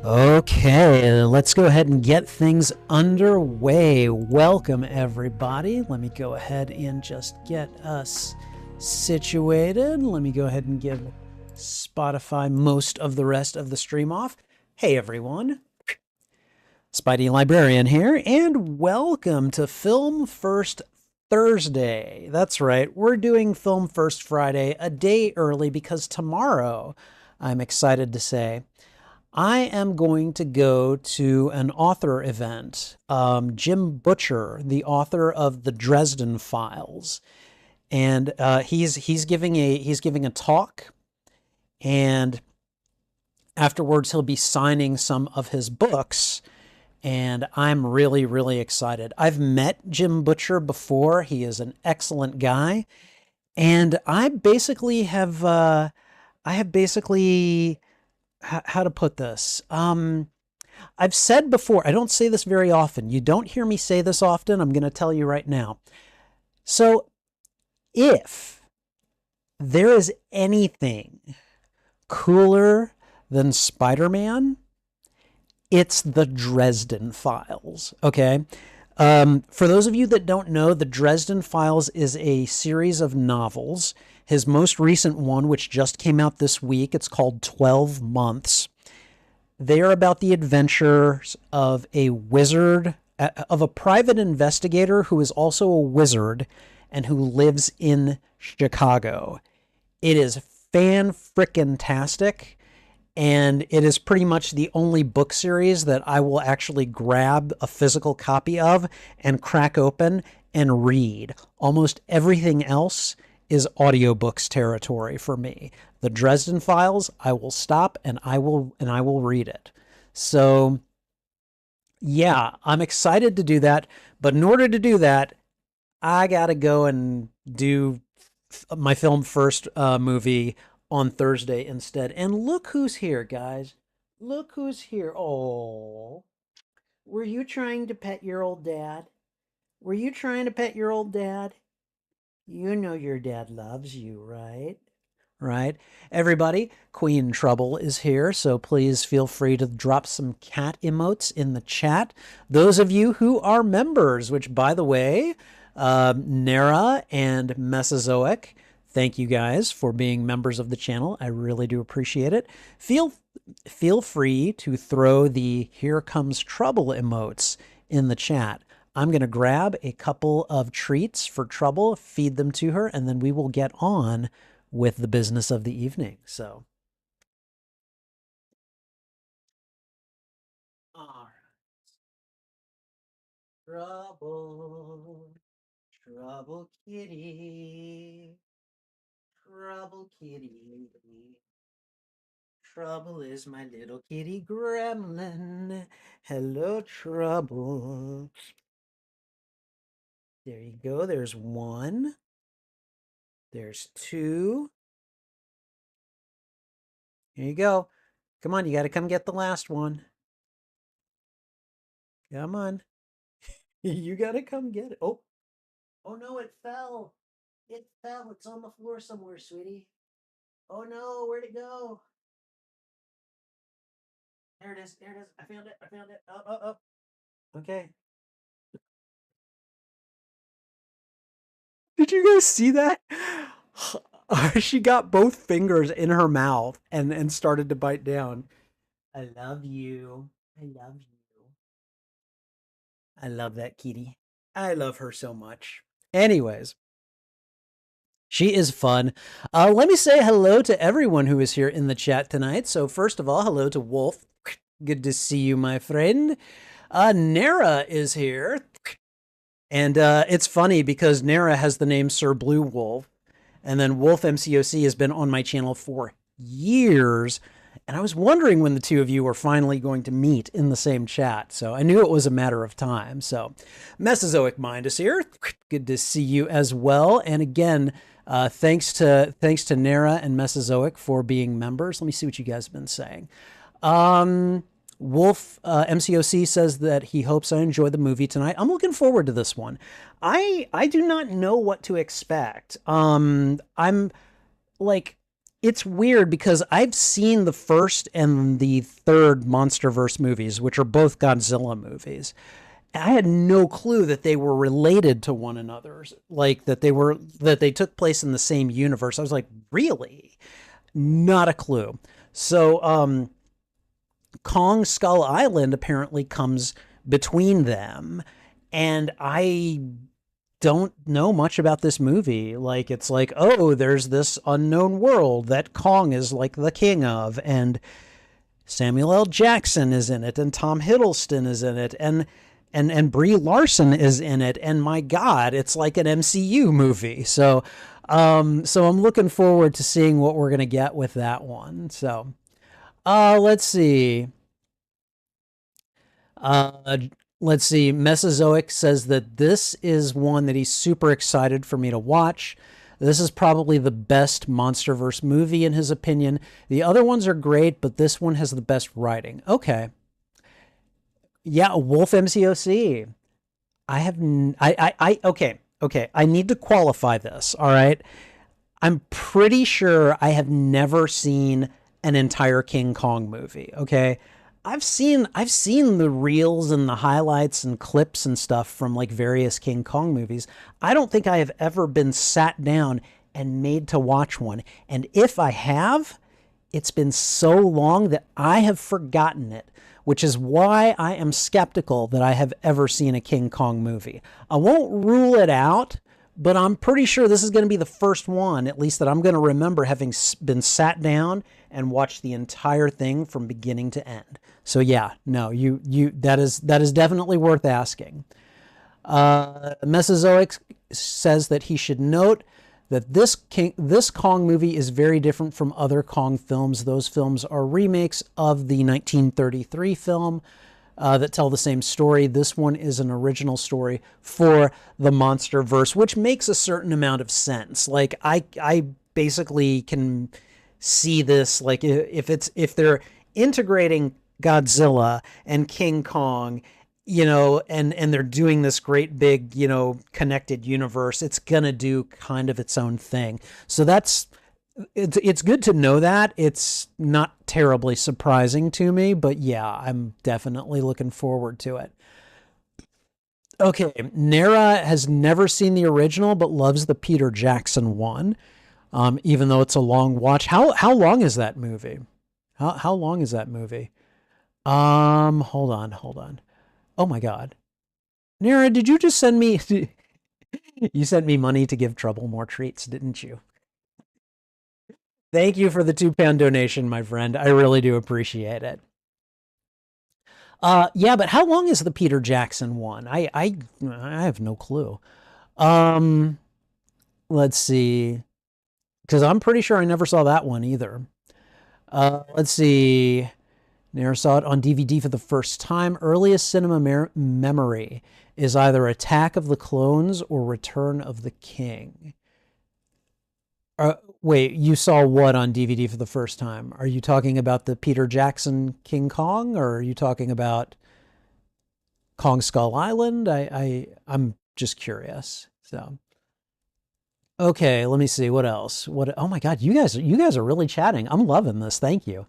Okay, let's go ahead and get things underway. Welcome, everybody. Let me go ahead and just get us situated. Let me go ahead and give Spotify most of the rest of the stream off. Hey, everyone. Spidey Librarian here, and welcome to Film First Thursday. That's right, we're doing Film First Friday a day early because tomorrow, I'm excited to say, I am going to go to an author event. Jim Butcher, the author of the Dresden Files, and he's giving a talk, and afterwards he'll be signing some of his books. And I'm really, really excited. I've met Jim Butcher before. He is an excellent guy, and I basically have how to put this. I've said before, I don't say this very often. You don't hear me say this often. I'm going to tell you right now. So if there is anything cooler than Spider-Man, it's the Dresden Files, okay? For those of you that don't know, the Dresden Files is a series of novels. His most recent one, which just came out this week, it's called 12 Months. They are about the adventures of a wizard, of a private investigator who is also a wizard and who lives in Chicago. It is fan-frickin-tastic. And it is pretty much the only book series that I will actually grab a physical copy of and crack open and read. Almost everything else is audiobooks territory for me. The Dresden Files, I will stop and I will read it. So yeah, I'm excited to do that, but in order to do that, I got to go and do my Film First movie on Thursday instead. And look who's here, guys. Look who's here. Oh, were you trying to pet your old dad? Were you trying to pet your old dad? You know your dad loves you, right? Right. Everybody, Queen Trouble is here, so please feel free to drop some cat emotes in the chat. Those of you who are members, which, by the way, Nara and Mesozoic, thank you guys for being members of the channel. I really do appreciate it. Feel free to throw the Here Comes Trouble emotes in the chat. I'm going to grab a couple of treats for Trouble, feed them to her, and then we will get on with the business of the evening. So, all right. Trouble, trouble kitty, trouble kitty. Trouble is my little kitty gremlin. Hello, Trouble. There you go. There's one. There's two. Here you go. Come on, you got to come get the last one. Come on. You got to come get it. Oh, oh no, it fell. It fell. It's on the floor somewhere, sweetie. Oh no, where'd it go? There it is. There it is. I found it. I found it. Oh, oh, oh. Okay. Did you guys see that? She got both fingers in her mouth and started to bite down. I love you. I love you. I love that kitty. I love her so much. Anyways, she is fun. Let me say hello to everyone who is here in the chat tonight. So first of all, hello to Wolf. Good to see you, my friend. Nara is here. And it's funny because Nara has the name Sir Blue Wolf. And then Wolf MCOC has been on my channel for years. And I was wondering when the two of you were finally going to meet in the same chat. So I knew it was a matter of time. So Mesozoic Mind is here. Good to see you as well. And again, thanks to Nara and Mesozoic for being members. Let me see what you guys have been saying. Wolf MCOC says that he hopes I enjoy the movie tonight. I'm looking forward to this one. I do not know what to expect. I'm like, It's weird because I've seen the first and the third Monsterverse movies, which are both Godzilla movies. I had no clue that they were related to one another, like that they took place in the same universe. I was like, really? Not a clue. So, Kong Skull Island apparently comes between them, and I don't know much about this movie. Like, it's like, oh, there's this unknown world that Kong is like the king of, and Samuel L. Jackson is in it, and Tom Hiddleston is in it, and Brie Larson is in it, and my God, it's like an MCU movie. So I'm looking forward to seeing what we're gonna get with that one. So, let's see. Uh, let's see. Mesozoic says that this is one that he's super excited for me to watch. This is probably the best Monsterverse movie in his opinion. The other ones are great, but this one has the best writing. Okay. Yeah, Wolf MCOC. I have okay, okay. I need to qualify this, all right? I'm pretty sure I have never seen an entire King Kong movie, okay? I've seen the reels and the highlights and clips and stuff from like various King Kong movies. I don't think I have ever been sat down and made to watch one. And if I have, it's been so long that I have forgotten it, which is why I am skeptical that I have ever seen a King Kong movie. I won't rule it out, but I'm pretty sure this is going to be the first one, at least that I'm going to remember having been sat down and watched the entire thing from beginning to end. So yeah, no, you that is definitely worth asking. Mesozoic says that he should note that this Kong movie is very different from other Kong films. Those films are remakes of the 1933 film that tell the same story. This one is an original story for the Monsterverse, which makes a certain amount of sense. Like I basically can see this, like if they're integrating Godzilla and King Kong, and they're doing this great big, connected universe, it's gonna do kind of its own thing. So it's good to know that. It's not terribly surprising to me, but yeah, I'm definitely looking forward to it. Okay, Nara has never seen the original but loves the Peter Jackson one. Even though it's a long watch. How long is that movie? How long is that movie? Hold on. Oh my God. Nara, did you just send me you sent me money to give Trouble more treats, didn't you? Thank you for the £2 donation, my friend. I really do appreciate it. Yeah, but how long is the Peter Jackson one? I have no clue. Um, let's see, because I'm pretty sure I never saw that one either. Let's see. Never saw it on DVD for the first time. Earliest cinema memory is either Attack of the Clones or Return of the King. Wait, you saw what on DVD for the first time? Are you talking about the Peter Jackson King Kong, or are you talking about Kong Skull Island? I'm just curious. So okay, let me see what else. What? Oh my God, you guys are really chatting. I'm loving this. Thank you.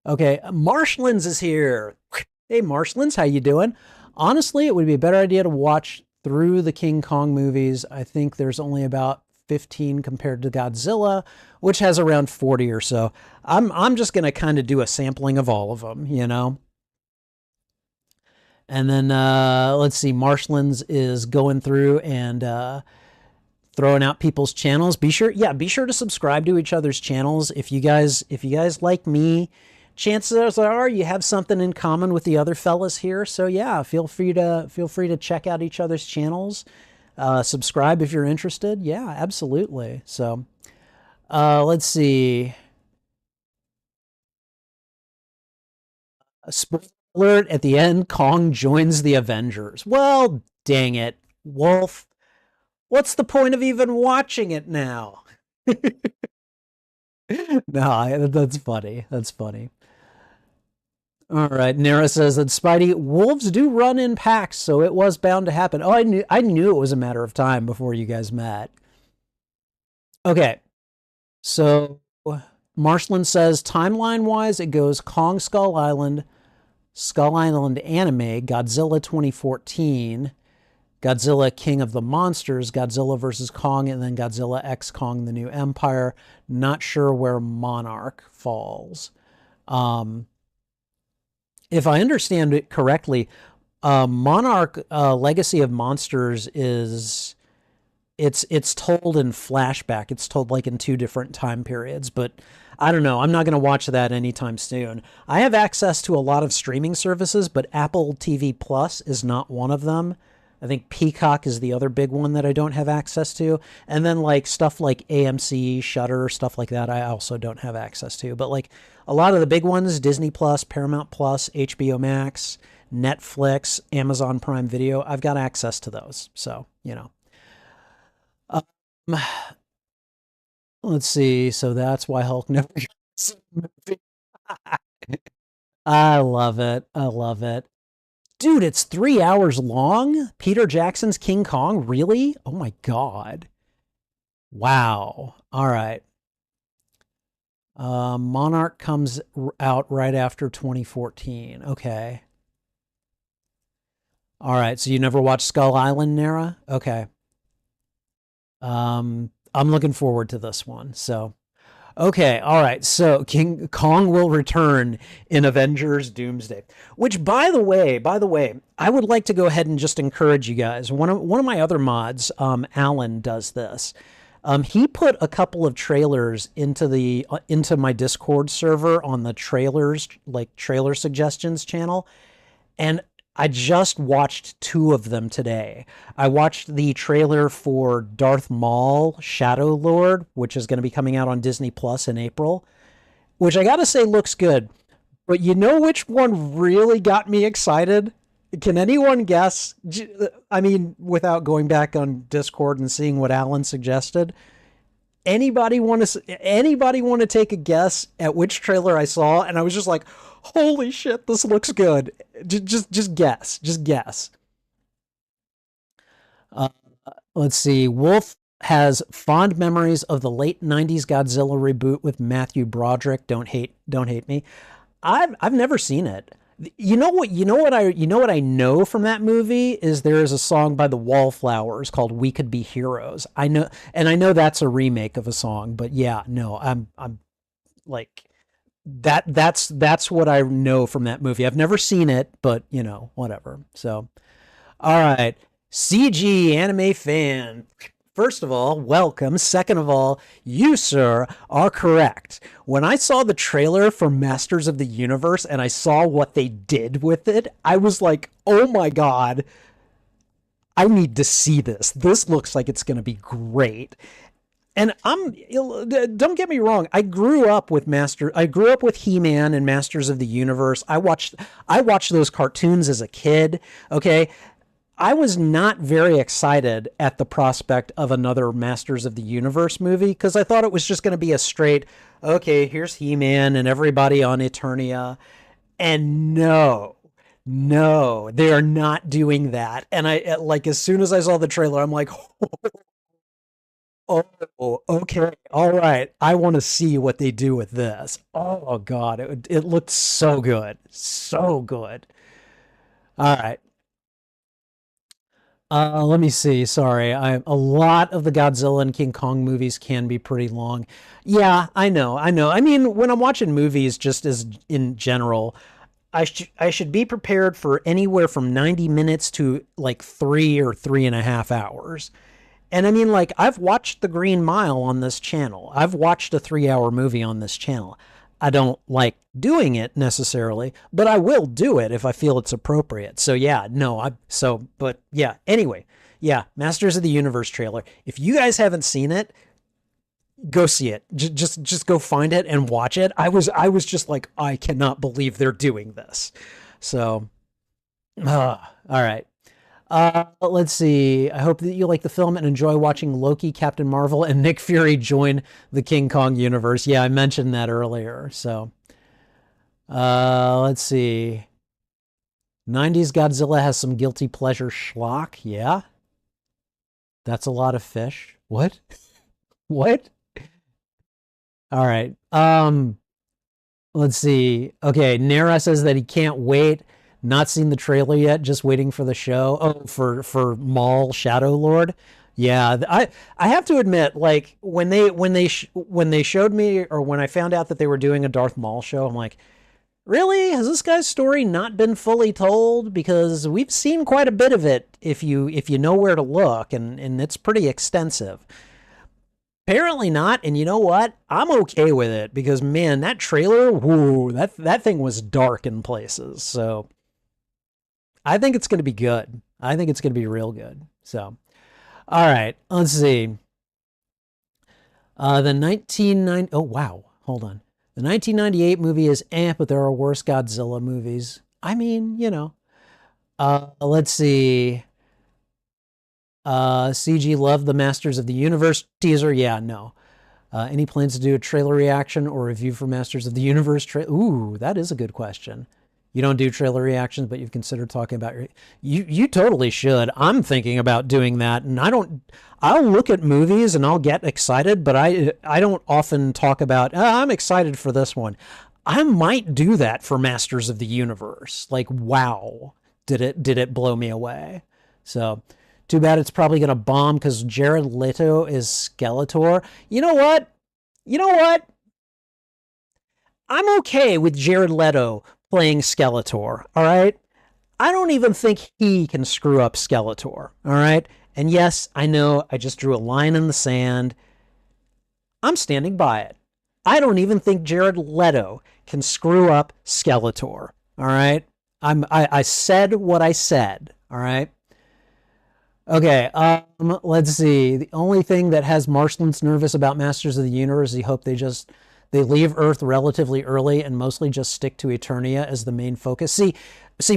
Okay, Marshlands is here. Hey, Marshlands, how you doing? Honestly, it would be a better idea to watch through the King Kong movies. I think there's only about 15 compared to Godzilla, which has around 40 or so. I'm just gonna kind of do a sampling of all of them. And then let's see, Marshlands is going through and throwing out people's channels. Be sure to subscribe to each other's channels. If you guys like me, chances are you have something in common with the other fellas here. So yeah, feel free to check out each other's channels. Subscribe if you're interested. Yeah, absolutely. So let's see. Spoiler alert, at the end, Kong joins the Avengers. Well, dang it, Wolf. What's the point of even watching it now? No, that's funny. That's funny. All right, Nara says that Spidey wolves do run in packs, so it was bound to happen. Oh, I knew it was a matter of time before you guys met. Okay, so Marshland says timeline wise, it goes Kong Skull Island anime, Godzilla 2014, Godzilla King of the Monsters, Godzilla vs. Kong, and then Godzilla X Kong the New Empire. Not sure where Monarch falls. If I understand it correctly, Monarch Legacy of Monsters is it's told in flashback. It's told like in two different time periods, but I don't know. I'm not going to watch that anytime soon. I have access to a lot of streaming services, but Apple TV Plus is not one of them. I think Peacock is the other big one that I don't have access to. And then like stuff like AMC, Shudder, stuff like that, I also don't have access to. But like a lot of the big ones, Disney Plus, Paramount Plus, HBO Max, Netflix, Amazon Prime Video, I've got access to those. So, you know. Um, let's see. So that's why Hulk never gets a movie. I love it. I love it. Dude, it's 3 hours long? Peter Jackson's King Kong? Really? Oh my God. Wow. All right. Monarch comes out right after 2014. Okay. All right. So you never watched Skull Island, Nara? Okay. I'm looking forward to this one. So, okay. All right. So King Kong will return in Avengers Doomsday, which by the way, I would like to go ahead and just encourage you guys. One of my other mods, Alan does this. He put a couple of trailers into my Discord server on the trailers, like trailer suggestions channel. And I just watched two of them today. I watched the trailer for Darth Maul Shadow Lord, which is going to be coming out on Disney Plus in April, which I got to say looks good. But you know which one really got me excited? Can anyone guess? I mean, without going back on Discord and seeing what Alan suggested, anybody want to take a guess at which trailer I saw? And I was just like, holy shit, this looks good. Just guess. Just guess. Uh, let's see. Wolf has fond memories of the late 90s Godzilla reboot with Matthew Broderick. Don't hate me. I've never seen it. You know what I know from that movie is there is a song by the Wallflowers called "We Could Be Heroes." I know that's a remake of a song, but yeah, no, I'm like that's what I know from that movie. I've never seen it, but whatever. So, all right, CG anime fan. First of all, welcome. Second of all, you, sir, are correct. When I saw the trailer for Masters of the Universe and I saw what they did with it, I was like, oh my God, I need to see this. This looks like it's going to be great. And don't get me wrong, I grew up with He-Man and Masters of the Universe. I watched those cartoons as a kid, okay? I was not very excited at the prospect of another Masters of the Universe movie because I thought it was just going to be a straight, okay, here's He-Man and everybody on Eternia. And no, they are not doing that. And I like as soon as I saw the trailer, I'm like, oh, okay, all right. I want to see what they do with this. Oh God, it looked so good, so good. All right. Let me see. Sorry, a lot of the Godzilla and King Kong movies can be pretty long. Yeah, I know, I know. I mean, when I'm watching movies, just as in general, I should be prepared for anywhere from 90 minutes to like 3 or 3.5 hours. And I mean, like, I've watched The Green Mile on this channel. I've watched a 3 hour movie on this channel. I don't like doing it necessarily, but I will do it if I feel it's appropriate. So yeah, no, but yeah, anyway, yeah, Masters of the Universe trailer. If you guys haven't seen it, go see it. Just go find it and watch it. I was just like, I cannot believe they're doing this. So, all right. Let's see. I hope that you like the film and enjoy watching Loki, Captain Marvel, and Nick Fury join the King Kong universe. Yeah, I mentioned that earlier. So, let's see. 90s Godzilla has some guilty pleasure schlock. Yeah, that's a lot of fish. What? What? All right. Let's see. Okay, Nara says that he can't wait. Not seen the trailer yet, just waiting for the show. Oh, for Maul Shadow Lord. Yeah, I have to admit, like when they showed me, or when I found out that they were doing a Darth Maul show, I'm like, really? Has this guy's story not been fully told? Because we've seen quite a bit of it if you know where to look, and it's pretty extensive. Apparently not, and you know what? I'm okay with it because man, that trailer, whoo, that thing was dark in places. So I think it's going to be good. I think it's going to be real good. So, all right, let's see. The 1990. Oh wow, hold on. The 1998 movie is but there are worse Godzilla movies. I mean, you know. Let's see. CG loved the Masters of the Universe teaser. Yeah, no. Any plans to do a trailer reaction or review for Masters of the Universe? Ooh, that is a good question. You don't do trailer reactions, but you've considered talking about you totally should. I'm thinking about doing that, and I'll look at movies and I'll get excited, but I don't often talk about I'm excited for this one. I might do that for Masters of the Universe. Like, wow, did it blow me away? So too bad it's probably going to bomb because Jared Leto is Skeletor. You know what? You know what? I'm okay with Jared Leto playing Skeletor, all right? I don't even think he can screw up Skeletor, all right? And yes, I know I just drew a line in the sand. I'm standing by it. I don't even think Jared Leto can screw up Skeletor, all right? I said what I said, all right? Okay, let's see. The only thing that has Marshlands nervous about Masters of the Universe is he hope they leave Earth relatively early and mostly just stick to Eternia as the main focus. See,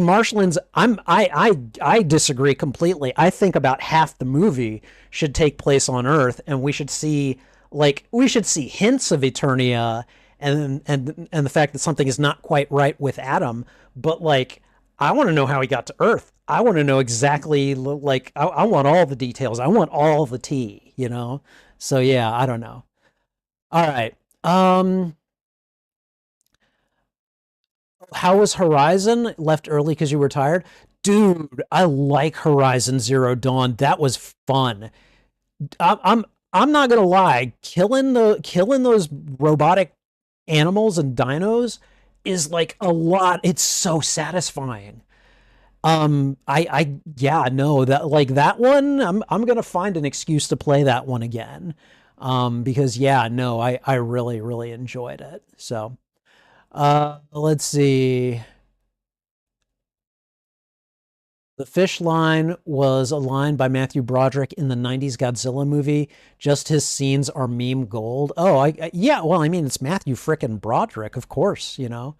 Marshlands, I disagree completely. I think about half the movie should take place on Earth, and we should see hints of Eternia and the fact that something is not quite right with Adam, but like I want to know how he got to Earth. I want to know exactly, like, I want all the details. I want all the tea, you know? So, yeah, I don't know. All right. How was Horizon? Left early because you were tired? Dude, I like Horizon Zero Dawn. That was fun. I'm I'm not gonna lie, killing those robotic animals and dinos is like a lot. It's so satisfying. I yeah, no, that like that one, I'm gonna find an excuse to play that one again. Because yeah, no, I really, really enjoyed it. So let's see. The fish line was a line by Matthew Broderick in the 90s Godzilla movie. Just his scenes are meme gold. Oh, yeah, well, I mean, it's Matthew frickin' Broderick, of course, you know.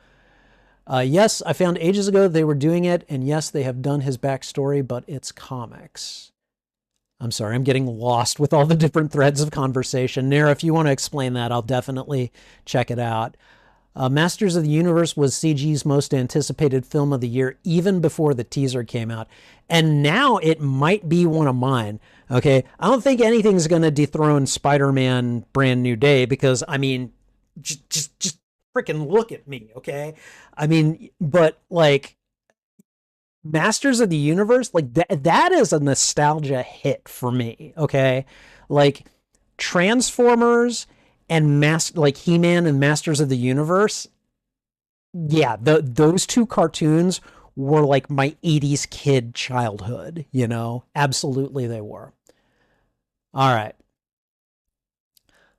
Yes, I found ages ago they were doing it, and yes, they have done his backstory, but it's comics. I'm sorry, I'm getting lost with all the different threads of conversation. Nara, if you want to explain that, I'll definitely check it out. Masters of the Universe was CG's most anticipated film of the year, even before the teaser came out. And now it might be one of mine. Okay. I don't think anything's going to dethrone Spider-Man Brand New Day because, I mean, just freaking look at me. Okay. I mean, but like Masters of the Universe, like that is a nostalgia hit for me. Okay. Like Transformers and like He-Man and Masters of the Universe, yeah, those two cartoons were like my 80s kid childhood, you know? Absolutely they were. All right.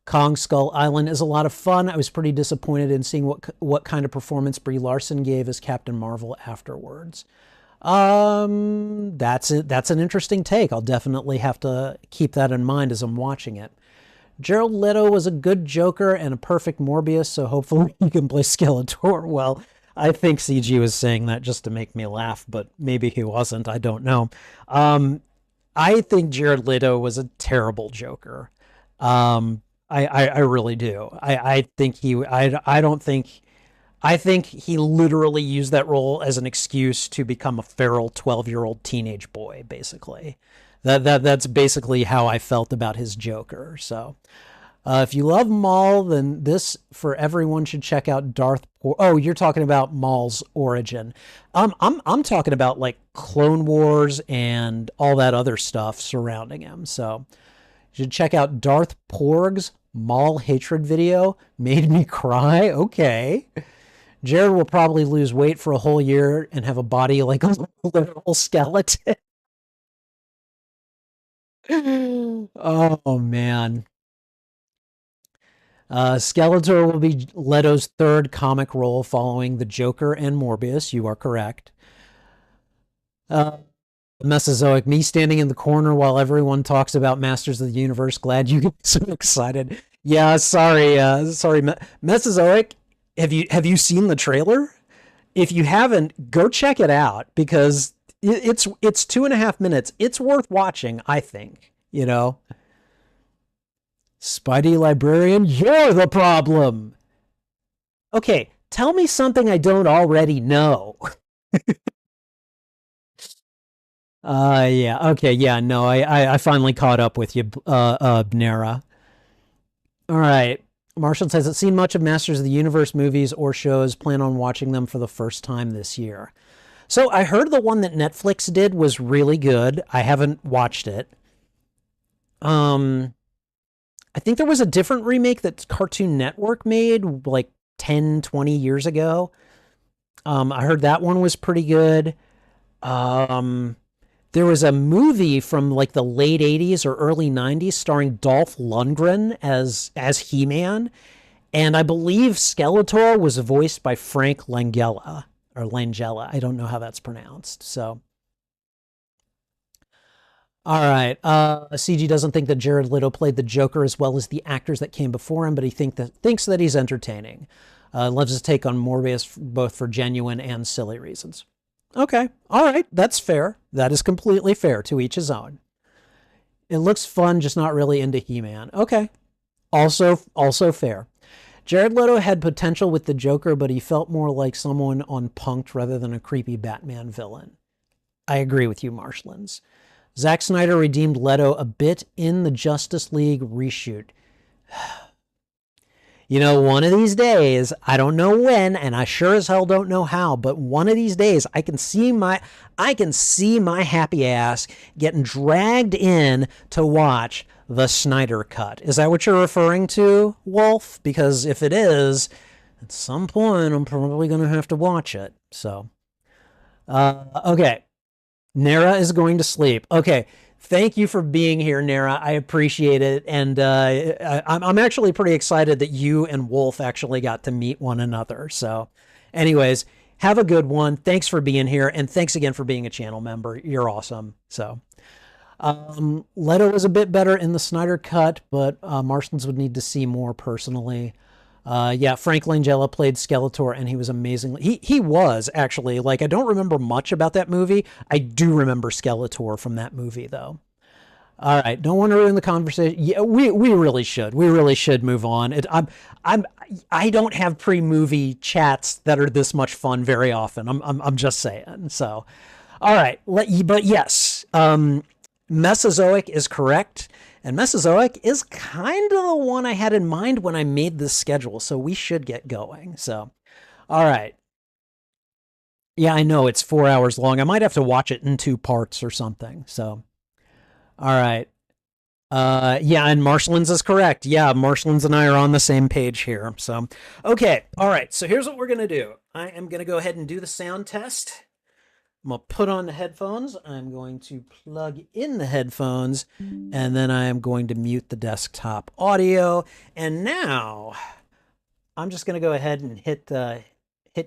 Kong Skull Island is a lot of fun. I was pretty disappointed in seeing what kind of performance Brie Larson gave as Captain Marvel afterwards. That's it. That's an interesting take. I'll definitely have to keep that in mind as I'm watching it. Jared Leto was a good Joker and a perfect Morbius, so hopefully he can play Skeletor well. I think CG was saying that just to make me laugh, but maybe he wasn't. I don't know. I think Jared Leto was a terrible Joker. I really do. I think I don't think. I think he literally used that role as an excuse to become a feral 12-year-old teenage boy, basically. That's basically how I felt about his Joker. So, If you love Maul, then this for everyone should check out Oh, you're talking about Maul's origin. I'm talking about like Clone Wars and all that other stuff surrounding him. So you should check out Darth Porg's Maul hatred video. Made me cry. Okay. Jared will probably lose weight for a whole year and have a body like a literal skeleton. Oh man. Skeletor will be Leto's third comic role following the Joker and Morbius. You are correct. Uh, Mesozoic, me standing in the corner while everyone talks about Masters of the Universe. Glad you get so excited. Yeah, sorry. Mesozoic, have you seen the trailer? If you haven't, go check it out because it's 2.5 minutes. It's worth watching, I think. You know, Spidey librarian, you're the problem. Okay, tell me something I don't already know. Yeah, okay, yeah, no, I finally caught up with you, Nara. All right. Marshall says, it's seen much of Masters of the Universe movies or shows. Plan on watching them for the first time this year. So I heard the one that Netflix did was really good. I haven't watched it. Um, I think there was a different remake that Cartoon Network made like 10, 20 years ago. I heard that one was pretty good. Um, there was a movie from like the late 80s or early 90s starring Dolph Lundgren as He-Man, and I believe Skeletor was voiced by Frank Langella or Langella. I don't know how that's pronounced. So, all right. CG doesn't think that Jared Leto played the Joker as well as the actors that came before him, but he thinks that he's entertaining. Loves his take on Morbius both for genuine and silly reasons. Okay. All right. That's fair. That is completely fair. To each his own. It looks fun, just not really into He-Man. Okay. Also fair. Jared Leto had potential with the Joker, but he felt more like someone on Punk'd rather than a creepy Batman villain. I agree with you, Marshlands. Zack Snyder redeemed Leto a bit in the Justice League reshoot. You know, one of these days, I don't know when, and I sure as hell don't know how, but one of these days I can see my happy ass getting dragged in to watch the Snyder Cut. Is that what you're referring to, Wolf? Because if it is, at some point I'm probably going to have to watch it. So, okay. Nara is going to sleep. Okay. Thank you for being here, Nara. I appreciate it. And I'm actually pretty excited that you and Wolf actually got to meet one another. So, anyways, have a good one. Thanks for being here. And thanks again for being a channel member. You're awesome. So, Leto was a bit better in the Snyder Cut, but Martians would need to see more personally. Yeah, Frank Langella played Skeletor, and he was amazingly. He was actually like I don't remember much about that movie. I do remember Skeletor from that movie though. All right, don't want to ruin the conversation. Yeah, we really should. We really should move on. I don't have pre-movie chats that are this much fun very often. I'm just saying. So, all right, but yes, Mesozoic is correct. And Mesozoic is kind of the one I had in mind when I made this schedule, so we should get going. So, all right. Yeah, I know it's 4 hours long. I might have to watch it in two parts or something. So, all right. Yeah, and Marshlands is correct. Yeah, Marshlands and I are on the same page here. So, okay. All right. So here's what we're going to do. I am going to go ahead and do the sound test. I'm going to put on the headphones. I'm going to plug in the headphones, and then I am going to mute the desktop audio. And now I'm just going to go ahead and hit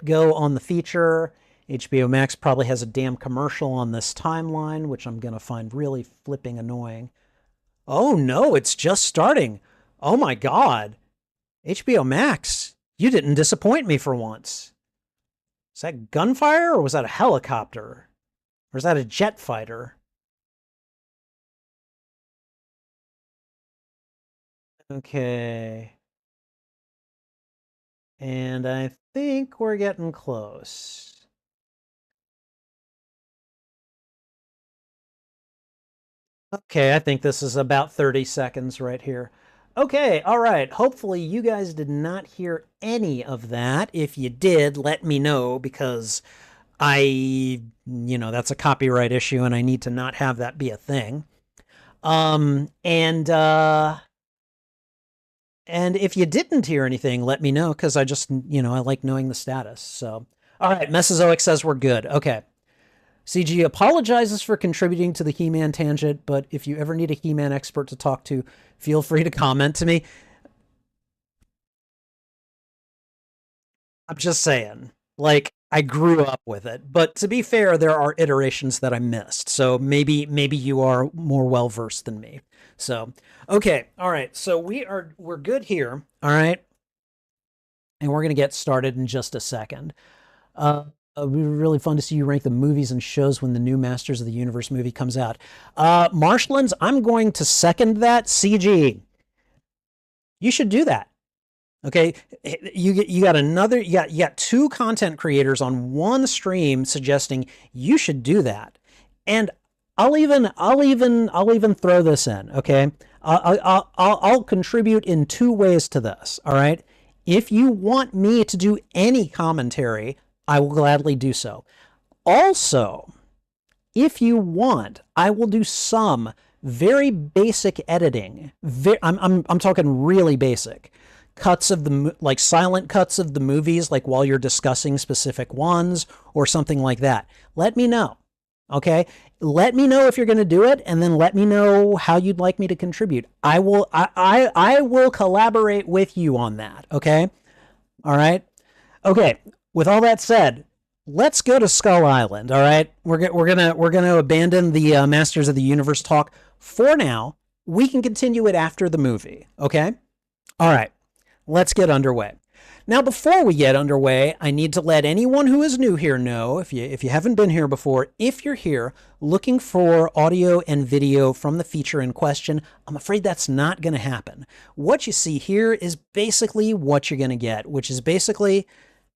go on the feature. HBO Max probably has a damn commercial on this timeline, which I'm going to find really flipping annoying. Oh no, it's just starting. Oh my God. HBO Max, you didn't disappoint me for once. Is that gunfire or was that a helicopter? Or is that a jet fighter? Okay. And I think we're getting close. Okay, I think this is about 30 seconds right here. Okay, all right. Hopefully, you guys did not hear any of that. If you did, let me know because that's a copyright issue and I need to not have that be a thing. And if you didn't hear anything, let me know because I just, I like knowing the status. So, all right, Mesozoic says we're good. Okay. CG apologizes for contributing to the He-Man tangent, but if you ever need a He-Man expert to talk to, feel free to comment to me. I'm just saying, like, I grew up with it, but to be fair, there are iterations that I missed. So maybe you are more well versed than me. So, okay, all right. So we're good here. All right, and we're gonna get started in just a second. It would be really fun to see you rank the movies and shows when the new Masters of the Universe movie comes out. Marshlands, I'm going to second that. CG, you should do that. Okay, you got two content creators on one stream suggesting you should do that, and I'll even throw this in. Okay, I'll contribute in two ways to this. All right, if you want me to do any commentary, I will gladly do so. Also, if you want, I will do some very basic editing. I'm talking really basic cuts of the like silent cuts of the movies, like while you're discussing specific ones or something like that. Let me know. Okay, let me know if you're going to do it, and then let me know how you'd like me to contribute. I will collaborate with you on that. Okay, all right. Okay, with all that said, let's go to Skull Island. All right, we're gonna abandon the Masters of the Universe talk for now. We can continue it after the movie. Okay. All right. Let's get underway. Now, before we get underway, I need to let anyone who is new here know, if you haven't been here before, if you're here looking for audio and video from the feature in question, I'm afraid that's not going to happen. What you see here is basically what you're going to get, which is basically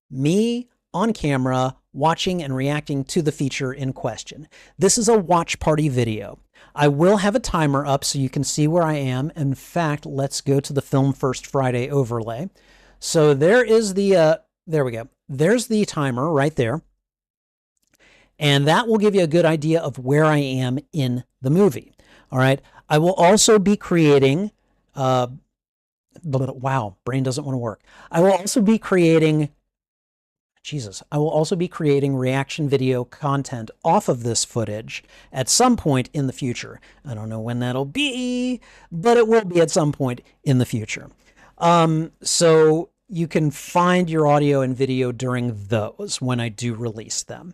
me on camera watching and reacting to the feature in question. This is a watch party video. I will have a timer up so you can see where I am. In fact, let's go to the Film First Friday overlay. So there is there we go. There's the timer right there. And that will give you a good idea of where I am in the movie. All right. I will also be creating, wow, brain doesn't want to work. I will also be creating reaction video content off of this footage at some point in the future. I don't know when that'll be, but it will be at some point in the future. So you can find your audio and video during those when I do release them.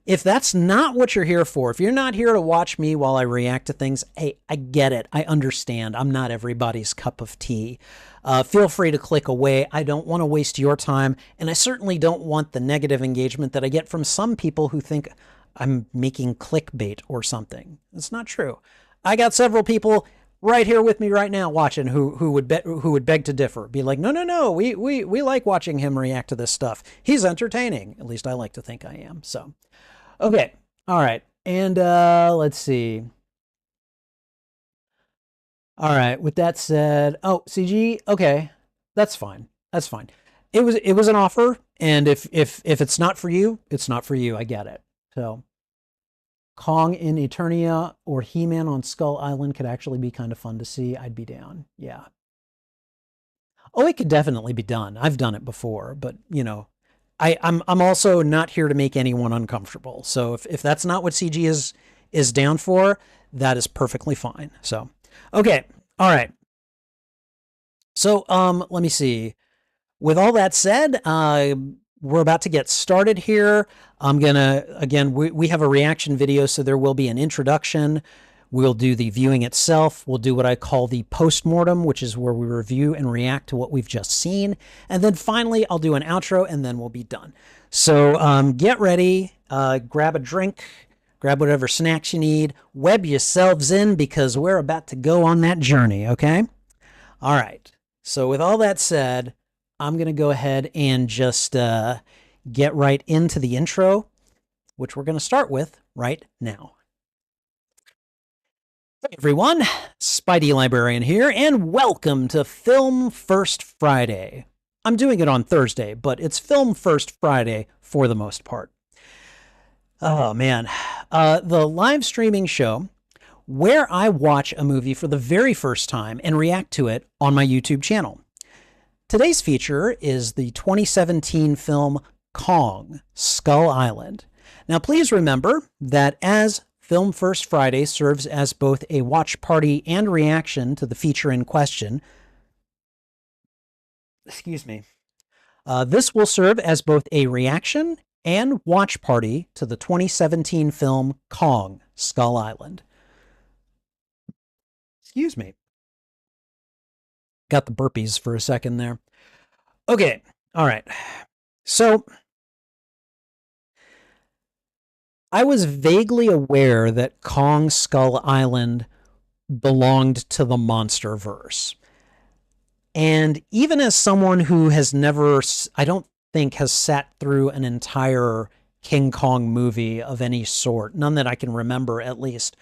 If that's not what you're here for, if you're not here to watch me while I react to things, hey, I get it. I understand. I'm not everybody's cup of tea. Feel free to click away. I don't want to waste your time, and I certainly don't want the negative engagement that I get from some people who think I'm making clickbait or something. It's not true. I got several people right here with me right now watching who would beg to differ. Be like, no, we like watching him react to this stuff. He's entertaining. At least I like to think I am. So, okay, all right, and let's see. All right. With that said, oh, CG, okay, that's fine. That's fine. It was an offer, and if it's not for you, it's not for you. I get it. So, Kong in Eternia or He-Man on Skull Island could actually be kind of fun to see. I'd be down. Yeah. Oh, it could definitely be done. I've done it before, but I'm also not here to make anyone uncomfortable. So if that's not what CG is down for, that is perfectly fine. So, okay. All right. So, let me see. With all that said, we're about to get started here. I'm gonna, again, we have a reaction video, so there will be an introduction. We'll do the viewing itself. We'll do what I call the postmortem, which is where we review and react to what we've just seen. And then finally, I'll do an outro, and then we'll be done. So get ready, grab a drink, grab whatever snacks you need, web yourselves in, because we're about to go on that journey, okay? All right. So with all that said, I'm going to go ahead and just get right into the intro, which we're going to start with right now. Hey everyone, Spidey Librarian here, and welcome to Film First Friday. I'm doing it on Thursday, but it's Film First Friday for the most part. Oh man, the live streaming show where I watch a movie for the very first time and react to it on my YouTube channel. Today's feature is the 2017 film Kong, Skull Island. Now please remember that as Film First Friday serves as both a watch party and reaction to the feature in question. Excuse me. This will serve as both a reaction and watch party to the 2017 film Kong, Skull Island. Excuse me. Got the burpees for a second there. Okay. All right. So I was vaguely aware that Kong Skull Island belonged to the Monsterverse. And even as someone who has never, I don't think, has sat through an entire King Kong movie of any sort, none that I can remember at least,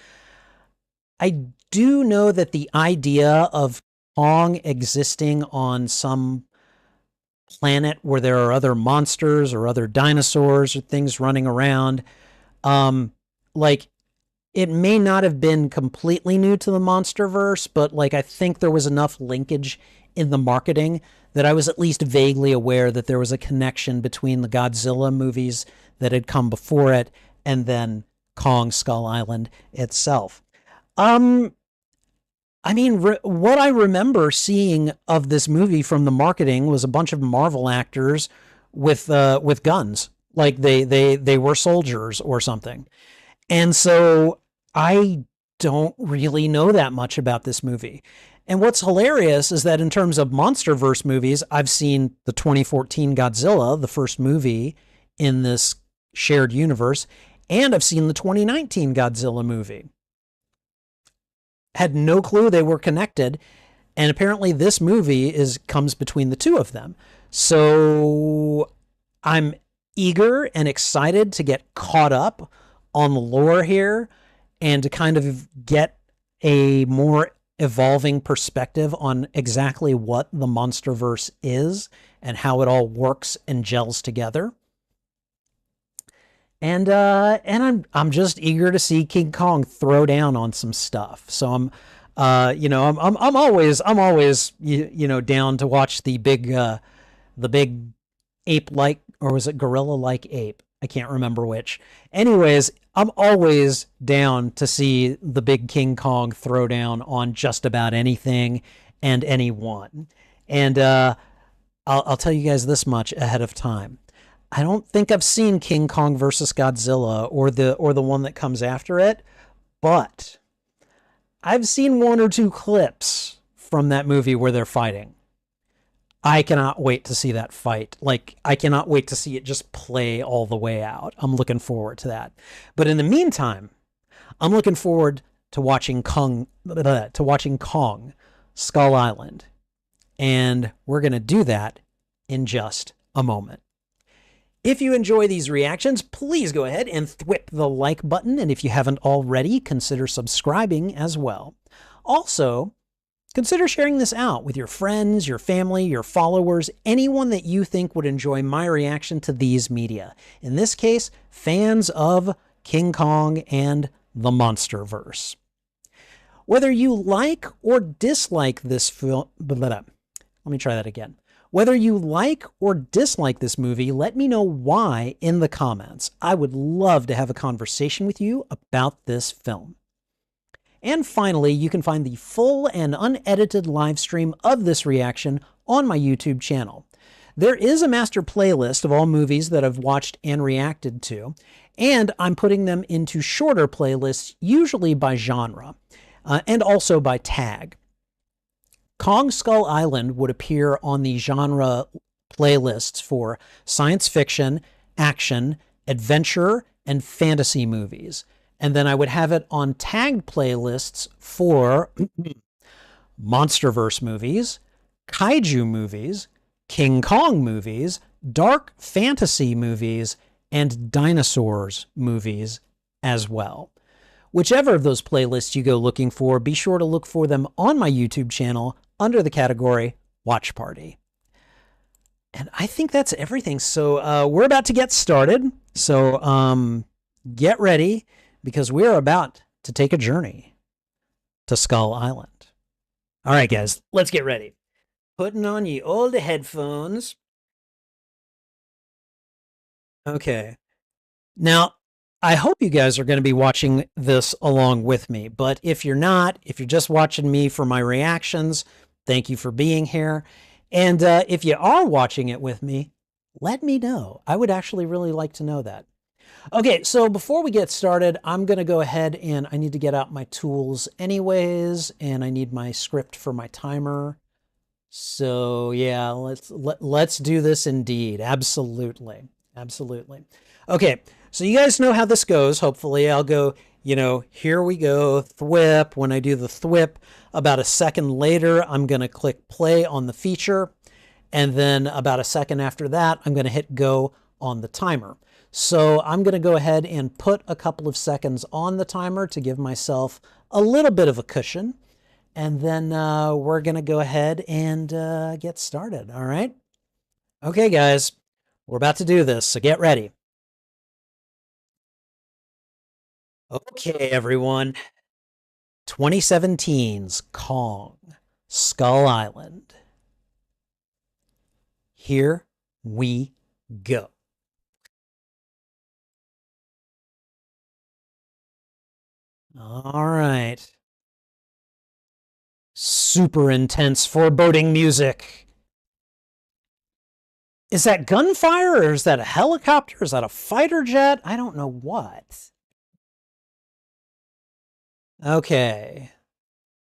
I do know that the idea of Kong existing on some planet where there are other monsters or other dinosaurs or things running around, like, it may not have been completely new to the Monsterverse, but like I think there was enough linkage in the marketing that I was at least vaguely aware that there was a connection between the Godzilla movies that had come before it and then Kong Skull Island itself. I mean, what I remember seeing of this movie from the marketing was a bunch of Marvel actors with guns, like they were soldiers or something. And so I don't really know that much about this movie. And what's hilarious is that in terms of Monsterverse movies, I've seen the 2014 Godzilla, the first movie in this shared universe, and I've seen the 2019 Godzilla movie. Had no clue they were connected, and apparently this movie comes between the two of them. So I'm eager and excited to get caught up on the lore here and to kind of get a more evolving perspective on exactly what the Monsterverse is and how it all works and gels together. And I'm just eager to see King Kong throw down on some stuff. So I'm always down to watch the big ape-like, or was it gorilla-like ape? I can't remember which. Anyways, I'm always down to see the big King Kong throw down on just about anything and anyone. And I'll tell you guys this much ahead of time. I don't think I've seen King Kong versus Godzilla or the one that comes after it, but I've seen one or two clips from that movie where they're fighting. I cannot wait to see that fight. Like, I cannot wait to see it just play all the way out. I'm looking forward to that. But in the meantime, I'm looking forward to watching Kong Skull Island. And we're going to do that in just a moment. If you enjoy these reactions, please go ahead and thwip the like button. And if you haven't already, consider subscribing as well. Also, consider sharing this out with your friends, your family, your followers, anyone that you think would enjoy my reaction to these media. In this case, fans of King Kong and the Monsterverse. Whether you like or dislike this film, let me try that again. Whether you like or dislike this movie, let me know why in the comments. I would love to have a conversation with you about this film. And finally, you can find the full and unedited live stream of this reaction on my YouTube channel. There is a master playlist of all movies that I've watched and reacted to, and I'm putting them into shorter playlists, usually by genre, and also by tag. Kong Skull Island would appear on the genre playlists for science fiction, action, adventure, and fantasy movies. And then I would have it on tagged playlists for Monsterverse movies, kaiju movies, King Kong movies, dark fantasy movies, and dinosaurs movies as well. Whichever of those playlists you go looking for, be sure to look for them on my YouTube channel under the category Watch Party. And I think that's everything. So we're about to get started. So get ready because we're about to take a journey to Skull Island. All right, guys, let's get ready. Putting on ye old headphones. Okay. Now, I hope you guys are going to be watching this along with me, but if you're not, if you're just watching me for my reactions, thank you for being here. And if you are watching it with me, let me know. I would actually really like to know that. Okay, so before we get started, I'm going to go ahead and I need to get out my tools anyways, and I need my script for my timer. So yeah, let's do this indeed. Absolutely. Absolutely. Okay, so you guys know how this goes. Hopefully I'll go, here we go, thwip. When I do the thwip, about a second later, I'm going to click play on the feature. And then about a second after that, I'm going to hit go on the timer. So I'm going to go ahead and put a couple of seconds on the timer to give myself a little bit of a cushion. And then we're going to go ahead and get started. All right. Okay, guys, we're about to do this. So get ready. Okay, everyone. 2017's Kong, Skull Island. Here we go. All right. Super intense, foreboding music. Is that gunfire or is that a helicopter? Is that a fighter jet? I don't know what. Okay.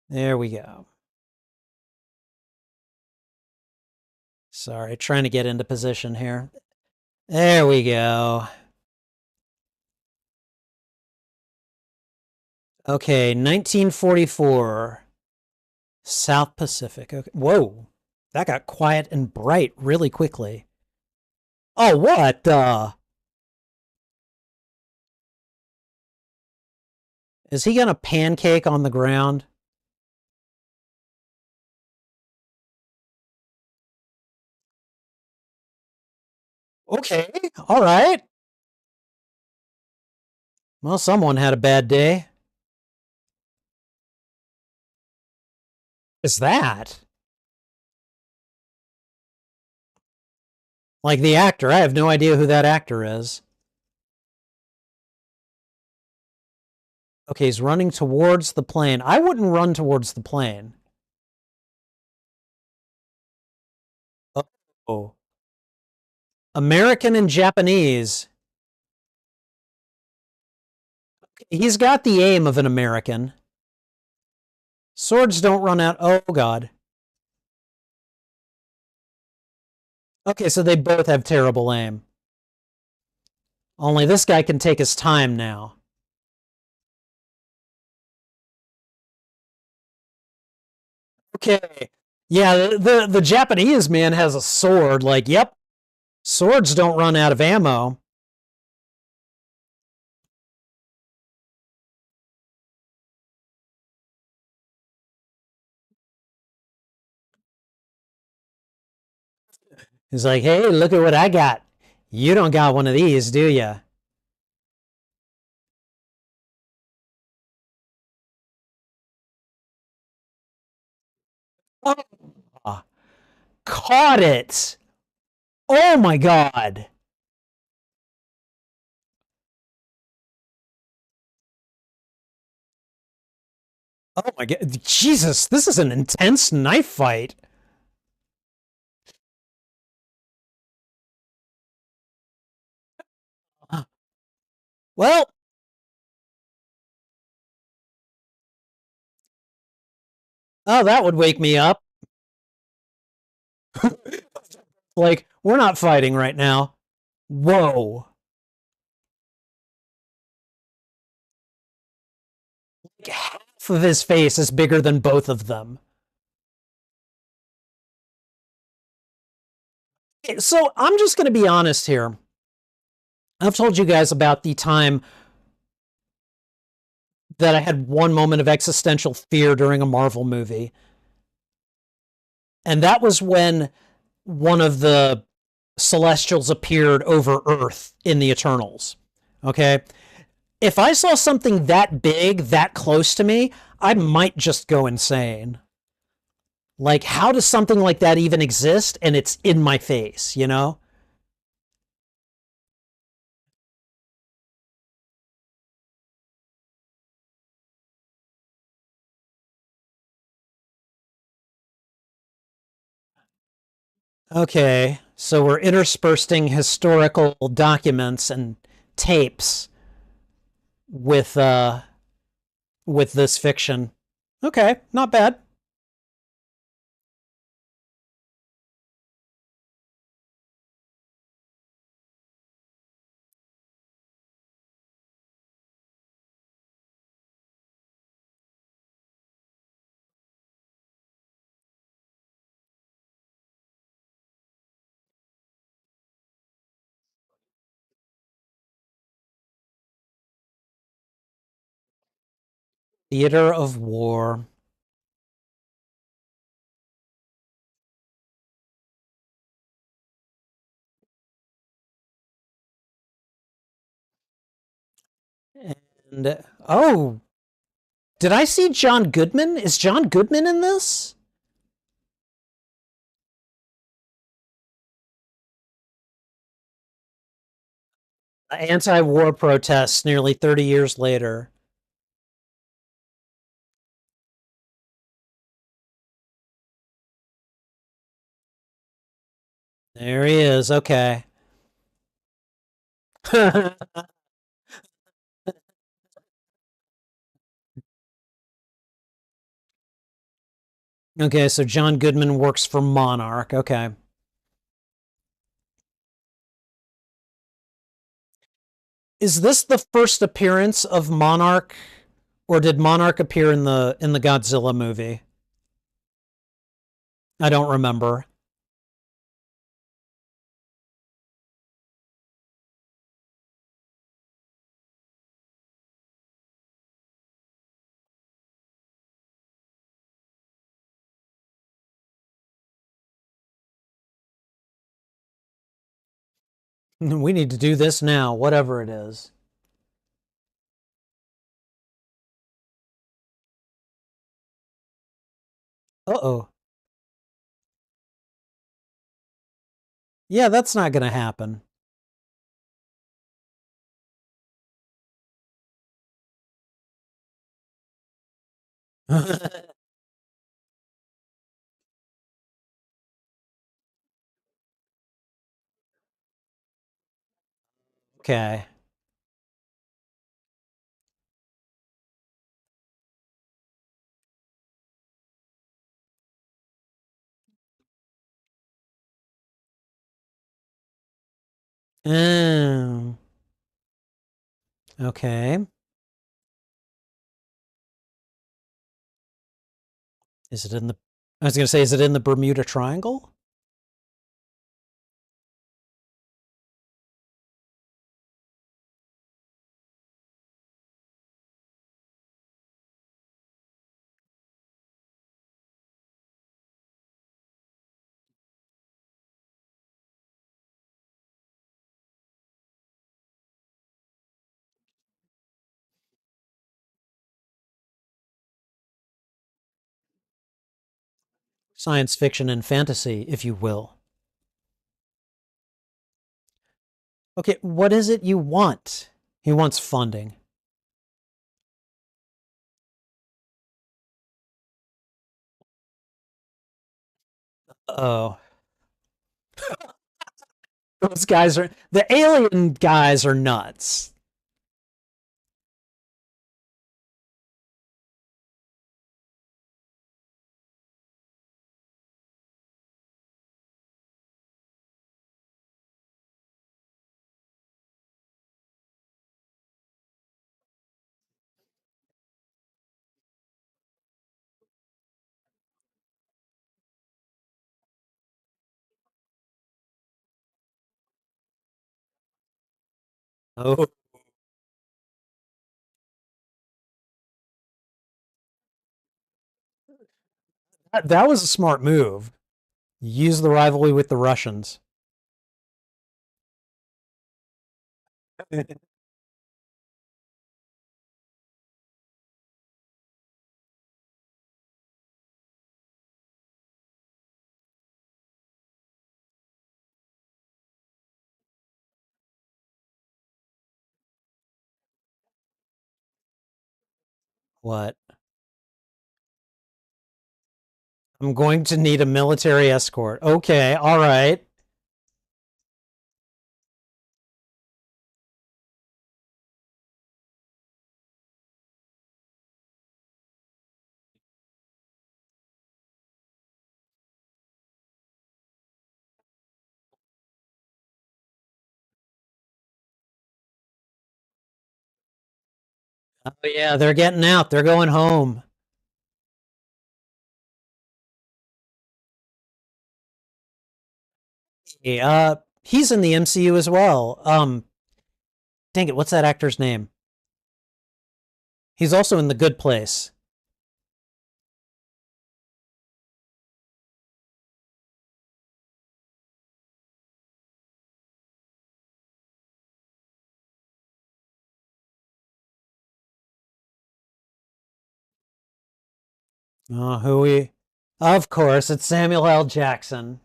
There we go. Sorry, trying to get into position here. There we go. Okay, 1944. South Pacific. Okay. Whoa. That got quiet and bright really quickly. Oh, what? Is he gonna pancake on the ground? Okay, all right. Well, someone had a bad day. Is that? Like the actor. I have no idea who that actor is. Okay, he's running towards the plane. I wouldn't run towards the plane. Oh. American and Japanese. He's got the aim of an American. Swords don't run out. Oh, God. Okay, so they both have terrible aim. Only this guy can take his time now. Okay. Yeah, the Japanese man has a sword. Like, yep, swords don't run out of ammo. He's like, hey, look at what I got. You don't got one of these, do you? Oh, caught it. Oh my God. Oh my God. Jesus, this is an intense knife fight. Well, oh, that would wake me up. Like, we're not fighting right now. Whoa. Like, half of his face is bigger than both of them. So I'm just going to be honest here. I've told you guys about the time that I had one moment of existential fear during a Marvel movie. And that was when one of the Celestials appeared over Earth in the Eternals. Okay. If I saw something that big, that close to me, I might just go insane. Like, how does something like that even exist? And it's in my face, you know? Okay, so we're interspersing historical documents and tapes with with this fiction. Okay, not bad. Theater of War. And oh, did I see John Goodman? Is John Goodman in this? Anti-war protests nearly 30 years later. There he is. Okay. Okay, so John Goodman works for Monarch. Okay. Is this the first appearance of Monarch, or did Monarch appear in the Godzilla movie? I don't remember. We need to do this now, whatever it is. Uh-oh. Yeah, that's not going to happen. Okay. Um, okay. Is it in the I was going to say, is it in the Bermuda Triangle? Science fiction and fantasy, if you will. Okay, what is it you want? He wants funding. Oh, those guys are the alien guys are nuts. Oh, That was a smart move. Use the rivalry with the Russians. What? I'm going to need a military escort. Okay, all right. Oh yeah, they're getting out. They're going home. Yeah, he's in the MCU as well. Dang it, what's that actor's name? He's also in The Good Place. Oh, who we? Of course, it's Samuel L. Jackson.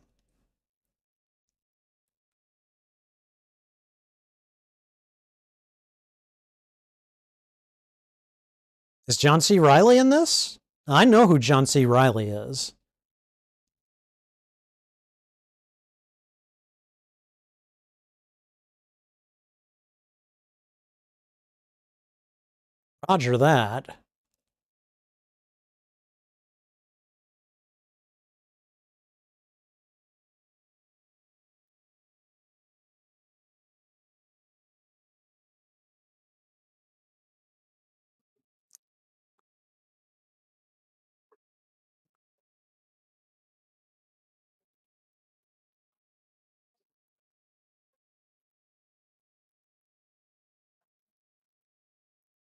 Is John C. Riley in this? I know who John C. Riley is. Roger that.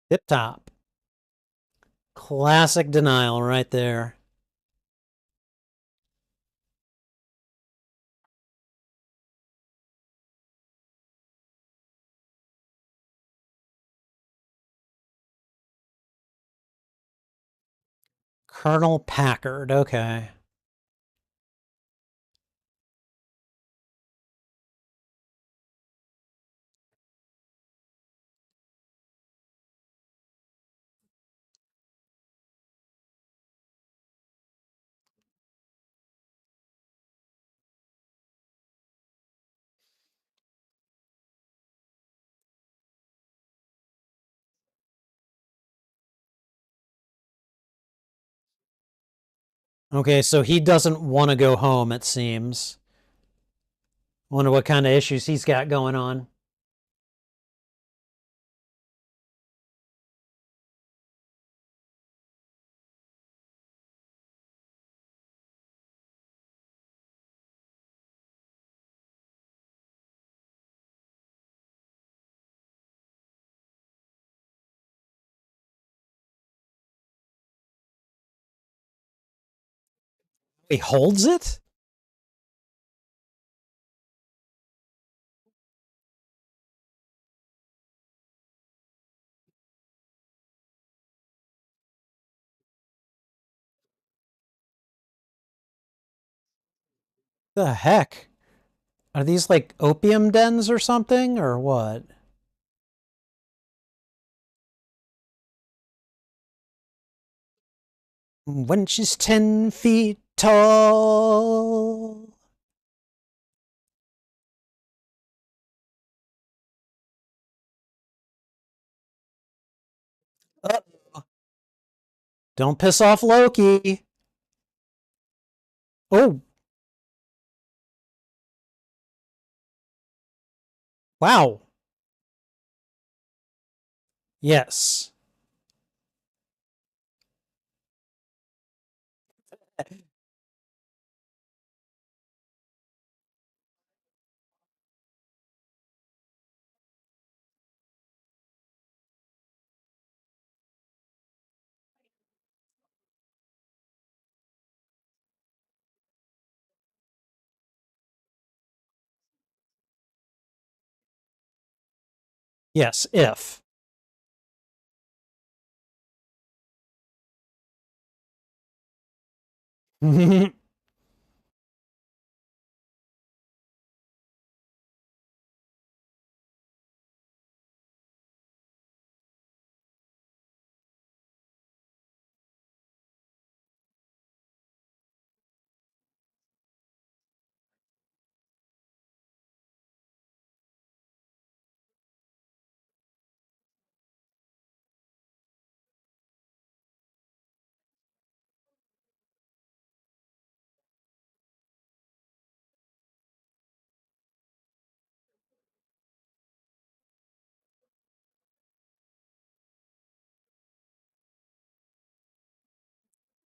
Tip top. Classic denial right there. Colonel Packard. Okay. Okay, so he doesn't want to go home, it seems. Wonder what kind of issues he's got going on. He holds it? The heck? Are these like opium dens or something, or what? When she's 10 feet tall. Uh, don't piss off Loki. Oh, wow. Yes. Yes, if.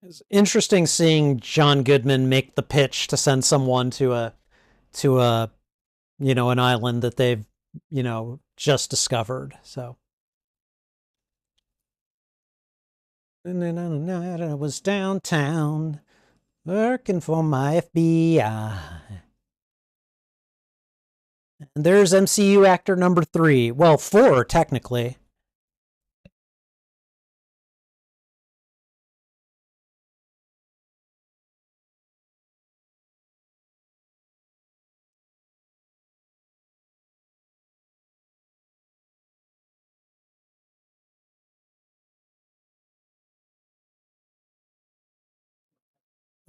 It's interesting seeing John Goodman make the pitch to send someone to a an island that they've just discovered. So and then on a night I was downtown working for my FBI. And there's MCU actor number 3. Well, 4 technically.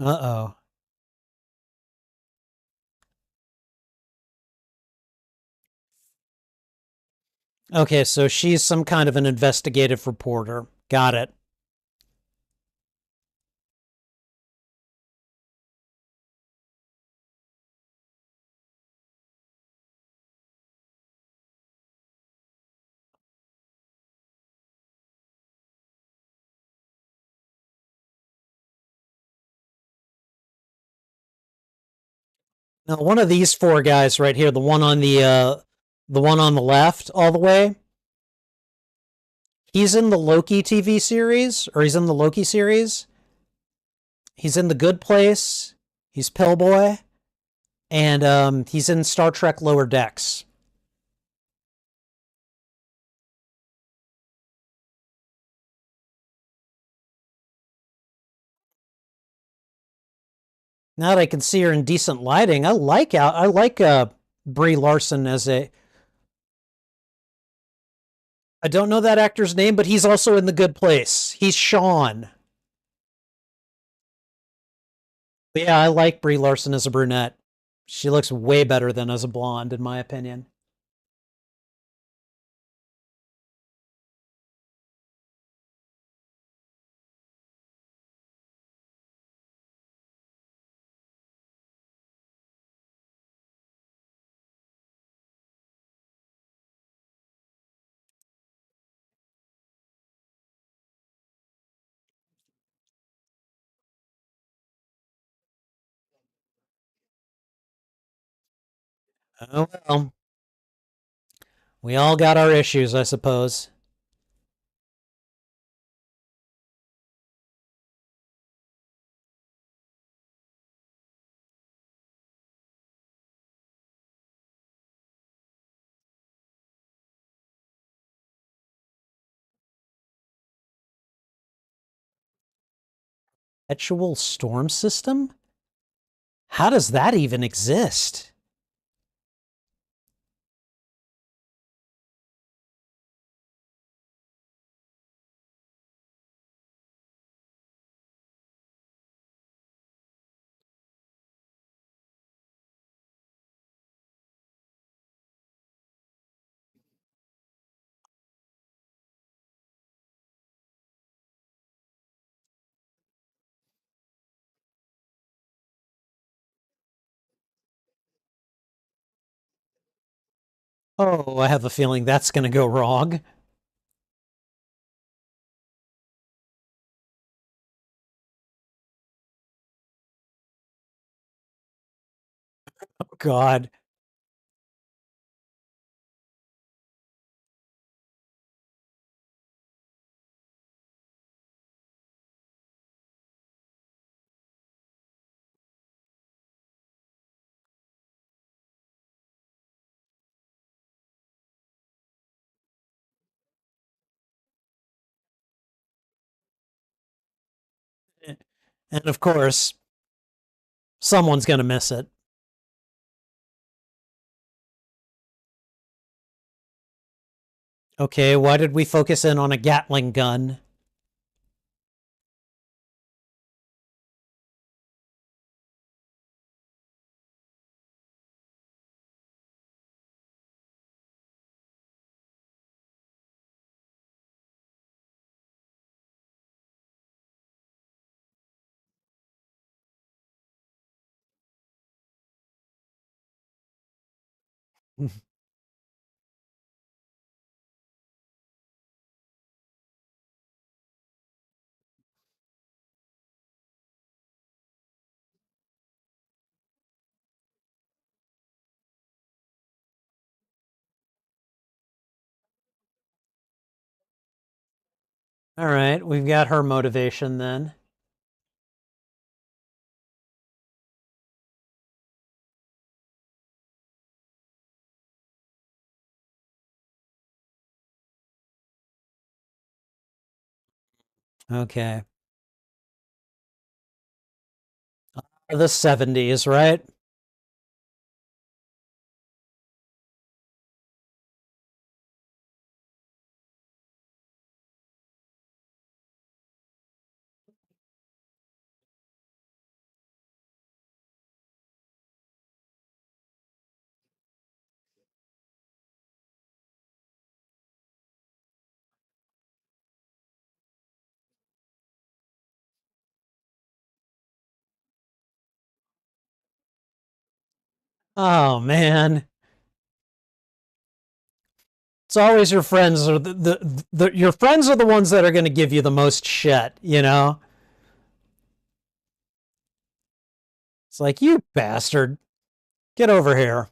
Uh-oh. Okay, so she's some kind of an investigative reporter. Got it. Now, one of these 4 guys right here, the one on the left all the way, he's in the Loki TV series, or he's in the Loki series. He's in The Good Place. He's Pillboy, and he's in Star Trek Lower Decks. Now that I can see her in decent lighting, I like Brie Larson as a. I don't know that actor's name, but he's also in The Good Place. He's Sean. But yeah, I like Brie Larson as a brunette. She looks way better than as a blonde, in my opinion. Oh well, we all got our issues, I suppose. Perpetual storm system? How does that even exist? Oh, I have a feeling that's going to go wrong. Oh, God. And of course, someone's going to miss it. Okay, why did we focus in on a Gatling gun? All right, we've got her motivation then. Okay. The 70s, right? Oh man. It's always your friends are your friends are the ones that are going to give you the most shit, you know? It's like, you bastard, get over here.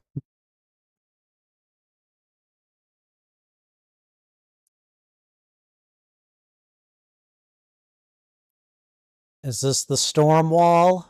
Is this the storm wall?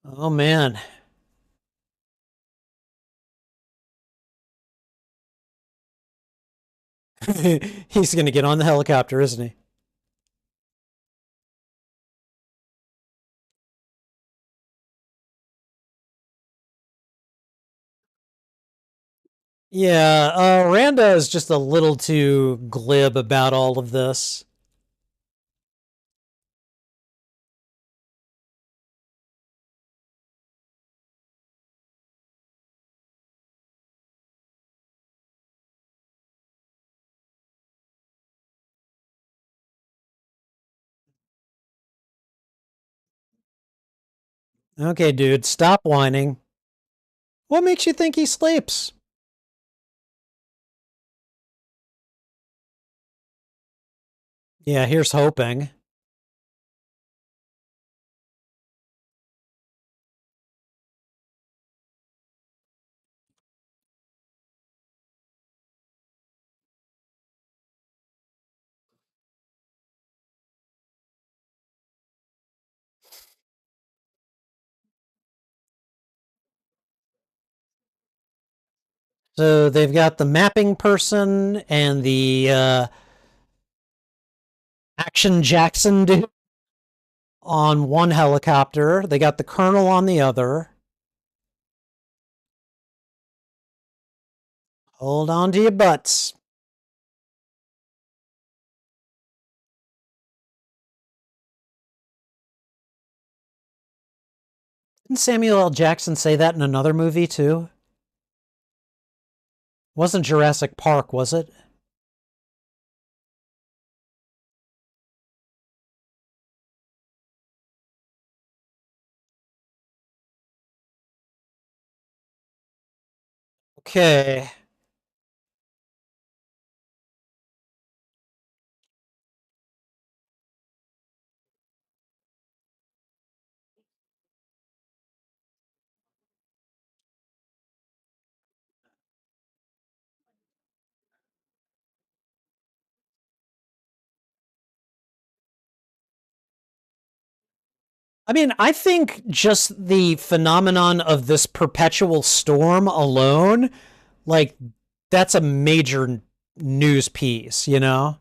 Oh man. He's going to get on the helicopter, isn't he? Yeah, Randa is just a little too glib about all of this. Okay, dude, stop whining. What makes you think he sleeps? Yeah, here's hoping. So they've got the mapping person and the Action Jackson dude on one helicopter. They got the colonel on the other. Hold on to your butts. Didn't Samuel L. Jackson say that in another movie too? Wasn't Jurassic Park, was it? Okay. I mean, I think just the phenomenon of this perpetual storm alone, like, that's a major news piece, you know?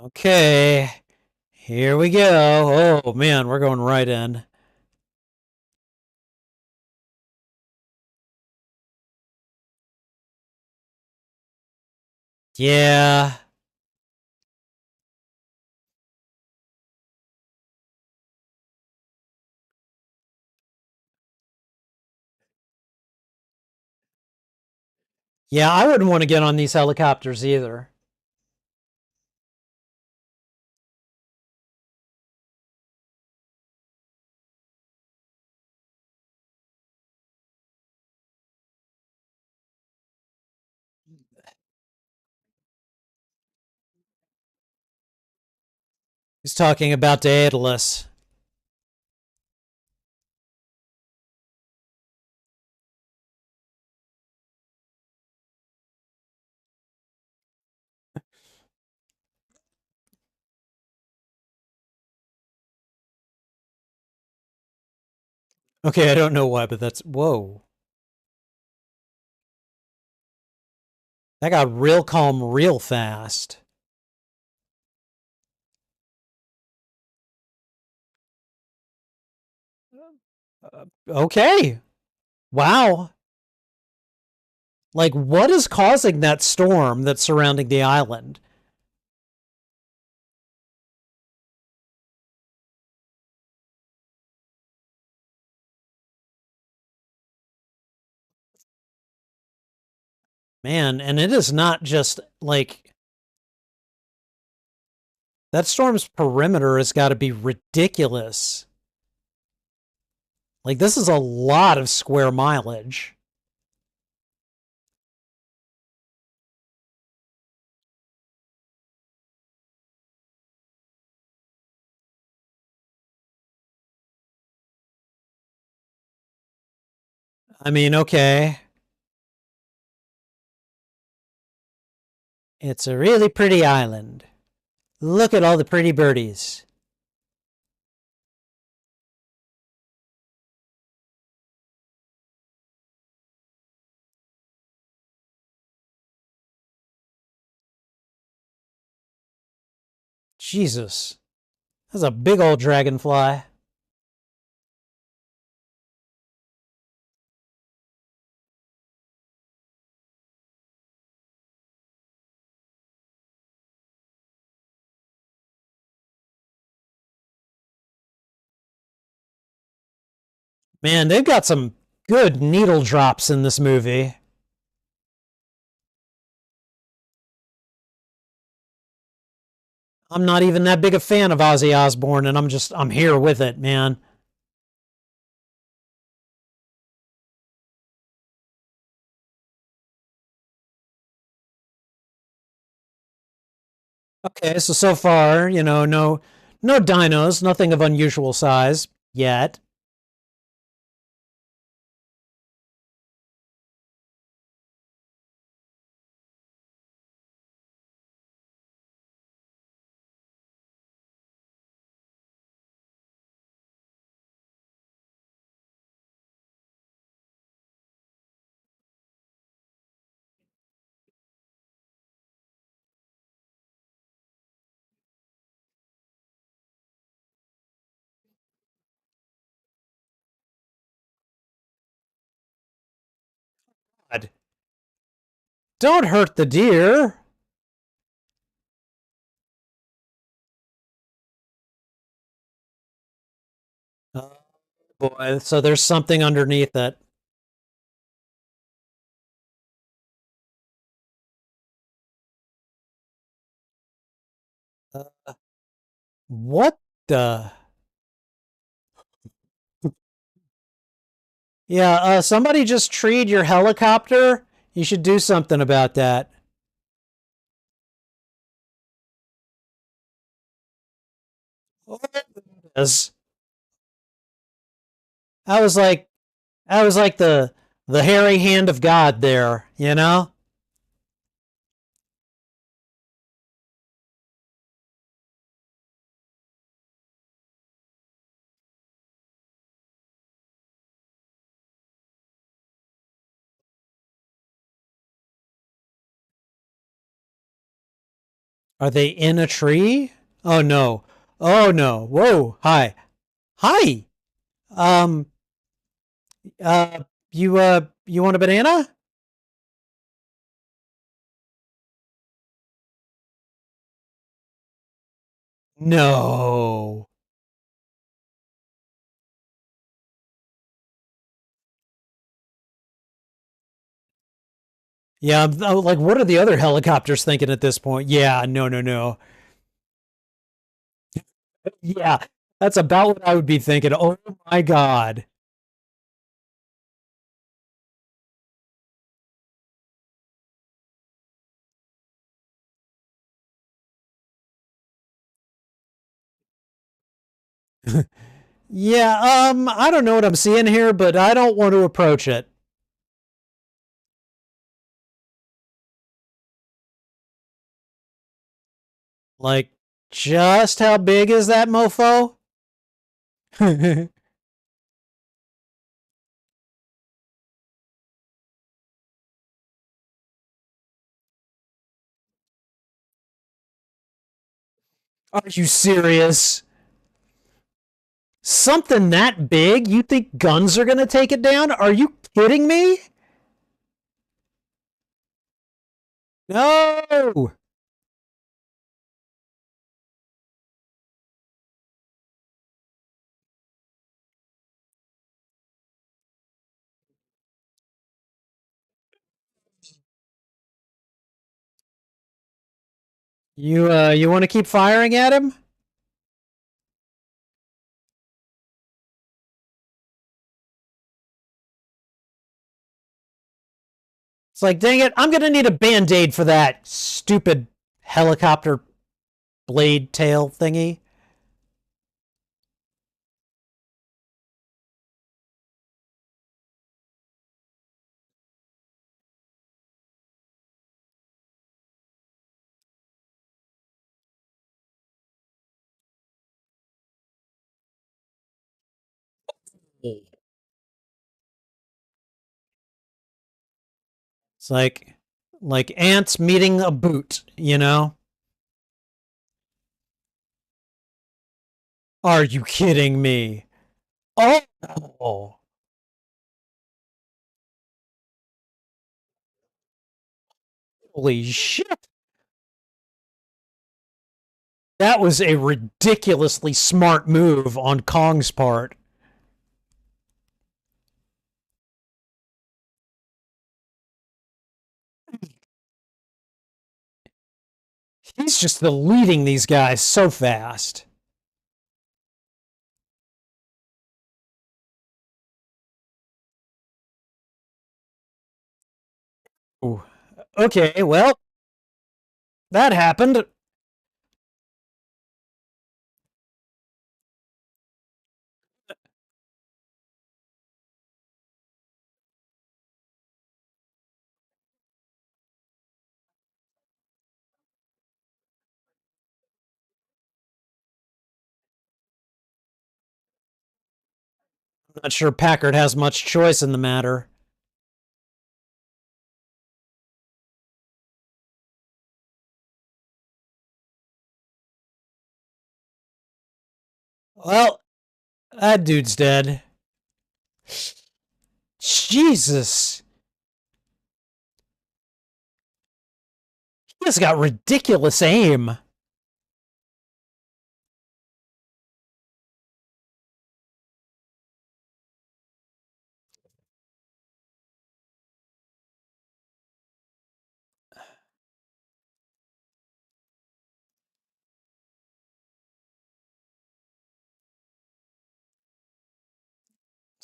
Okay. Here we go. Oh, man, we're going right in. Yeah. Yeah, I wouldn't want to get on these helicopters either. He's talking about Daedalus. Okay, I don't know why, but that's whoa. That got real calm real fast. Okay. Wow. Like, what is causing that storm that's surrounding the island? Man, and it is not just like that storm's perimeter has got to be ridiculous. Like, this is a lot of square mileage. I mean, okay. It's a really pretty island. Look at all the pretty birdies. Jesus. That's a big old dragonfly. Man, they've got some good needle drops in this movie. I'm not even that big a fan of Ozzy Osbourne, and I'm here with it, man. Okay, so far, no dinos, nothing of unusual size yet. God. Don't hurt the deer. Oh boy, so there's something underneath it. What the? Yeah, somebody just treed your helicopter. You should do something about that. Yes. I was like, I was like the hairy hand of God there, you know? Are they in a tree? Oh no. Oh no. Whoa. Hi. Hi. Um uh you want a banana? No. Yeah, like what are the other helicopters thinking at this point? Yeah, no, no, no. Yeah, that's about what I would be thinking. Oh my God. Yeah, I don't know what I'm seeing here, but I don't want to approach it. Like, just how big is that mofo? Are you serious? Something that big? You think guns are gonna take it down? Are you kidding me? No! You want to keep firing at him? It's like, dang it, I'm gonna need a band-aid for that stupid helicopter blade tail thingy. It's like ants meeting a boot, you know? Are you kidding me? Oh, holy shit. That was a ridiculously smart move on Kong's part. He's just leading these guys so fast. Ooh. Okay, well, that happened. I'm not sure Packard has much choice in the matter. Well, that dude's dead. Jesus. He has got ridiculous aim.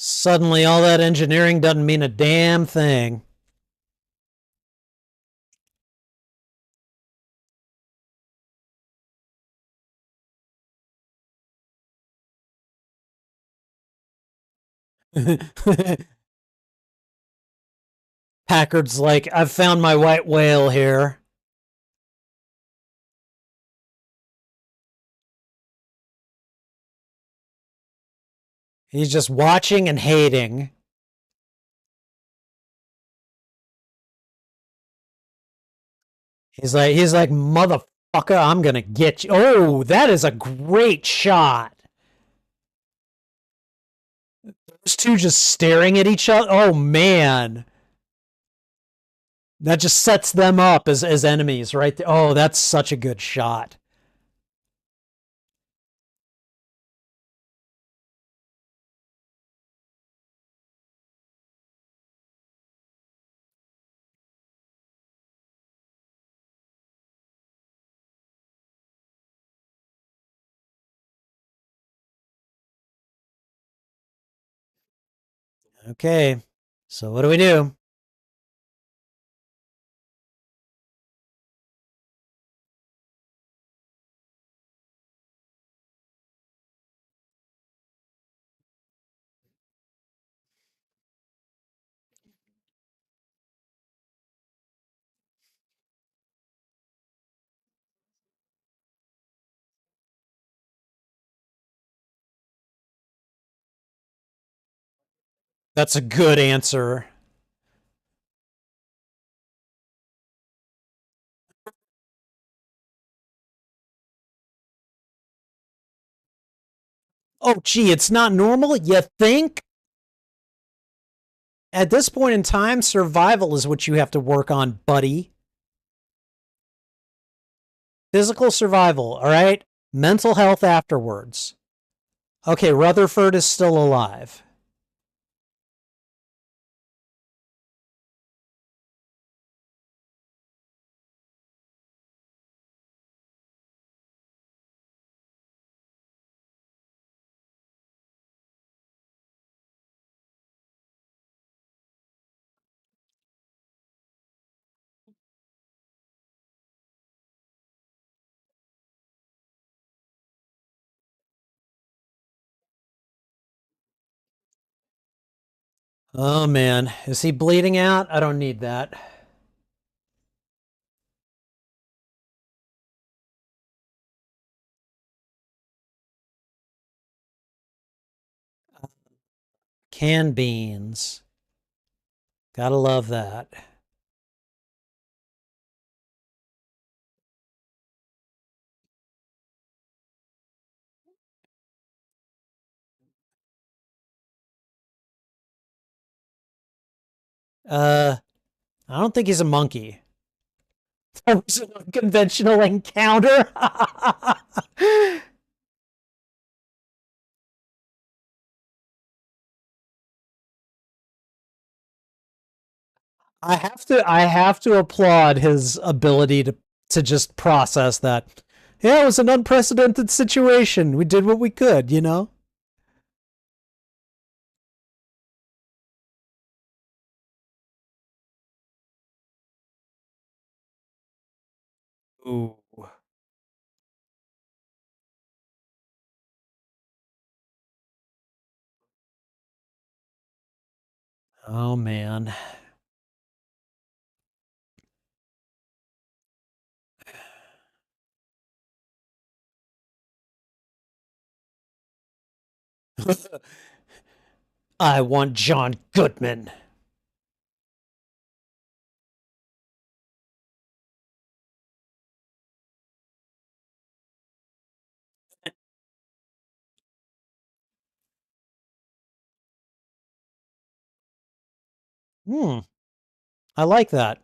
Suddenly, all that engineering doesn't mean a damn thing. Packard's like, I've found my white whale here. He's just watching and hating. He's like, motherfucker, I'm gonna get you. Oh, that is a great shot. Those two just staring at each other. Oh man. That just sets them up as enemies right there. Oh, that's such a good shot. Okay. So what do we do? That's a good answer. Oh, gee, it's not normal? You think? At this point in time, survival is what you have to work on, buddy. Physical survival, all right? Mental health afterwards. Okay, Rutherford is still alive. Oh man, is he bleeding out? I don't need that. Canned beans. Gotta love that. Uh, I don't think he's a monkey. That was an unconventional encounter. I have to applaud his ability to just process that. Yeah, it was an unprecedented situation. We did what we could, you know? Ooh. Oh man. I want John Goodman. Hmm. I like that.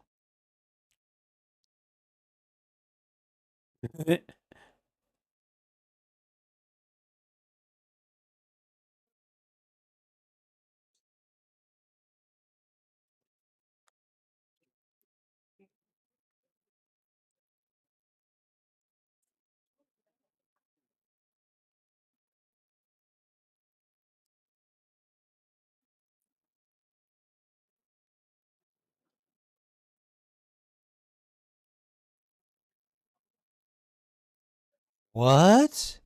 What?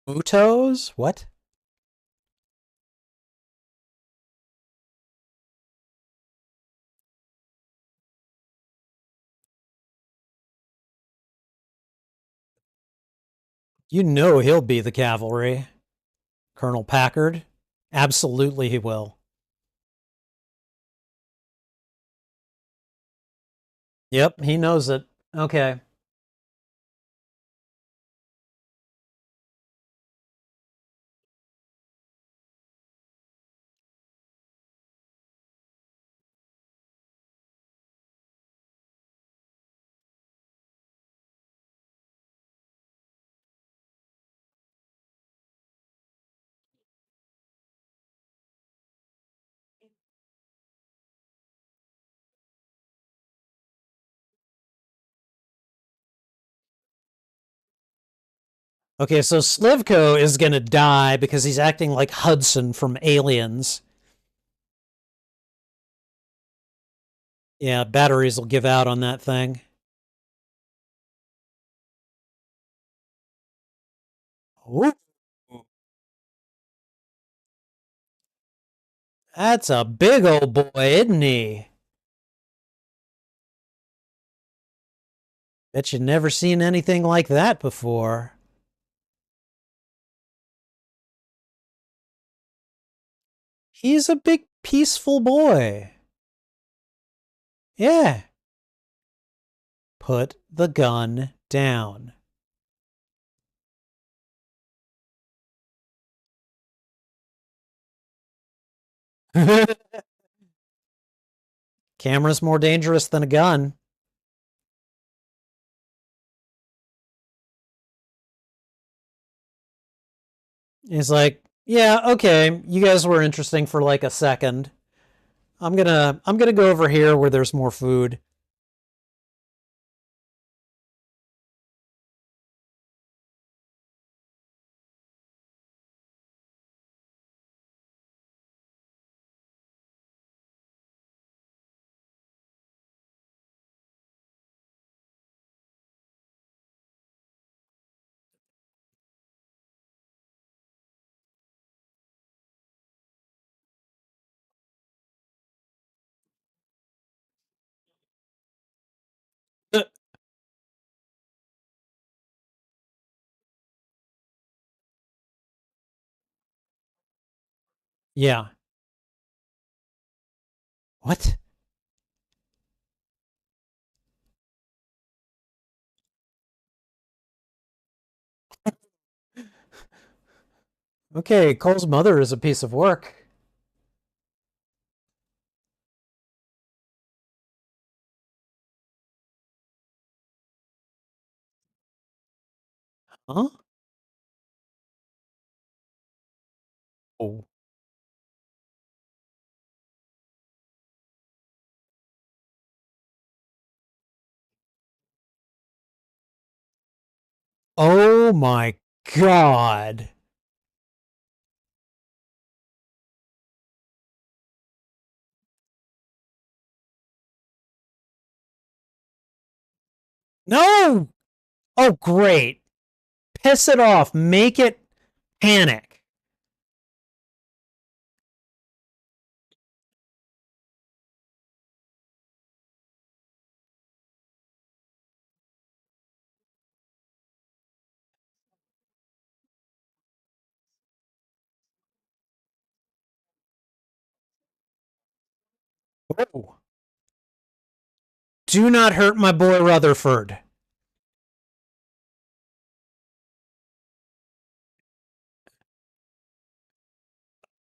Mutos? What? You know he'll be the cavalry. Colonel Packard? Absolutely he will. Yep, he knows it. Okay. Okay, so Slivko is gonna die because he's acting like Hudson from Aliens. Yeah, batteries will give out on that thing. Ooh, that's a big old boy, isn't he? Bet you never seen anything like that before. He's a big, peaceful boy. Yeah. Put the gun down. Camera's more dangerous than a gun. He's like, yeah, okay, you guys were interesting for like a second. I'm gonna go over here where there's more food. Yeah. What? Okay, Cole's mother is a piece of work. Huh? Oh. Oh my god. No! Oh, great. Piss it off. Make it panic. Oh. Do not hurt my boy Rutherford.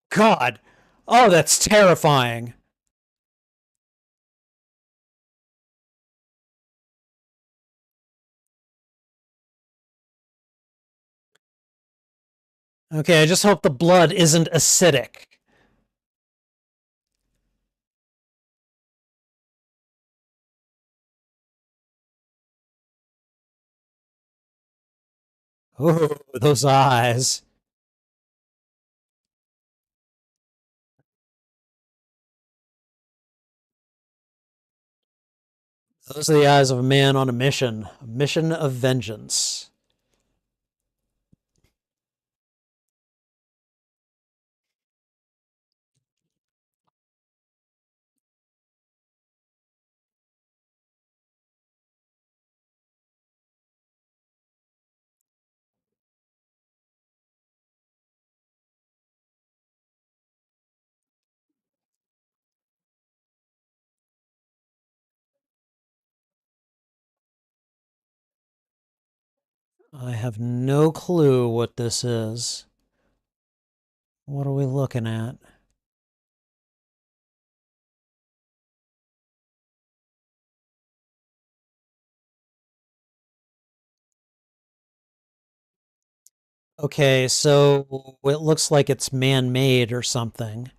God. Oh, that's terrifying. Okay, I just hope the blood isn't acidic. Oh, those eyes. Those are the eyes of a man on a mission of vengeance. I have no clue what this is. What are we looking at? Okay, so it looks like it's man-made or something.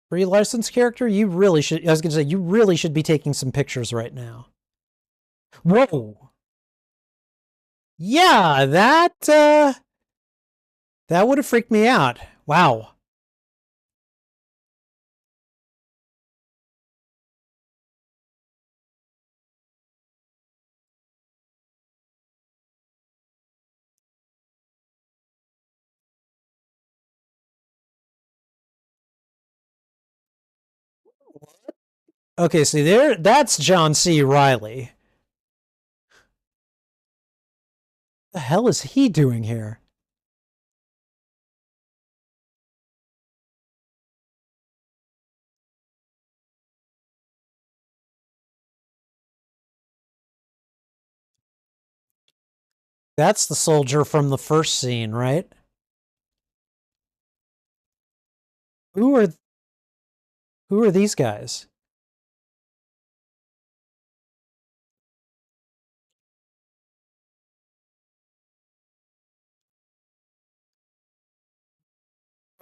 Pre-licensed character? You really should. I was gonna say you really should be taking some pictures right now. Whoa! Yeah, that would have freaked me out. Wow. Okay, see there, that's John C. Riley. The hell is he doing here? That's the soldier from the first scene, right? Who are who are these guys?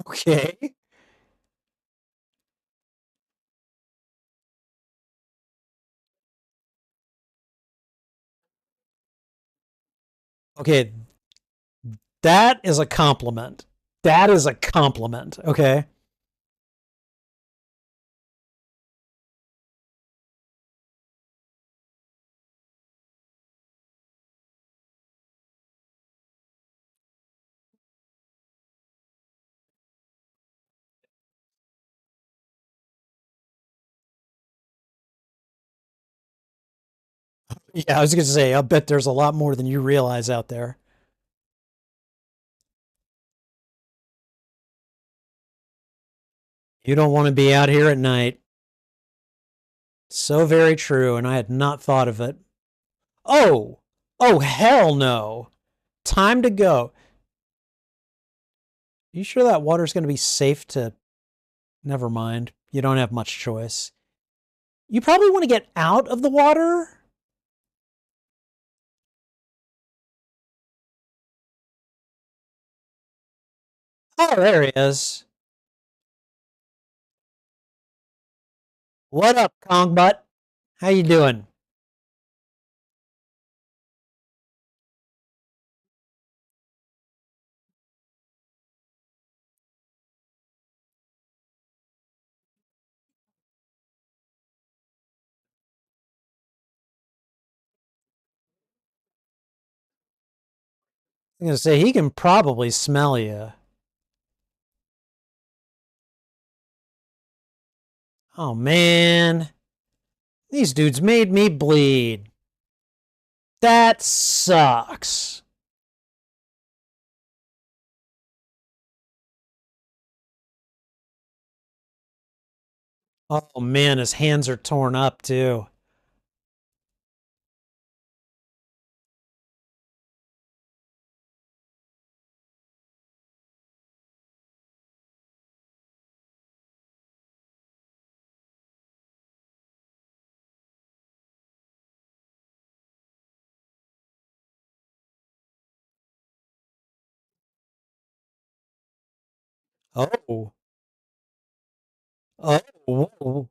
Okay. Okay, that is a compliment. That is a compliment. Okay. Yeah, I was going to say, I'll bet there's a lot more than you realize out there. You don't want to be out here at night. So very true, and I had not thought of it. Oh, oh, hell no. Time to go. You sure that water's going to be safe to. Never mind. You don't have much choice. You probably want to get out of the water. Oh, there he is. What up, Kong Butt? How you doing? I'm going to say he can probably smell you. Oh, man. These dudes made me bleed. That sucks. Oh, man, his hands are torn up, too. Oh. Oh.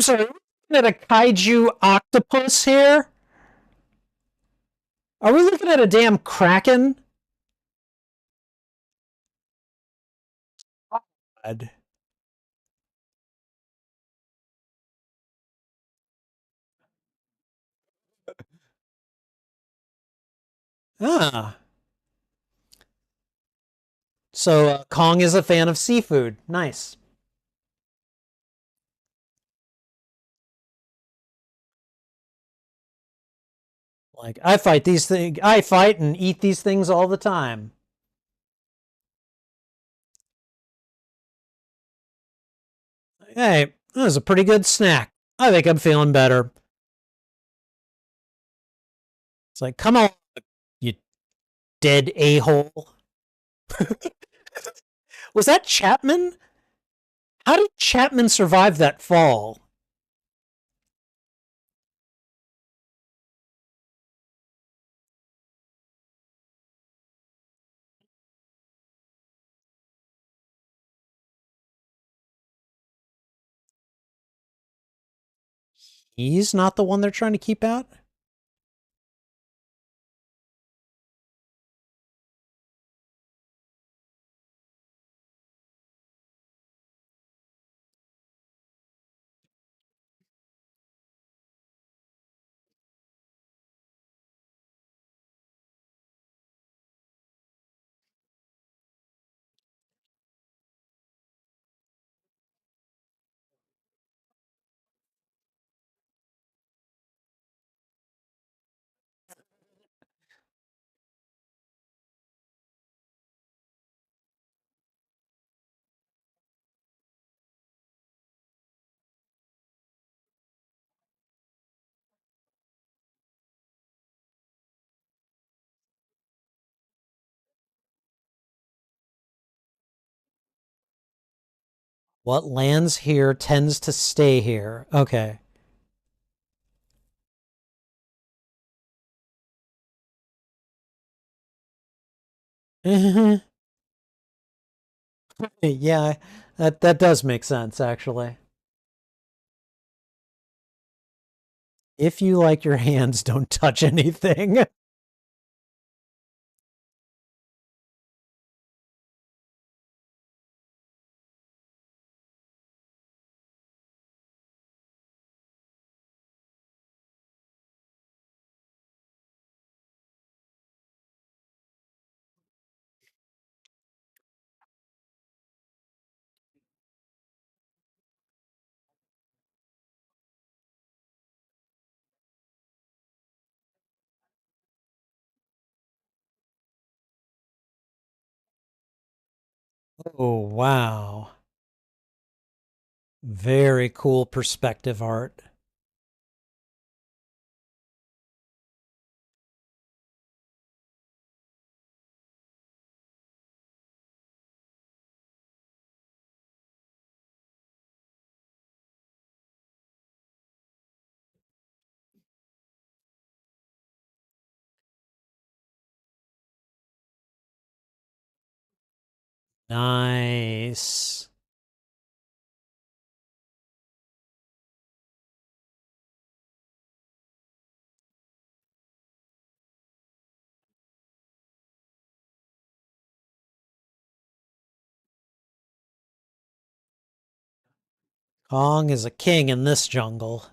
sorry, are we looking at a kaiju octopus here? Are we looking at a damn kraken? God. Ah. So Kong is a fan of seafood. Nice. Like I fight these things. I fight and eat these things all the time. Hey, that was a pretty good snack. I think I'm feeling better. It's like, come on, you dead a-hole. Was that Chapman? How did Chapman survive that fall? He's not the one they're trying to keep out? What lands here tends to stay here. Okay. Yeah, that does make sense actually. If you like your hands, don't touch anything. Oh, wow. Very cool perspective art. Nice. Kong is a king in this jungle.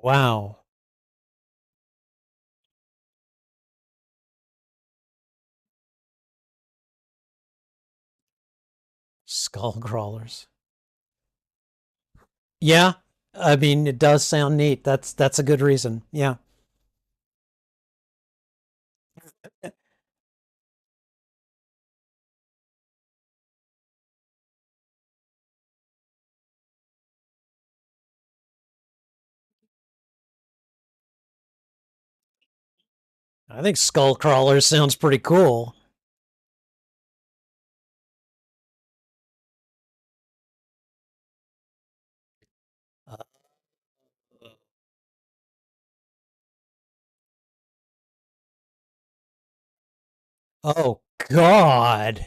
Wow. Skull crawlers. Yeah. I mean, it does sound neat. That's a good reason. Yeah. I think Skullcrawler sounds pretty cool. Uh, oh, God.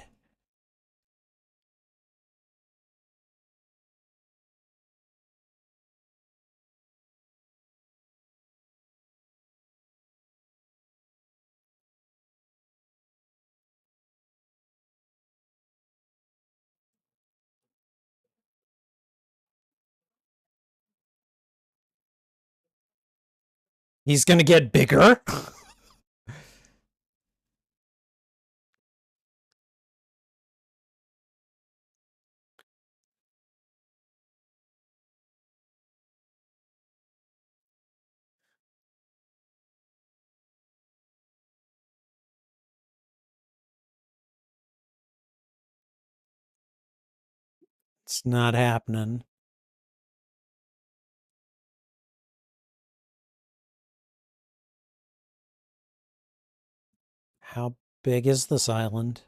He's going to get bigger. It's not happening. How big is this island?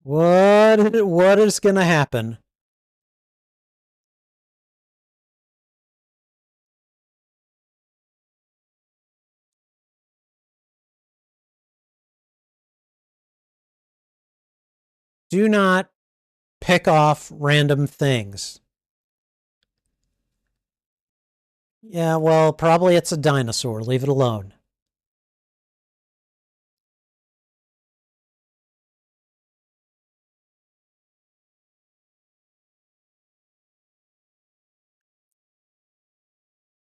What is going to happen? Do not pick off random things. Yeah, well, probably it's a dinosaur. Leave it alone.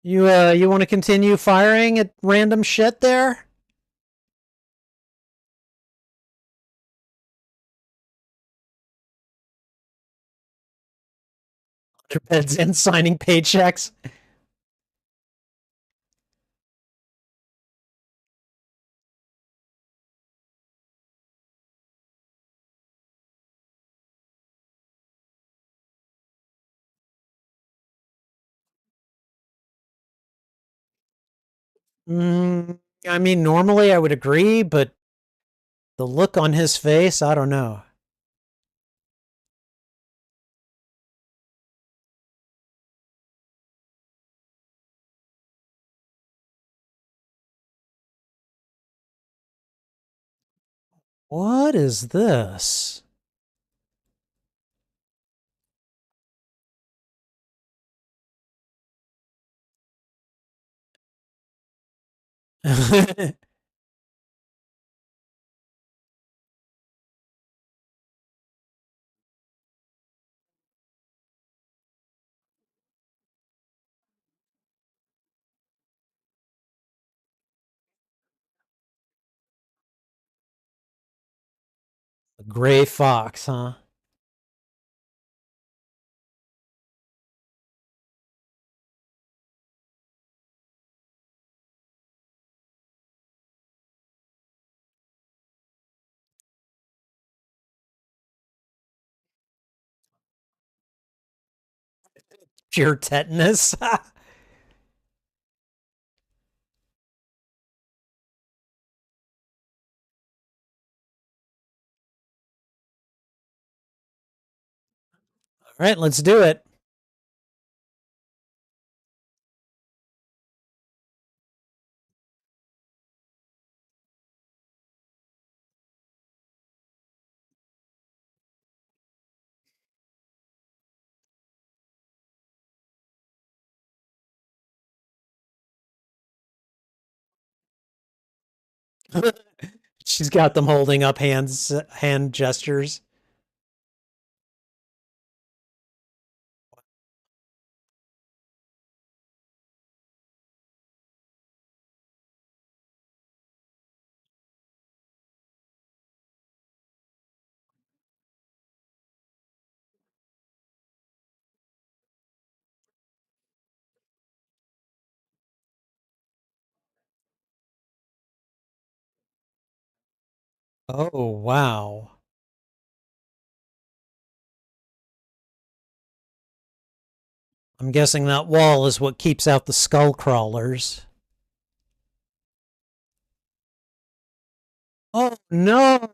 You want to continue firing at random shit there? Their beds and signing paychecks. Mm, I mean, normally I would agree, but the look on his face, I don't know. What is this? A gray fox, huh? Pure tetanus. All right, let's do it. She's got them holding up hand gestures. Oh, wow. I'm guessing that wall is what keeps out the skull crawlers. Oh no!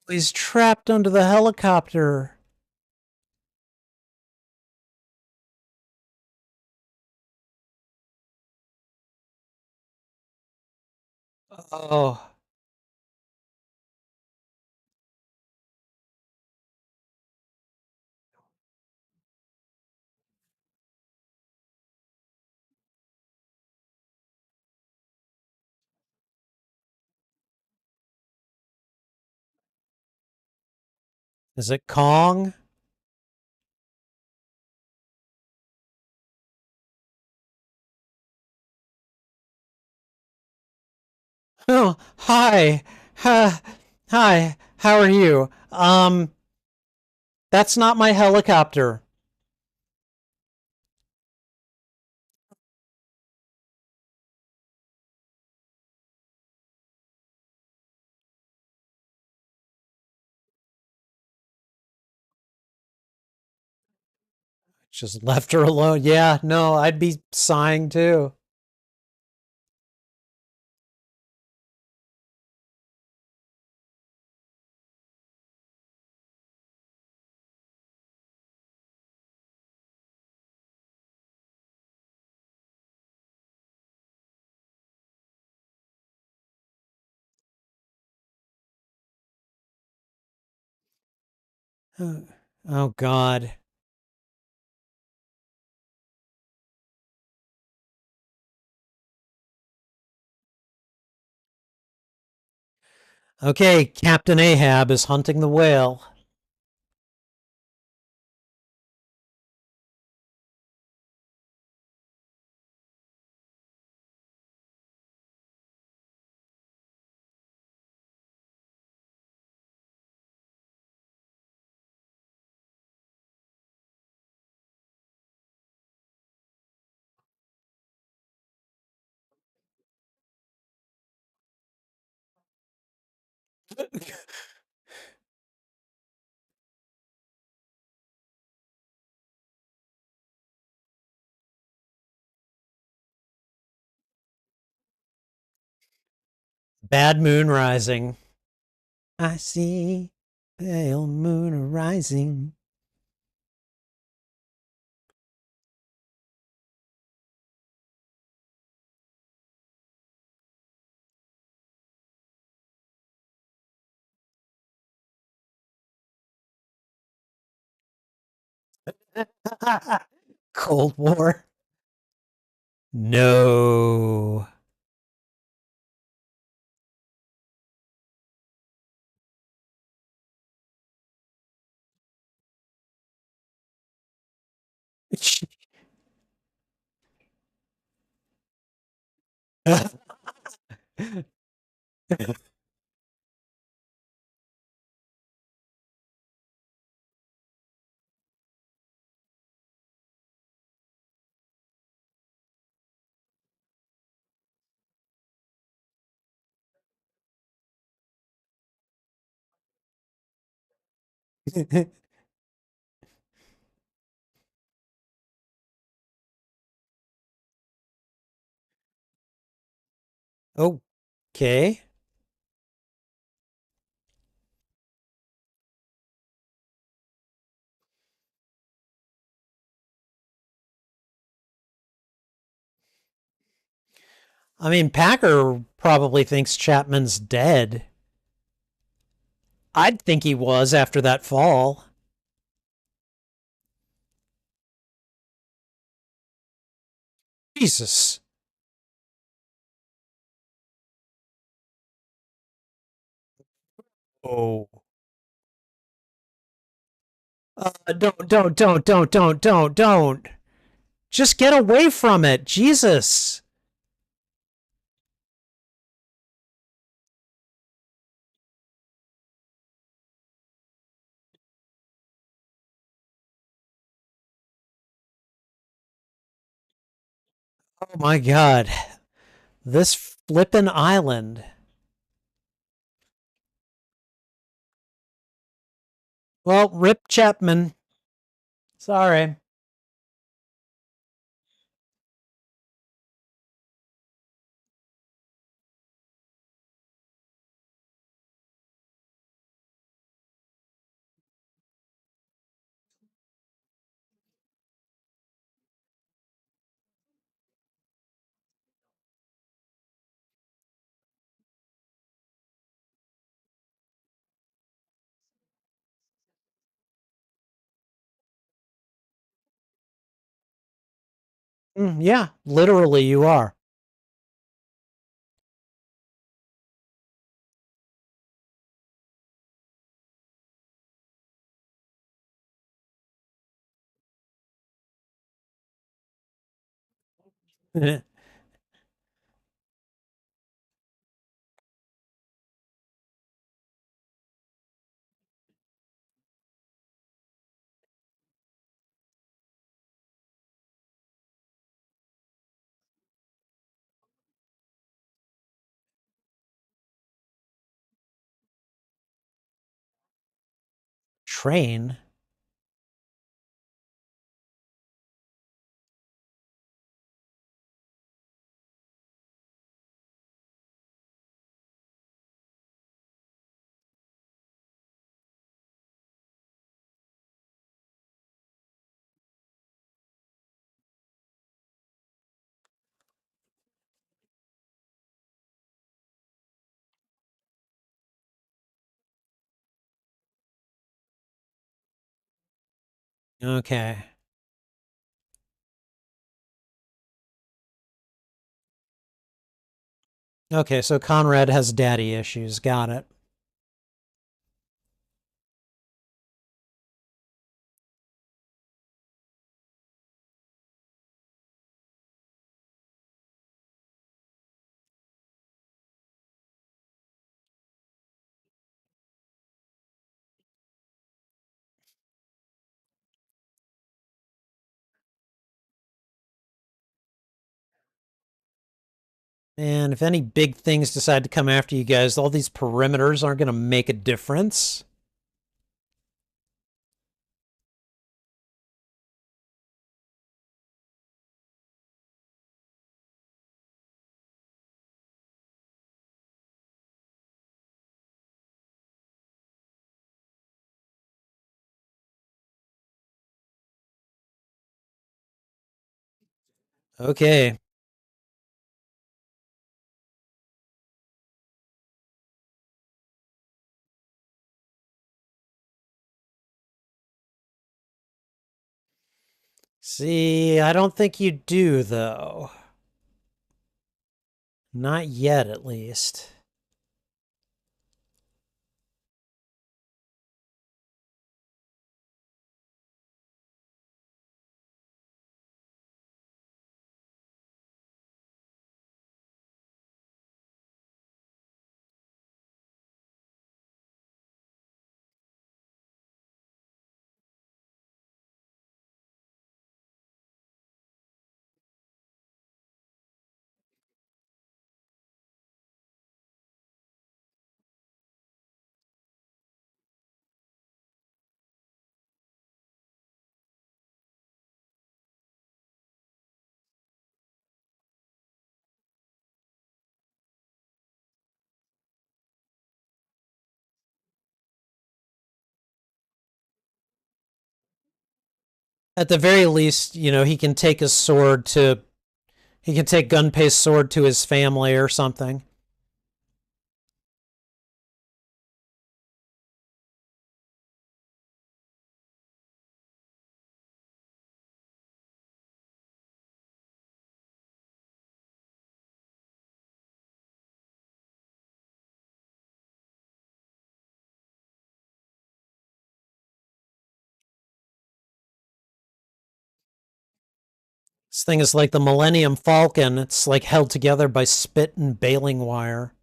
He's trapped under the helicopter. Oh, is it Kong? Oh, hi. Hi. How are you? That's not my helicopter. Just left her alone. Yeah, no, I'd be sighing too. Oh, God. Okay, Captain Ahab is hunting the whale. Bad moon rising. I see pale moon rising. Cold War. No. Okay. I mean, Packer probably thinks Chapman's dead. I'd think he was after that fall. Jesus. Oh. Don't. Just get away from it. Jesus. Oh my God. This flippin' island. Well, Rip Chapman. Sorry. Yeah, literally, you are. Train. Okay. Okay, so Conrad has daddy issues. Got it. And if any big things decide to come after you guys, all these perimeters aren't going to make a difference. Okay. See, I don't think you do, though. Not yet, at least. At the very least, he can take his sword to. He can take Gunpei's sword to his family or something. This thing is like the Millennium Falcon. It's like held together by spit and baling wire.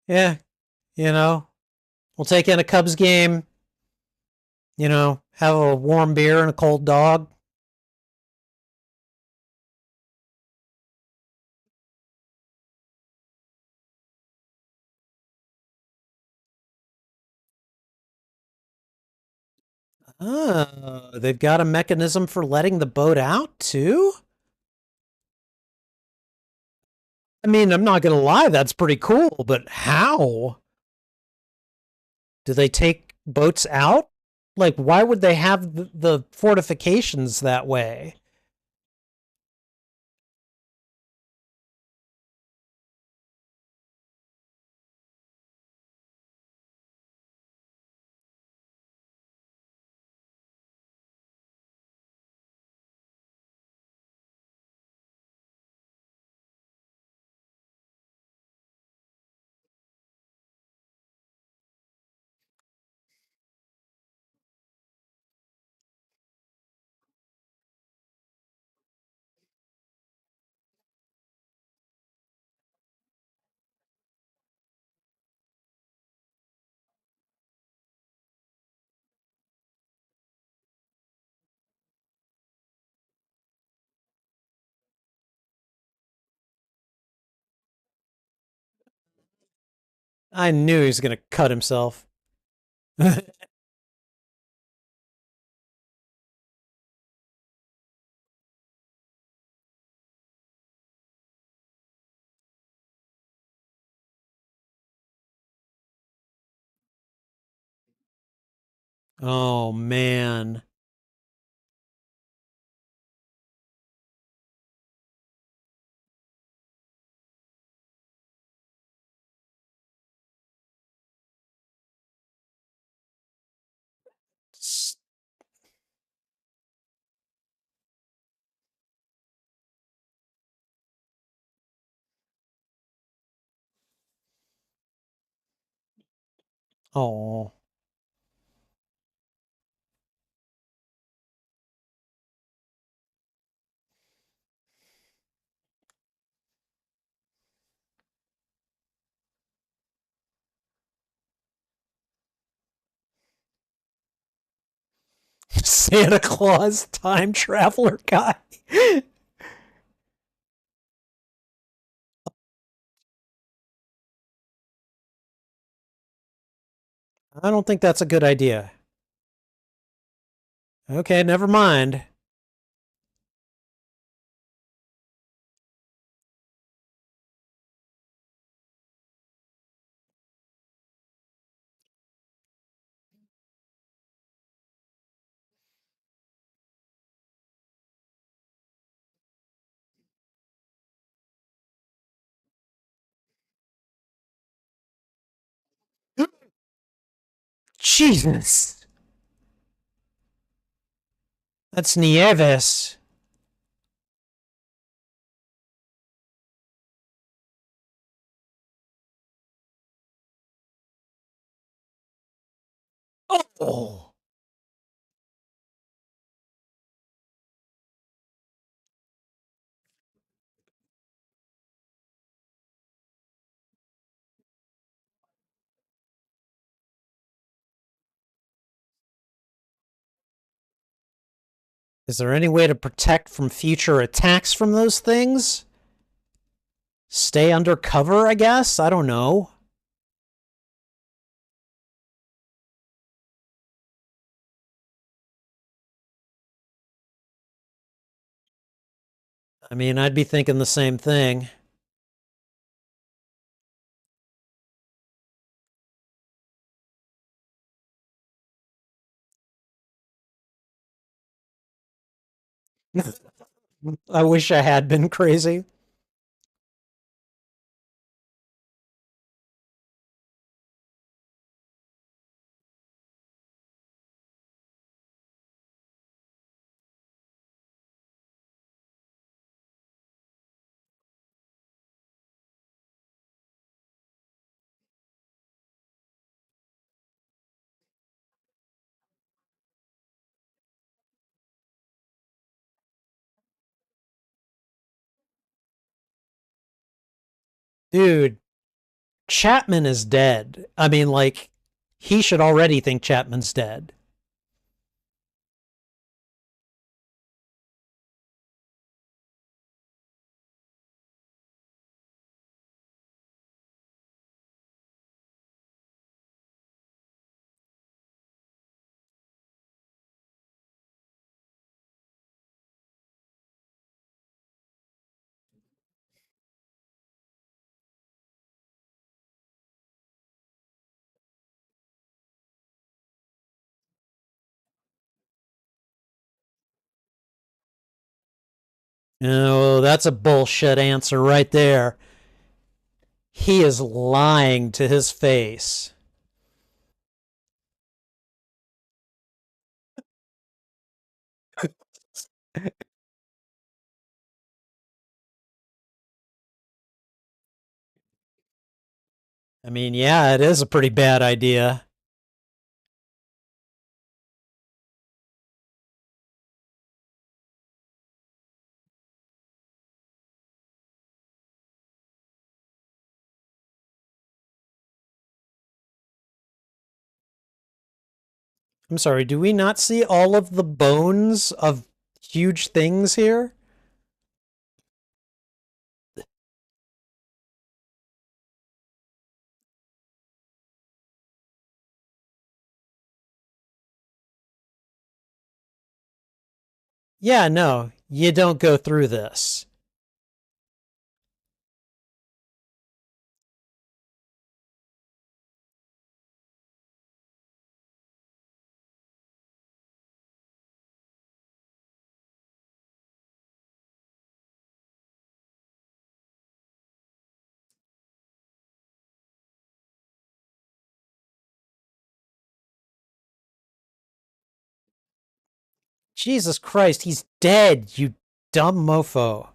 Yeah, you know, we'll take in a Cubs game, have a warm beer and a cold dog. Oh, they've got a mechanism for letting the boat out too? I mean, I'm not going to lie, that's pretty cool, but how? Do they take boats out? Like, why would they have the fortifications that way? I knew he was going to cut himself. Oh, man. Oh. Santa Claus time traveler guy. I don't think that's a good idea. Okay, never mind. Jesus. That's Nieves. Oh. Is there any way to protect from future attacks from those things? Stay under cover, I guess? I don't know. I mean, I'd be thinking the same thing. I wish I had been crazy. Dude, Chapman is dead. I mean, like, he should already think Chapman's dead. Oh, that's a bullshit answer right there. He is lying to his face. I mean, yeah, it is a pretty bad idea. I'm sorry, do we not see all of the bones of huge things here? Yeah, no, you don't go through this. Jesus Christ, he's dead, you dumb mofo.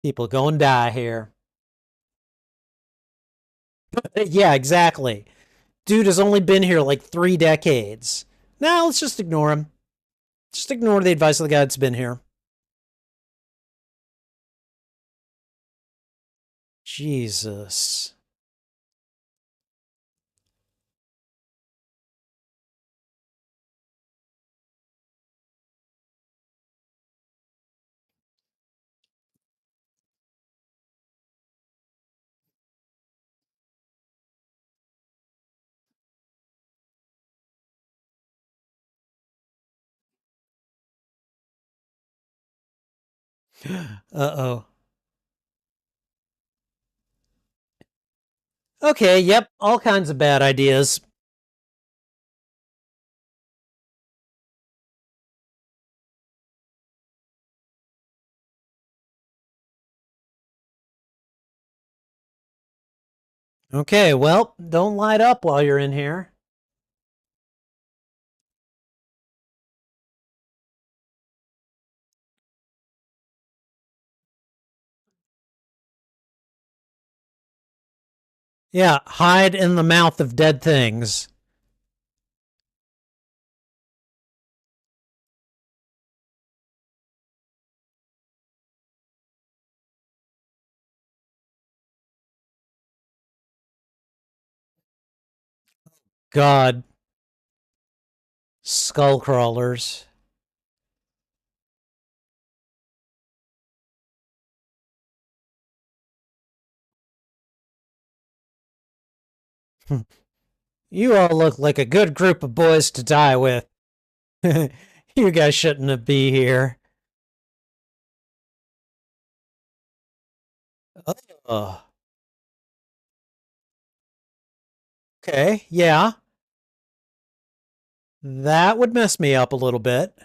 People go and die here. Yeah, exactly. Dude has only been here like 3 decades. Now let's just ignore him. Just ignore the advice of the guy that's been here. Jesus. Uh-oh. Okay, yep, all kinds of bad ideas. Okay, well, don't light up while you're in here. Yeah, hide in the mouth of dead things. God, skull crawlers. You all look like a good group of boys to die with. You guys shouldn't have be here. Oh, okay, yeah. That would mess me up a little bit.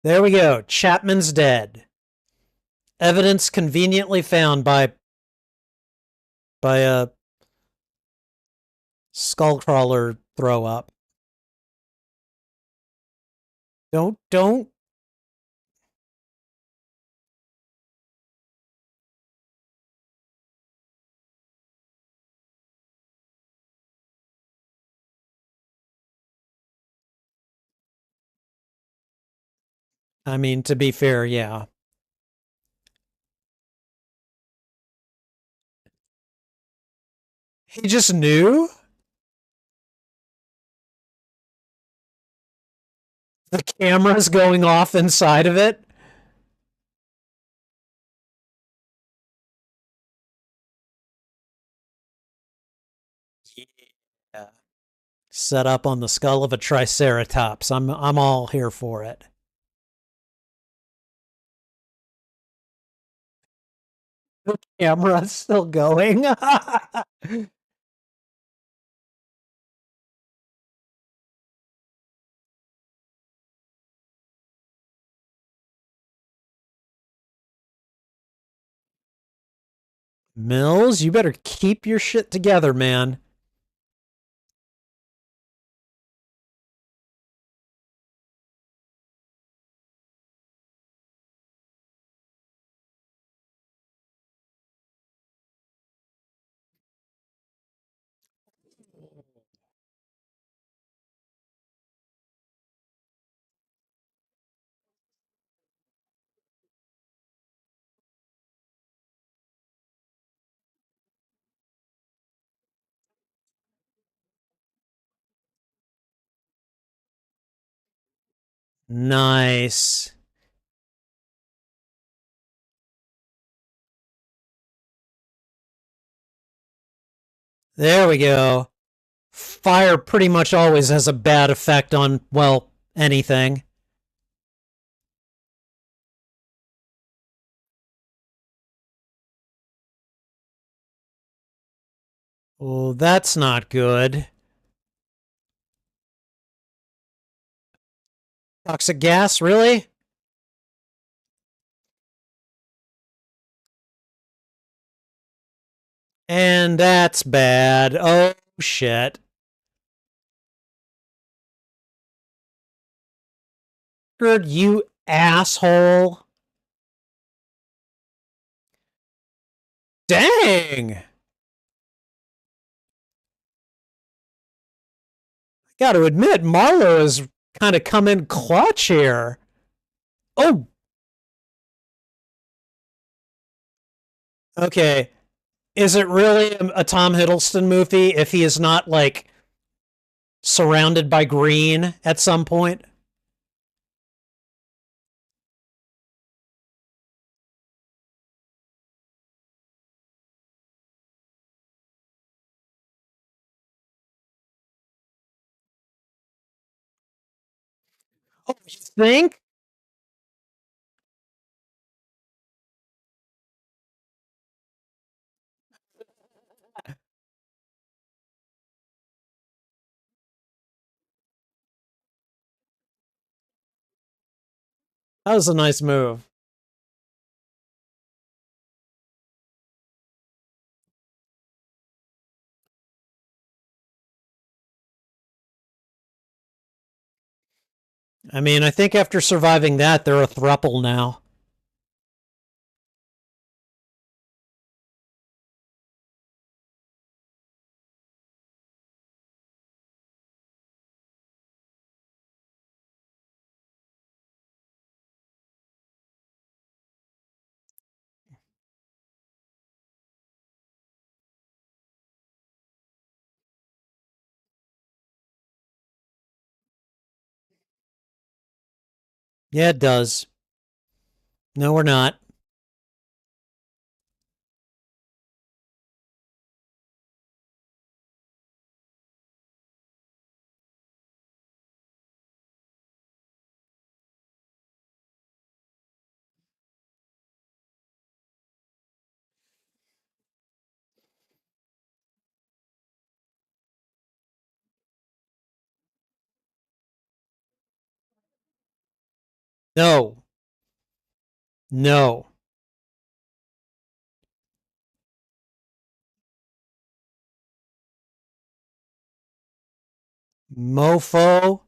There we go. Chapman's dead. Evidence conveniently found by a skullcrawler throw up. Don't. I mean, to be fair, yeah. He just knew the camera's going off inside of it. Yeah. Set up on the skull of a triceratops. I'm all here for it. The camera's still going. Mills, you better keep your shit together, man. Nice. There we go. Fire pretty much always has a bad effect on, well, anything. Oh, that's not good. Toxic gas, really? And that's bad. Oh, shit. Gerd, you asshole. Dang! Gotta admit, Marlowe has kind of come in clutch here. Oh, okay. Is it really a Tom Hiddleston movie if he is not, like, surrounded by green at some point? Oh, you think? That was a nice move. I mean, I think after surviving that, they're a thruple now. Yeah, it does. No, we're not. No. No. Mofo.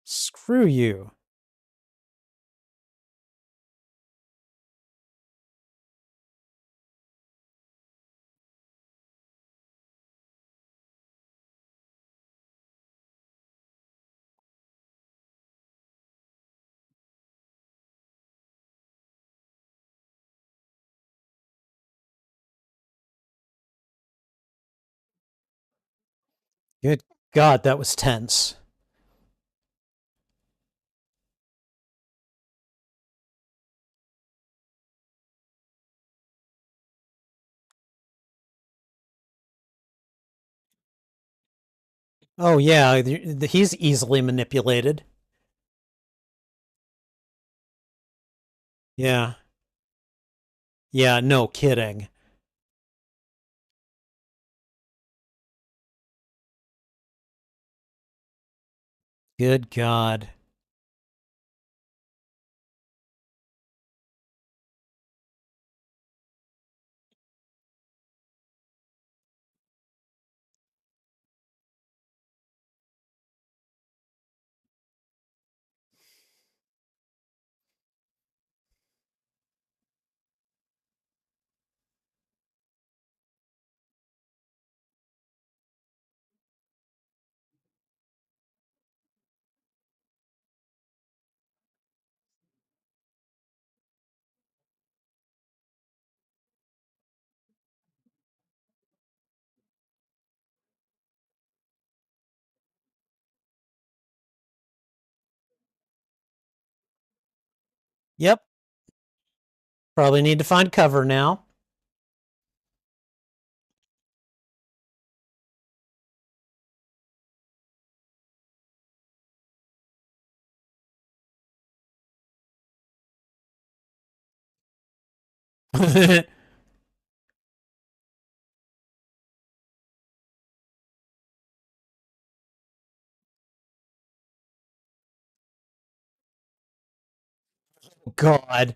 Screw you. Good God, that was tense. Oh, yeah, he's easily manipulated. Yeah. Yeah, no kidding. Good God. Yep. Probably need to find cover now. God.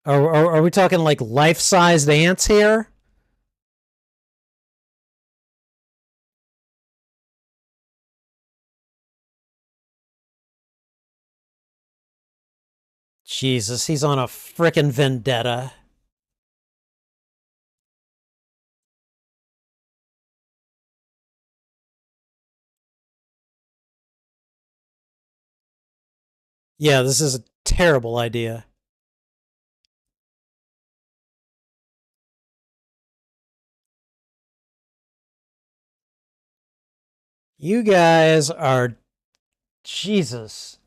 Are we talking like life-sized ants here? Jesus, he's on a frickin' vendetta. Yeah, this is a terrible idea. You guys are Jesus.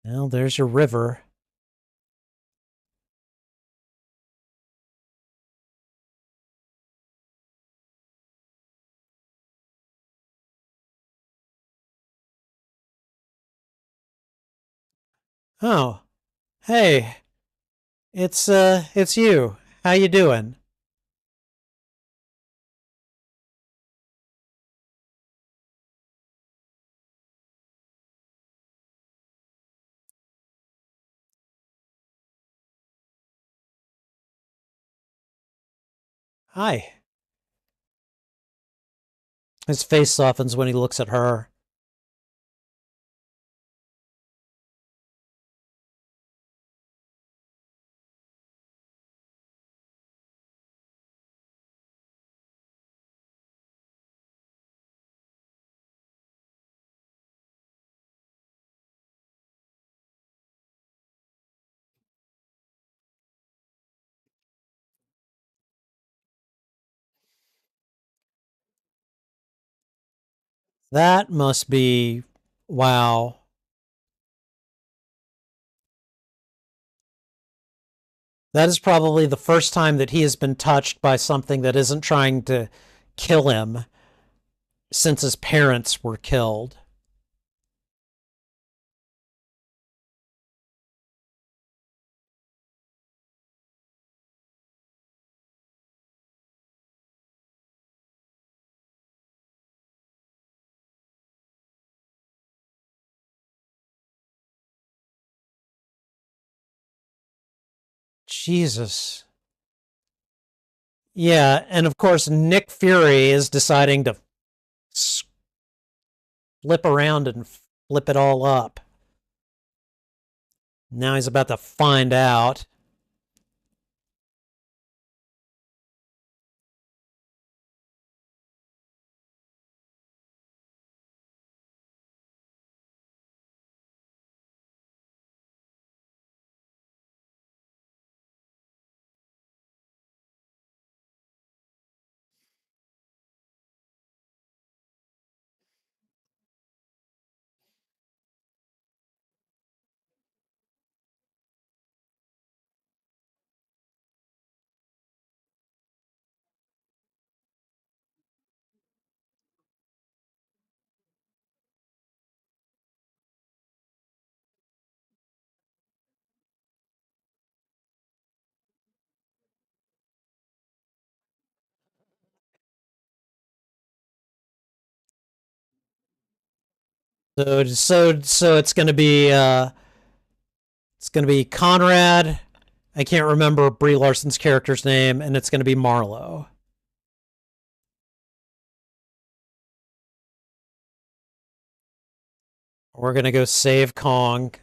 Well, there's your river. Oh, hey, it's you. How you doing? Hi. His face softens when he looks at her. That must be wow. That is probably the first time that he has been touched by something that isn't trying to kill him since his parents were killed. Jesus. Yeah, and of course Nick Fury is deciding to flip around and flip it all up. Now he's about to find out. So it's gonna be Conrad. I can't remember Brie Larson's character's name, and it's gonna be Marlowe. We're gonna go save Kong.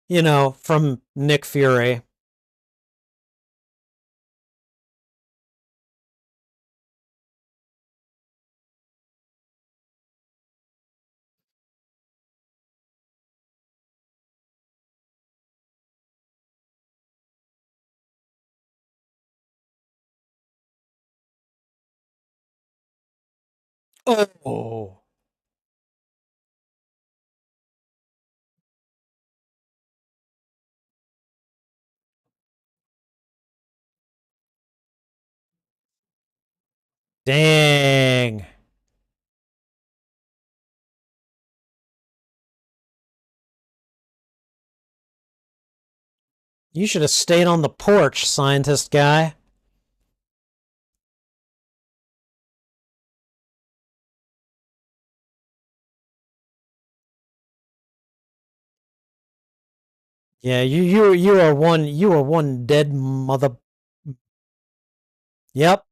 You know, from Nick Fury. Oh, dang. You should have stayed on the porch, scientist guy. Yeah, you are one dead mother. Yep.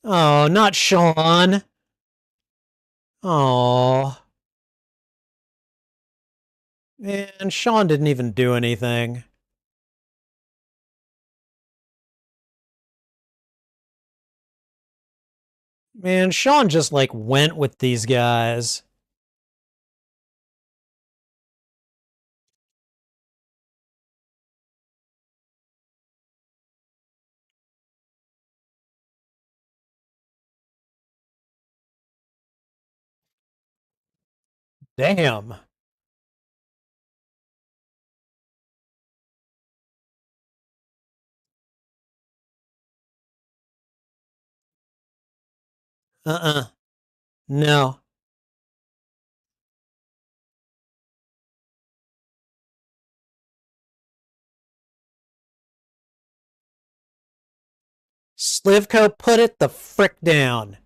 Oh, not Sean. Oh, man, Sean didn't even do anything. Man, Sean just like went with these guys. Damn. Uh-uh. No. Slivko, put it the frick down.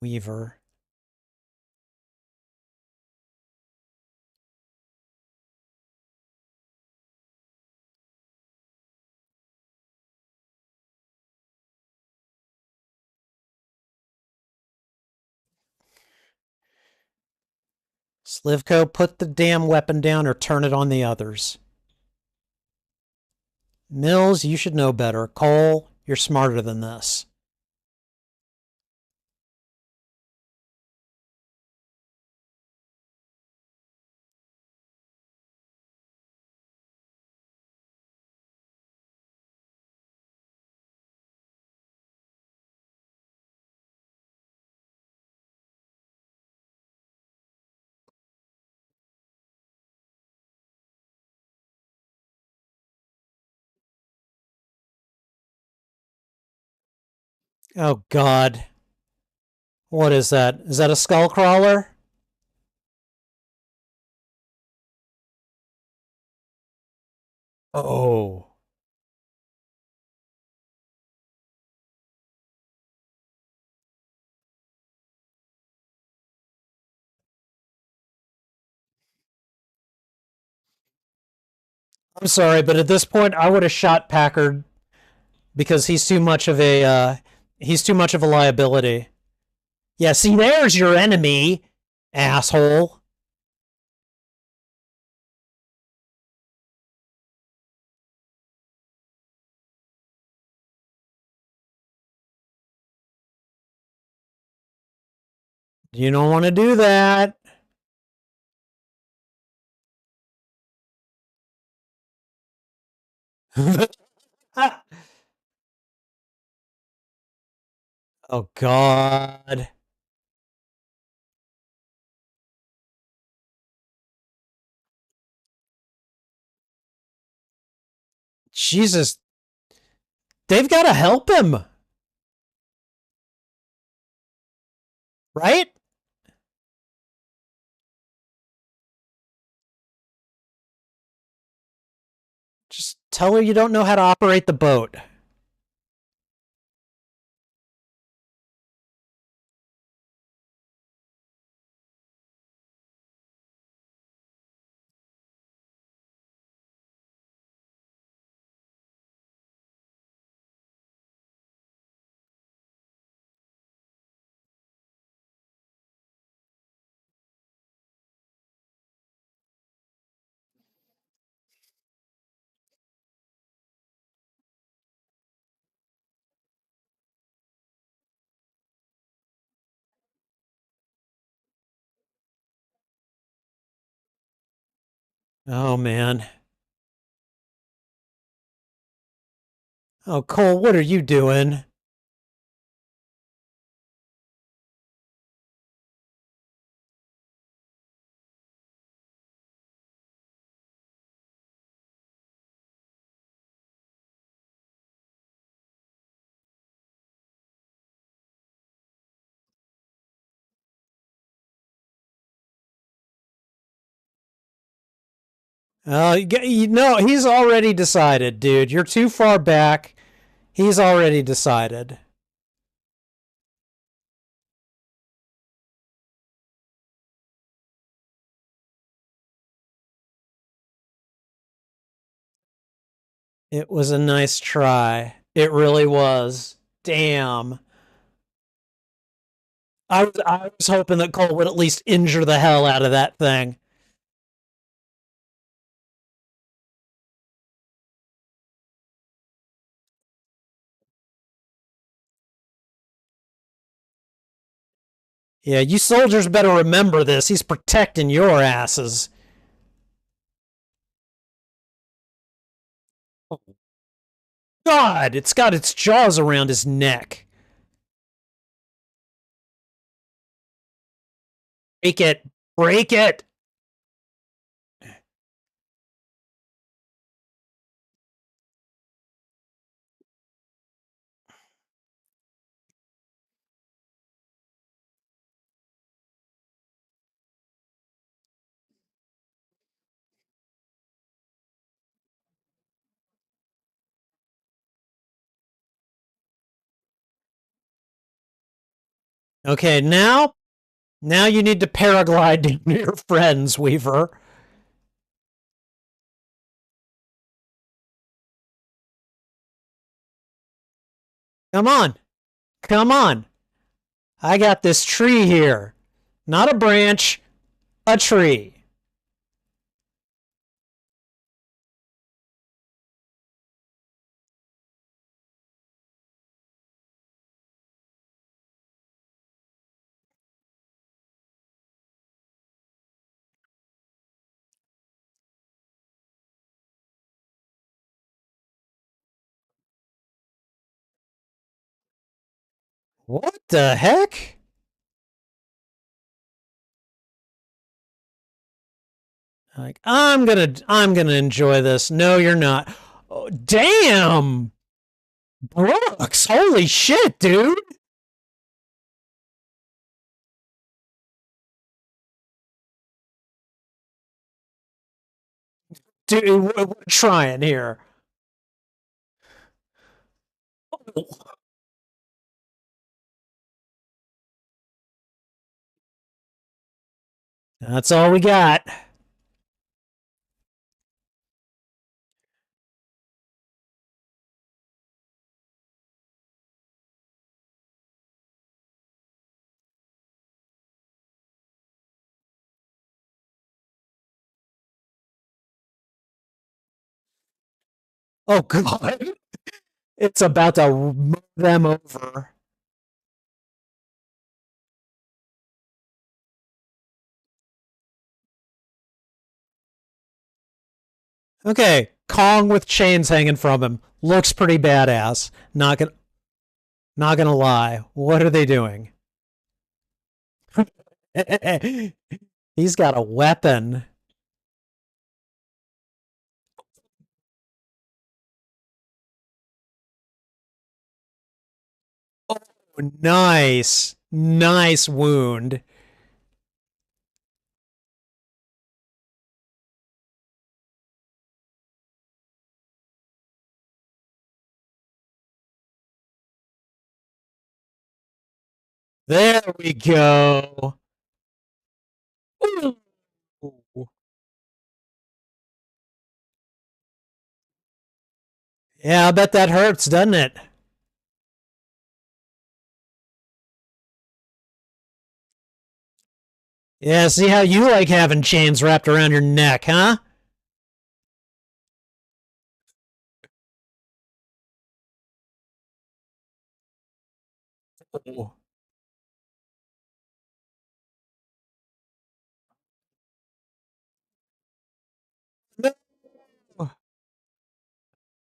Weaver. Slivko, put the damn weapon down or turn it on the others. Mills, you should know better. Cole, you're smarter than this. Oh God. What is that? Is that a skull crawler? Oh. I'm sorry, but at this point I would have shot Packard because he's too much of a liability. Yeah, see there's your enemy, asshole. You don't want to do that. Oh God. Jesus. They've got to help him, right? Just tell her you don't know how to operate the boat. Oh man. Oh Cole, what are you doing? You know, he's already decided, dude. You're too far back. He's already decided. It was a nice try. It really was. Damn. I was hoping that Cole would at least injure the hell out of that thing. Yeah, you soldiers better remember this. He's protecting your asses. God, it's got its jaws around his neck. Break it. Break it. Okay, now you need to paraglide to your friends, Weaver. Come on. Come on. I got this tree here. Not a branch, a tree. What the heck? Like, I'm gonna enjoy this. No, you're not. Oh, damn. Brooks, holy shit, dude. Dude, we're trying here. That's all we got. Oh, God. It's about to move them over. Okay, Kong with chains hanging from him. Looks pretty badass. Not gonna lie. What are they doing? He's got a weapon. Oh, nice. Nice wound. There we go. Ooh. Yeah, I bet that hurts, doesn't it? Yeah, see how you like having chains wrapped around your neck, huh?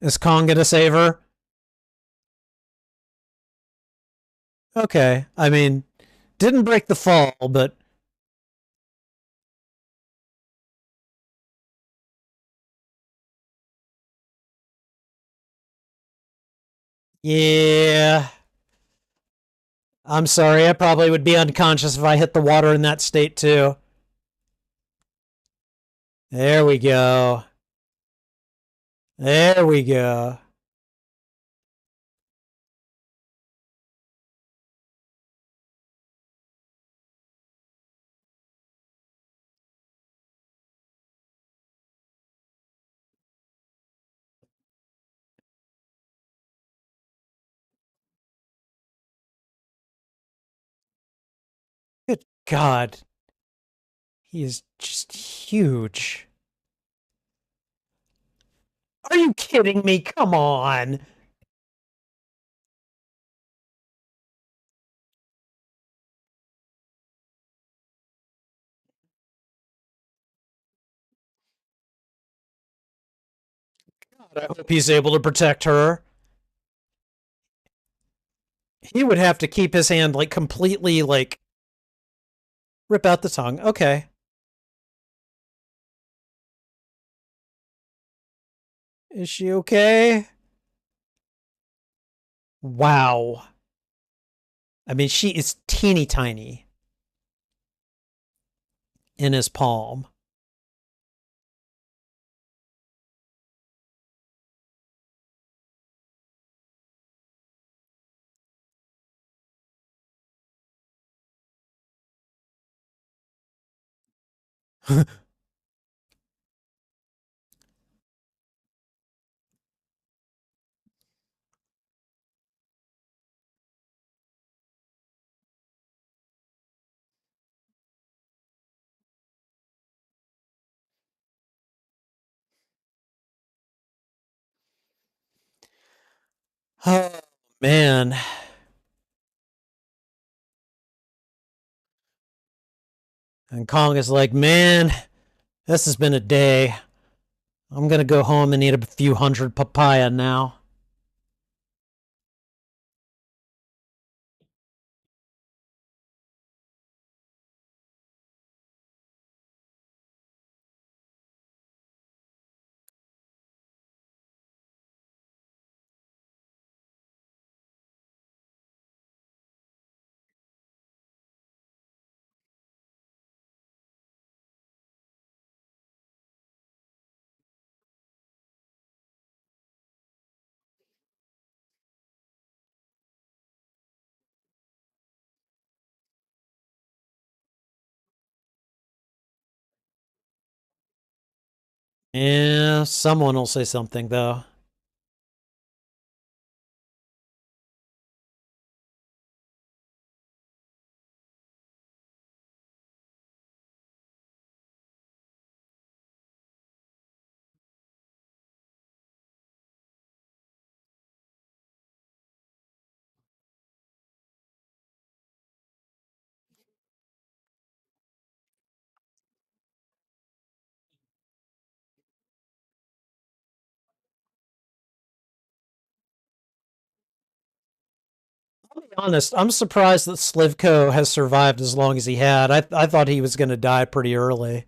Is Kong gonna save her? Okay. I mean, didn't break the fall, but yeah. I'm sorry. I probably would be unconscious if I hit the water in that state too. There we go. There we go. Good God. He is just huge. Are you kidding me? Come on. God, I hope he's able to protect her. He would have to keep his hand like completely like rip out the tongue. Okay. Is she okay? Wow. I mean, she is teeny tiny in his palm. Oh, man. And Kong is like, man, this has been a day. I'm gonna go home and eat a few hundred papaya now. Yeah, someone will say something though. I'll be honest, I'm surprised that Slivko has survived as long as he had. I thought he was going to die pretty early.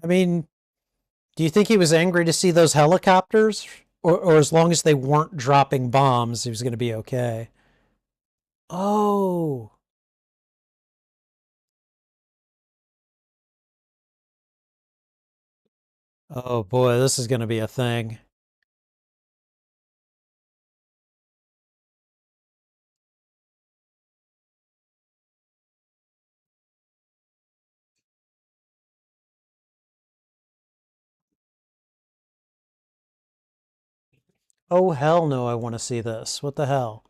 I mean, do you think he was angry to see those helicopters? Or as long as they weren't dropping bombs, he was going to be okay? Oh, oh boy, this is going to be a thing. Oh, hell no, I want to see this. What the hell?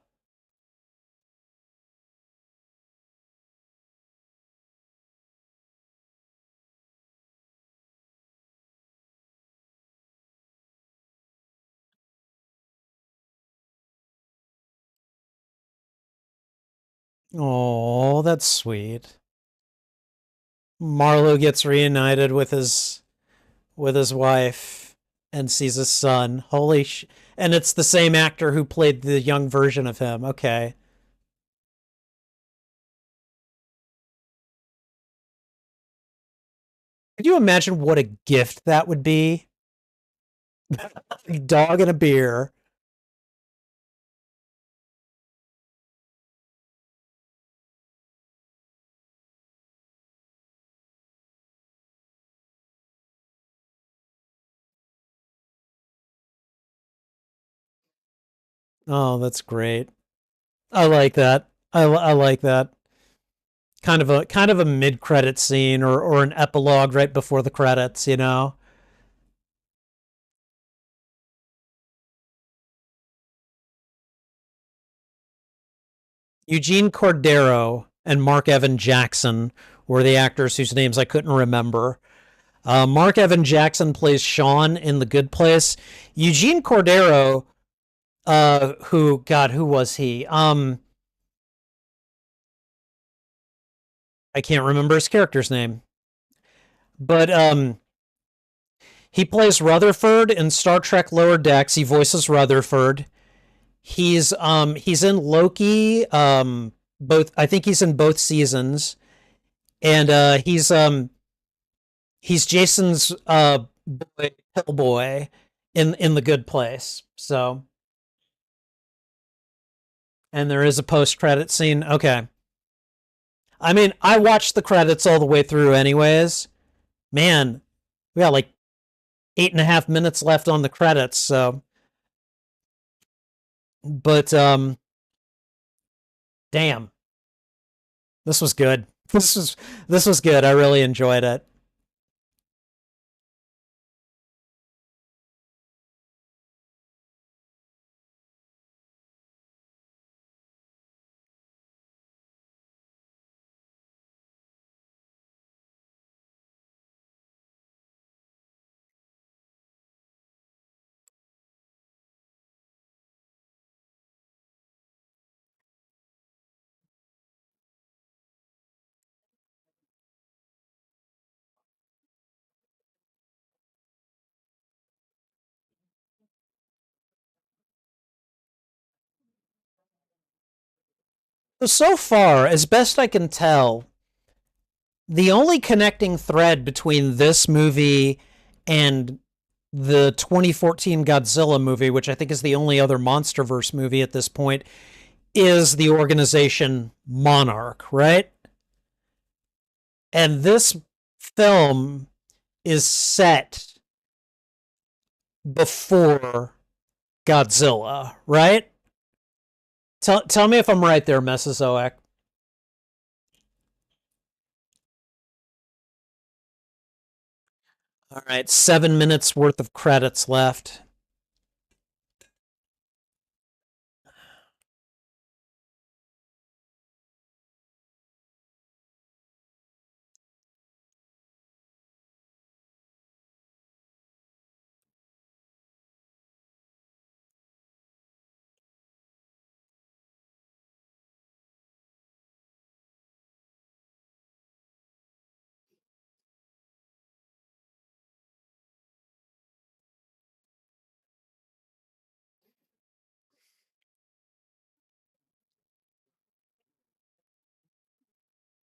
Oh, that's sweet. Marlowe gets reunited with his wife and sees his son. Holy sh! And it's the same actor who played the young version of him. Okay. Could you imagine what a gift that would be? A dog and a beer. Oh, that's great. I like that. I like that. Kind of a mid credit scene or an epilogue right before the credits. You know, Eugene Cordero and Mark Evan Jackson were the actors whose names I couldn't remember. Mark Evan Jackson plays Sean in The Good Place. Eugene Cordero, who was he? I can't remember his character's name, but he plays Rutherford in Star Trek Lower Decks. He voices Rutherford. He's in Loki. Both I think he's in both seasons, and he's Jason's boy, Hellboy in The Good Place. So, and there is a post credit scene. Okay, I mean, I watched the credits all the way through, anyways. Man, we got like 8.5 minutes left on the credits. So, but damn, this was good. This was good. I really enjoyed it. So far, as best I can tell, the only connecting thread between this movie and the 2014 Godzilla movie, which I think is the only other Monsterverse movie at this point, is the organization Monarch, right? And this film is set before Godzilla, right? Tell me if I'm right there, Mesozoic. All right, 7 minutes worth of credits left.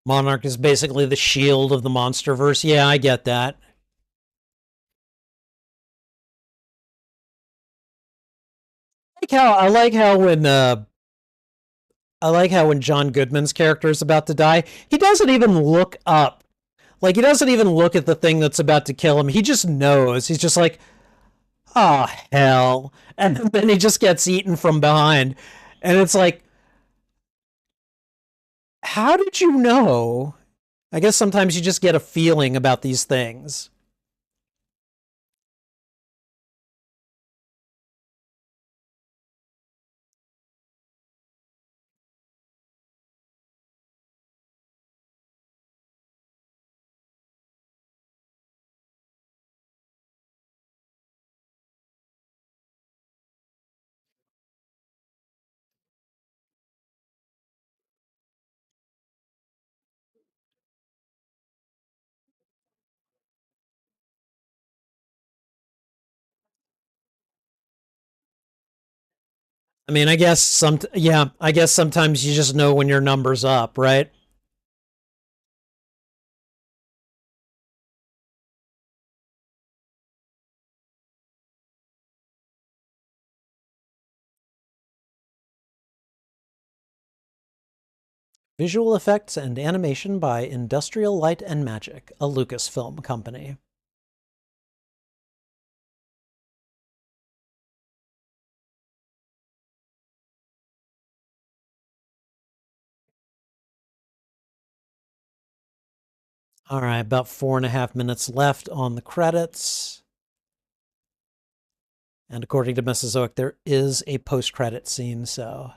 Monarch is basically the shield of the Monsterverse. Yeah, I get that. I like how when John Goodman's character is about to die, he doesn't even look up. Like he doesn't even look at the thing that's about to kill him. He just knows. He's just like, "Oh hell." And then he just gets eaten from behind. And it's like, "How did you know?" I guess sometimes you just get a feeling about these things. I mean, I guess sometimes you just know when your number's up, right? Visual effects and animation by Industrial Light and Magic, a Lucasfilm company. All right, about 4.5 minutes left on the credits. And according to Mesozoic, there is a post-credit scene, so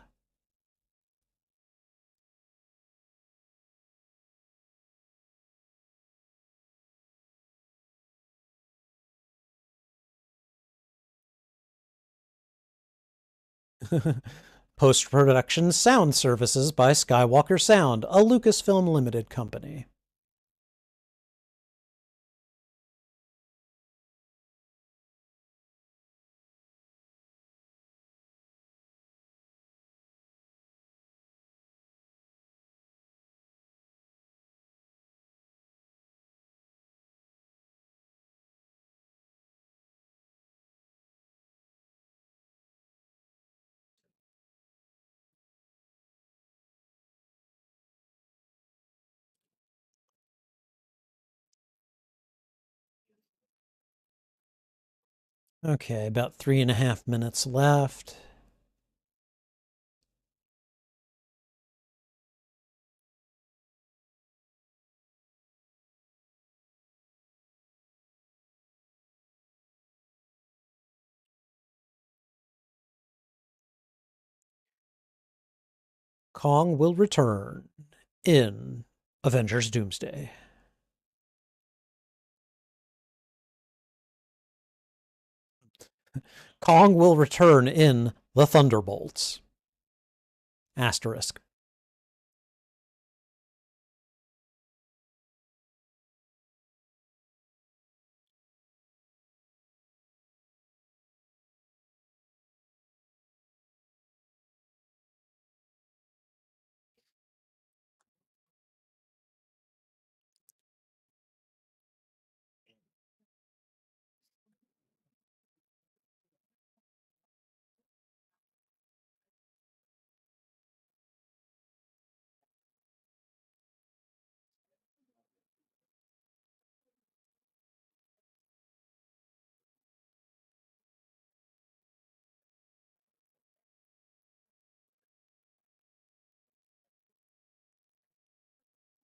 post-production sound services by Skywalker Sound, a Lucasfilm Limited company. Okay, about 3.5 minutes left. Kong will return in Avengers Doomsday. Kong will return in The Thunderbolts. Asterisk.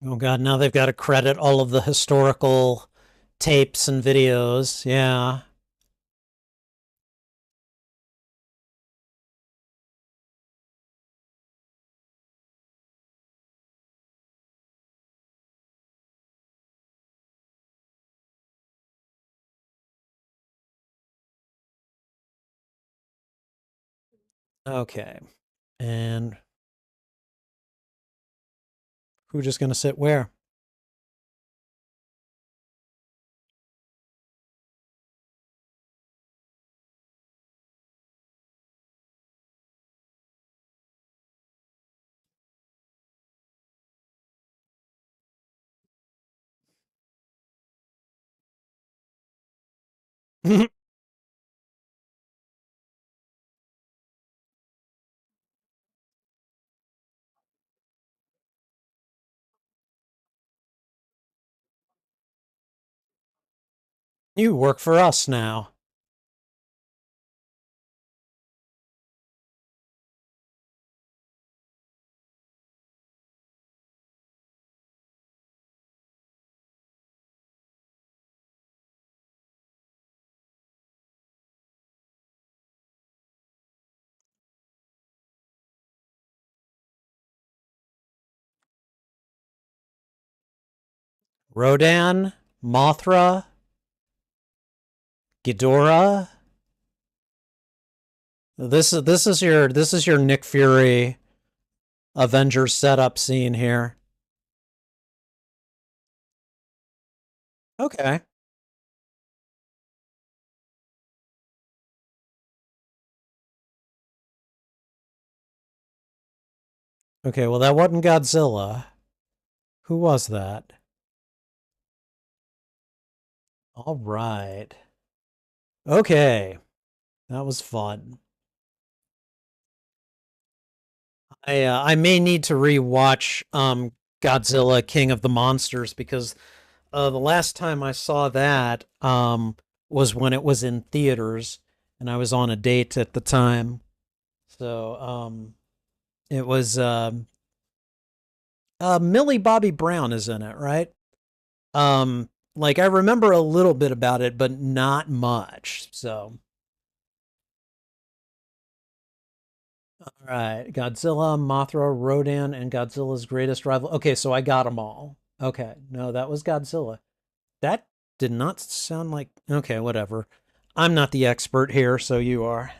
Oh God, now they've got to credit all of the historical tapes and videos. Yeah. Okay. And who's just gonna sit where? You work for us now. Rodan, Mothra, Ghidorah. This is your Nick Fury Avengers setup scene here. Okay. Okay, well that wasn't Godzilla. Who was that? All right. Okay. That was fun. I may need to rewatch Godzilla King of the Monsters because the last time I saw that was when it was in theaters and I was on a date at the time. So it was Millie Bobby Brown is in it, right? Like I remember a little bit about it, but not much. So all right, Godzilla, Mothra, Rodan, and Godzilla's greatest rival. Okay, so I got them all. Okay, no, that was Godzilla. That did not sound like. Okay, whatever. I'm not the expert here, so you are.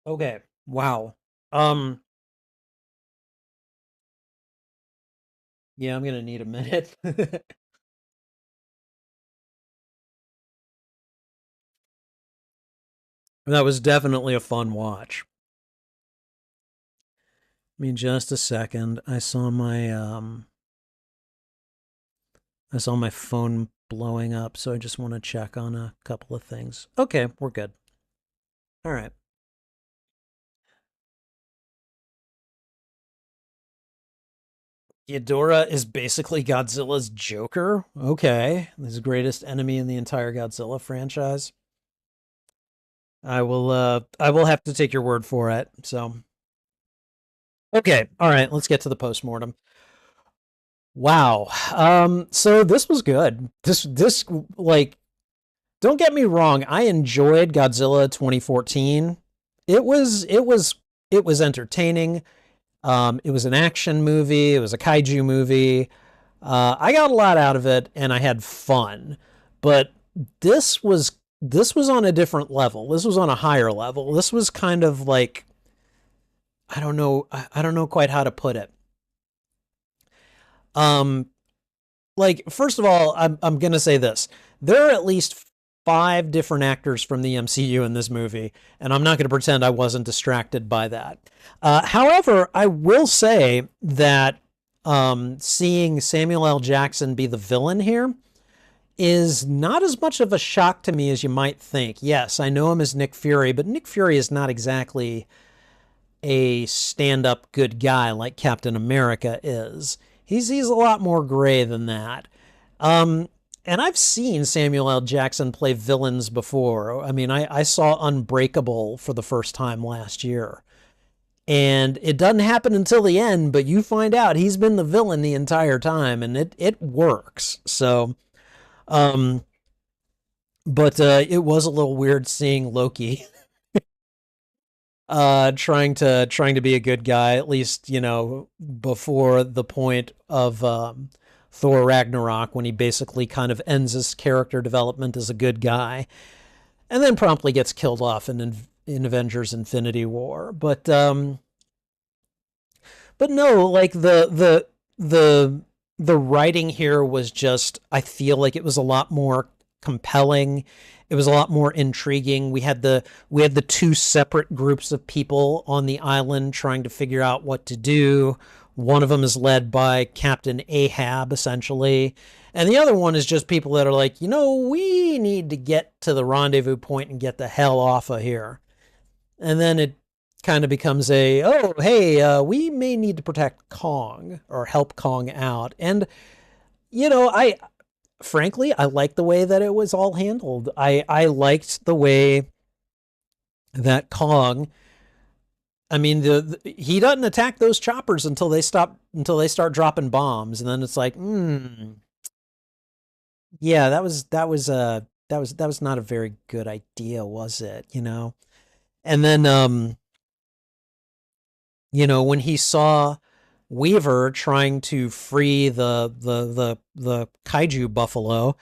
Okay. Wow. Um. Yeah, I'm gonna need a minute. That was definitely a fun watch. I mean, just a second. I saw my phone blowing up, so I just want to check on a couple of things. Okay, we're good. All right. Ghidorah is basically Godzilla's Joker. Okay, his greatest enemy in the entire Godzilla franchise. I will have to take your word for it. So, okay. All right, let's get to the postmortem. Wow. So this was good. This like don't get me wrong, I enjoyed Godzilla 2014. It was entertaining. It was an action movie, it was a kaiju movie. I got a lot out of it and I had fun. But this was this was on a different level. This was on a higher level. This was kind of like I don't know quite how to put it. Um like first of all, I'm going to say this. There are at least 5 different actors from the MCU in this movie, and I'm not going to pretend I wasn't distracted by that. However, I will say that seeing Samuel L. Jackson be the villain here is not as much of a shock to me as you might think. Yes, I know him as Nick Fury, but Nick Fury is not exactly a stand-up good guy like Captain America is. He's a lot more gray than that. Um, and I've seen Samuel L. Jackson play villains before. I mean, I saw Unbreakable for the first time last year. And it doesn't happen until the end, but you find out he's been the villain the entire time, and it works. So, um, but it was a little weird seeing Loki trying to be a good guy, at least, before the point of Thor Ragnarok, when he basically kind of ends his character development as a good guy, and then promptly gets killed off in Avengers Infinity War. But no, like the writing here was just, I feel like it was a lot more compelling. It was a lot more intriguing. We had the two separate groups of people on the island trying to figure out what to do. One of them is led by Captain Ahab, essentially, and the other one is just people that are like, we need to get to the rendezvous point and get the hell off of here. And then it kind of becomes oh, hey, we may need to protect Kong or help Kong out. And, I frankly, I liked the way that it was all handled. I liked the way that Kong, I mean, he doesn't attack those choppers until they start dropping bombs. And then it's like, yeah, that was not a very good idea, was it? And then, when he saw Weaver trying to free the kaiju buffalo,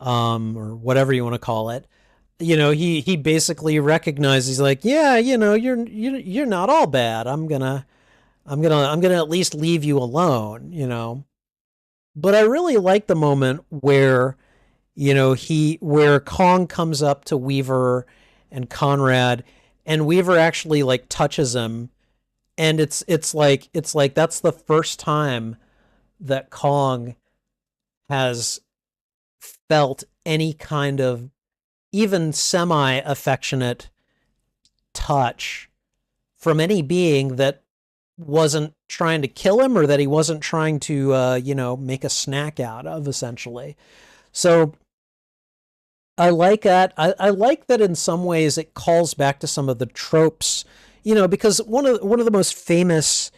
or whatever you want to call it, he basically recognized, he's like, yeah, you're not all bad. I'm gonna at least leave you alone. But I really like the moment where where Kong comes up to Weaver and Conrad, and Weaver actually like touches him, and it's like that's the first time that Kong has felt any kind of even semi affectionate touch from any being that wasn't trying to kill him, or that he wasn't trying to make a snack out of, essentially. So I like that. I like that in some ways it calls back to some of the tropes, because one of the most famous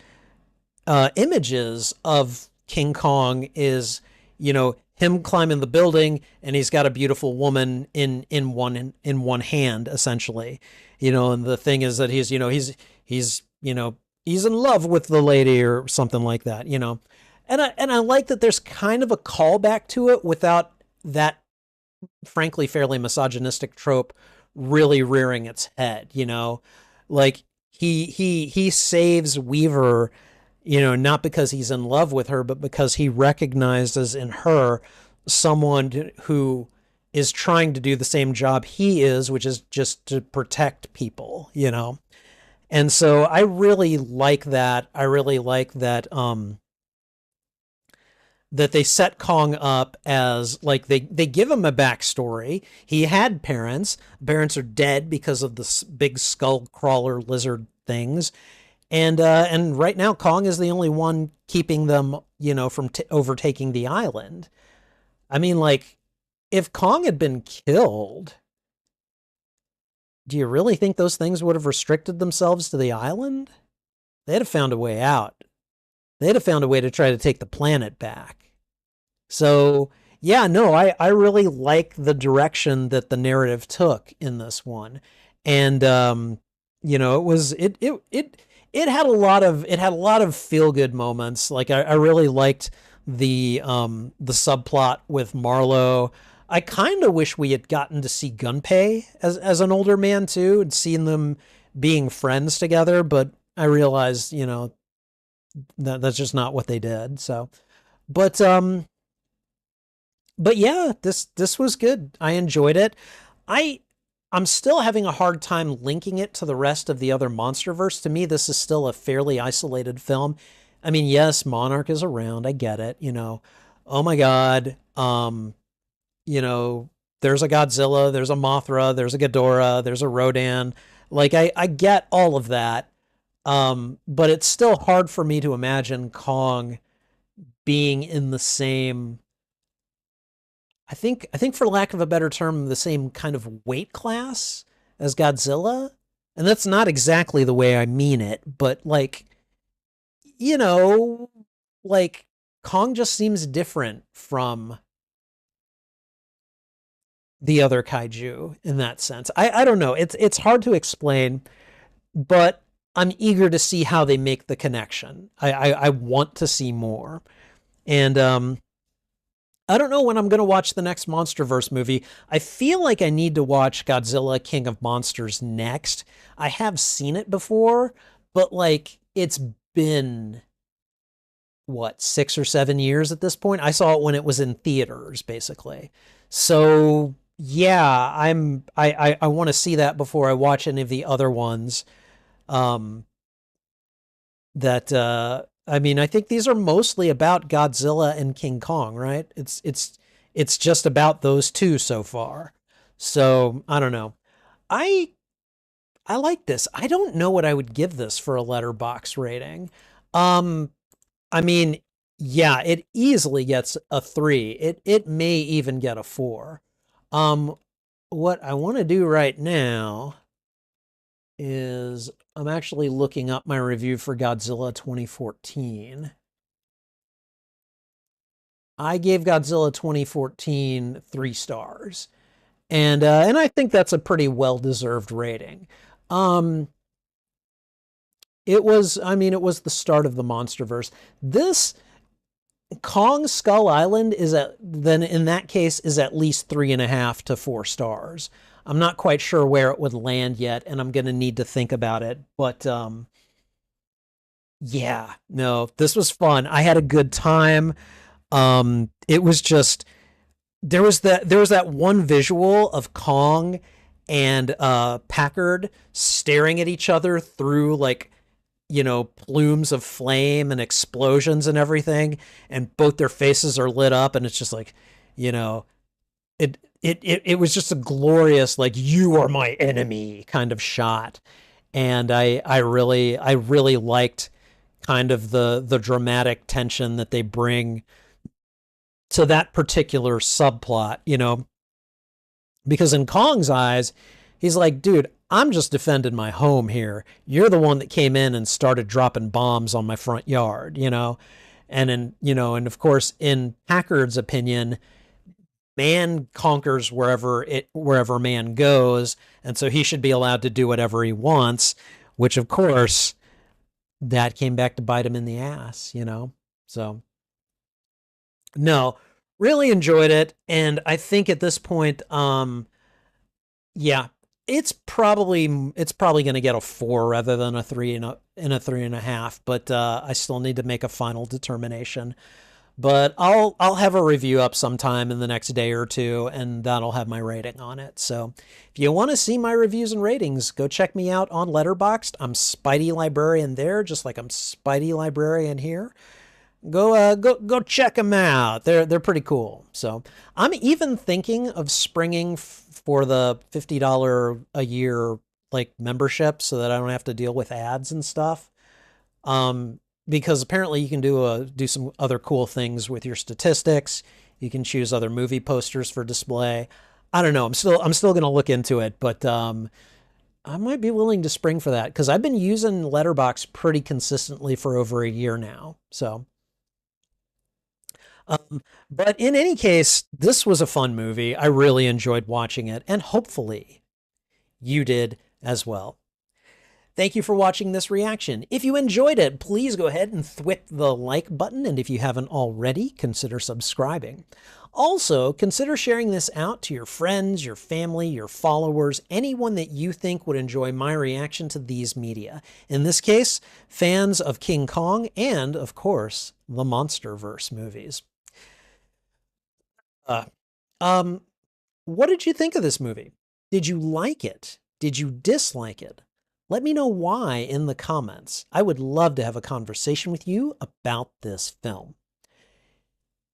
images of King Kong is, him climbing the building, and he's got a beautiful woman in one hand, essentially. And the thing is that he's in love with the lady or something like that. And I like that there's kind of a callback to it without that frankly fairly misogynistic trope really rearing its head. Like he saves Weaver, not because he's in love with her, but because he recognizes in her someone who is trying to do the same job he is, which is just to protect people. And so I really like that. I really like that they set Kong up as, like, they give him a backstory. He had parents. Parents are dead because of the big skull crawler lizard things. And right now Kong is the only one keeping them, from overtaking the island. I mean, like, if Kong had been killed, do you really think those things would have restricted themselves to the island? They'd have found a way out. They'd have found a way to try to take the planet back. So, yeah, no, I really like the direction that the narrative took in this one. And it had a lot of feel good moments. Like I really liked the subplot with Marlowe. I kind of wish we had gotten to see Gunpei as an older man too, and seen them being friends together, but I realized, that's just not what they did. So, but yeah, this was good. I enjoyed it. I I'm still having a hard time linking it to the rest of the other Monsterverse. To me, this is still a fairly isolated film. I mean, yes, Monarch is around. I get it. Oh my God. You know, there's a Godzilla, there's a Mothra, there's a Ghidorah, there's a Rodan. Like I get all of that. But it's still hard for me to imagine Kong being in the same, I think for lack of a better term, the same kind of weight class as Godzilla. And that's not exactly the way I mean it, but like, you know, like Kong just seems different from the other kaiju in that sense. I don't know. It's hard to explain, but I'm eager to see how they make the connection. I want to see more. And I don't know when I'm going to watch the next Monsterverse movie. I feel like I need to watch Godzilla King of Monsters next. I have seen it before, but like it's been what, 6 or 7 years at this point. I saw it when it was in theaters, basically. So yeah, I want to see that before I watch any of the other ones. Um, that I mean, I think these are mostly about Godzilla and King Kong, right? It's just about those two so far. So I don't know. I I like this. I don't know what I would give this for a letterbox rating. Um, I mean, yeah, it easily gets a 3. It may even get a 4. Um, what I want to do right now is I'm actually looking up my review for Godzilla 2014. I gave Godzilla 2014 3 stars. And I think that's a pretty well-deserved rating. Um, it was the start of the Monsterverse. This Kong Skull Island is then in that case is at least 3.5 to 4 stars. I'm not quite sure where it would land yet, and I'm going to need to think about it. But yeah, no, this was fun. I had a good time. It was just there was that one visual of Kong and Packard staring at each other through like, plumes of flame and explosions and everything, and both their faces are lit up, and it's just like, you know, it was just a glorious like you are my enemy kind of shot. And I really liked kind of the dramatic tension that they bring to that particular subplot, because in Kong's eyes, he's like, dude, I'm just defending my home here. You're the one that came in and started dropping bombs on my front yard. And of course, in Packard's opinion, man conquers wherever man goes, and so he should be allowed to do whatever he wants, which of course that came back to bite him in the ass. So no, really enjoyed it, and I think at this point, yeah, it's probably going to get a 4 rather than a 3 and a 3.5, but I still need to make a final determination. But I'll have a review up sometime in the next day or two, and that'll have my rating on it. So if you want to see my reviews and ratings, go check me out on Letterboxd. I'm Spidey Librarian there, just like I'm Spidey Librarian here. Go check them out. They're pretty cool. So I'm even thinking of springing for the $50 a year like membership, so that I don't have to deal with ads and stuff. Because apparently you can do some other cool things with your statistics. You can choose other movie posters for display. I don't know. I'm still going to look into it, but I might be willing to spring for that because I've been using Letterboxd pretty consistently for over a year now. So, but in any case, this was a fun movie. I really enjoyed watching it, and hopefully you did as well. Thank you for watching this reaction. If you enjoyed it, please go ahead and thwip the like button, and if you haven't already, consider subscribing. Also, consider sharing this out to your friends, your family, your followers, anyone that you think would enjoy my reaction to these media. In this case, fans of King Kong and, of course, the Monsterverse movies. Uh, um, what did you think of this movie? Did you like it? Did you dislike it? Let me know why in the comments. I would love to have a conversation with you about this film.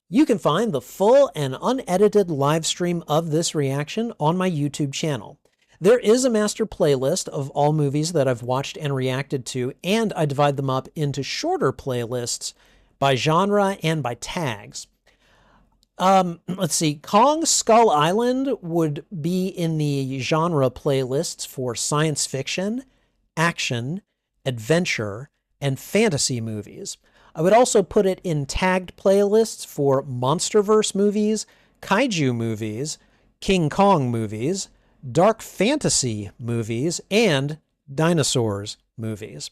You can find the full and unedited live stream of this reaction on my YouTube channel. There is a master playlist of all movies that I've watched and reacted to, and I divide them up into shorter playlists by genre and by tags. Let's see. Kong Skull Island would be in the genre playlists for science fiction, action, adventure, and fantasy movies. I would also put it in tagged playlists for Monsterverse movies, kaiju movies, King Kong movies, dark fantasy movies, and dinosaurs movies.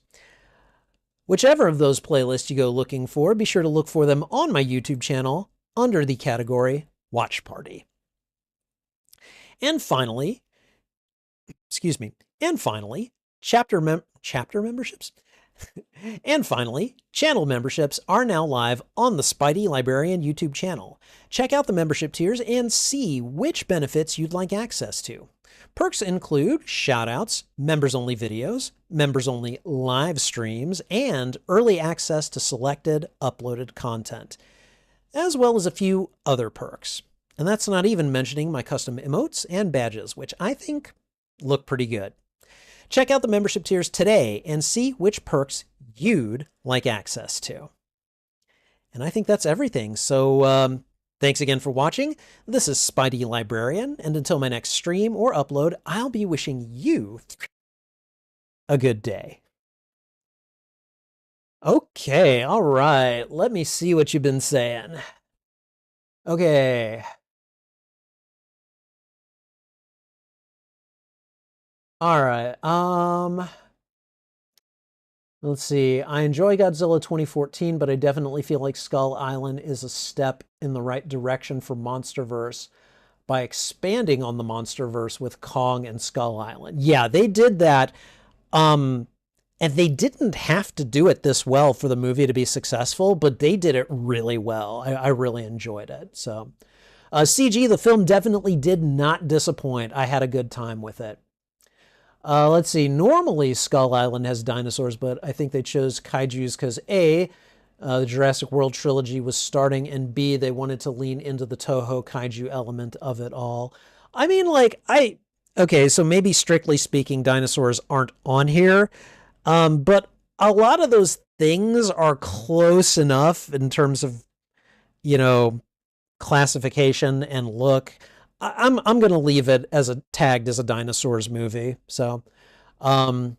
Whichever of those playlists you go looking for, be sure to look for them on my YouTube channel under the category Watch Party. And finally, chapter memberships. And finally, channel memberships are now live on the Spidey Librarian YouTube channel. Check out the membership tiers and see which benefits you'd like access to. Perks include shoutouts, members-only videos, members-only live streams, and early access to selected uploaded content, as well as a few other perks. And that's not even mentioning my custom emotes and badges, which I think look pretty good. Check out the membership tiers today and see which perks you'd like access to. And I think that's everything. So thanks again for watching. This is Spidey Librarian, and until my next stream or upload, I'll be wishing you a good day. Okay, all right. Let me see what you've been saying. Okay. All right. Let's see. I enjoy Godzilla 2014, but I definitely feel like Skull Island is a step in the right direction for Monsterverse by expanding on the Monsterverse with Kong and Skull Island. Yeah, they did that. And they didn't have to do it this well for the movie to be successful, but they did it really well. I really enjoyed it. So, CG, the film definitely did not disappoint. I had a good time with it. Let's see. Normally, Skull Island has dinosaurs, but I think they chose kaijus because A, the Jurassic World trilogy was starting, and B, they wanted to lean into the Toho kaiju element of it all. I mean, like, okay, so maybe strictly speaking, dinosaurs aren't on here, but a lot of those things are close enough in terms of, classification and look. I'm going to leave it as tagged as a dinosaurs movie. So, well,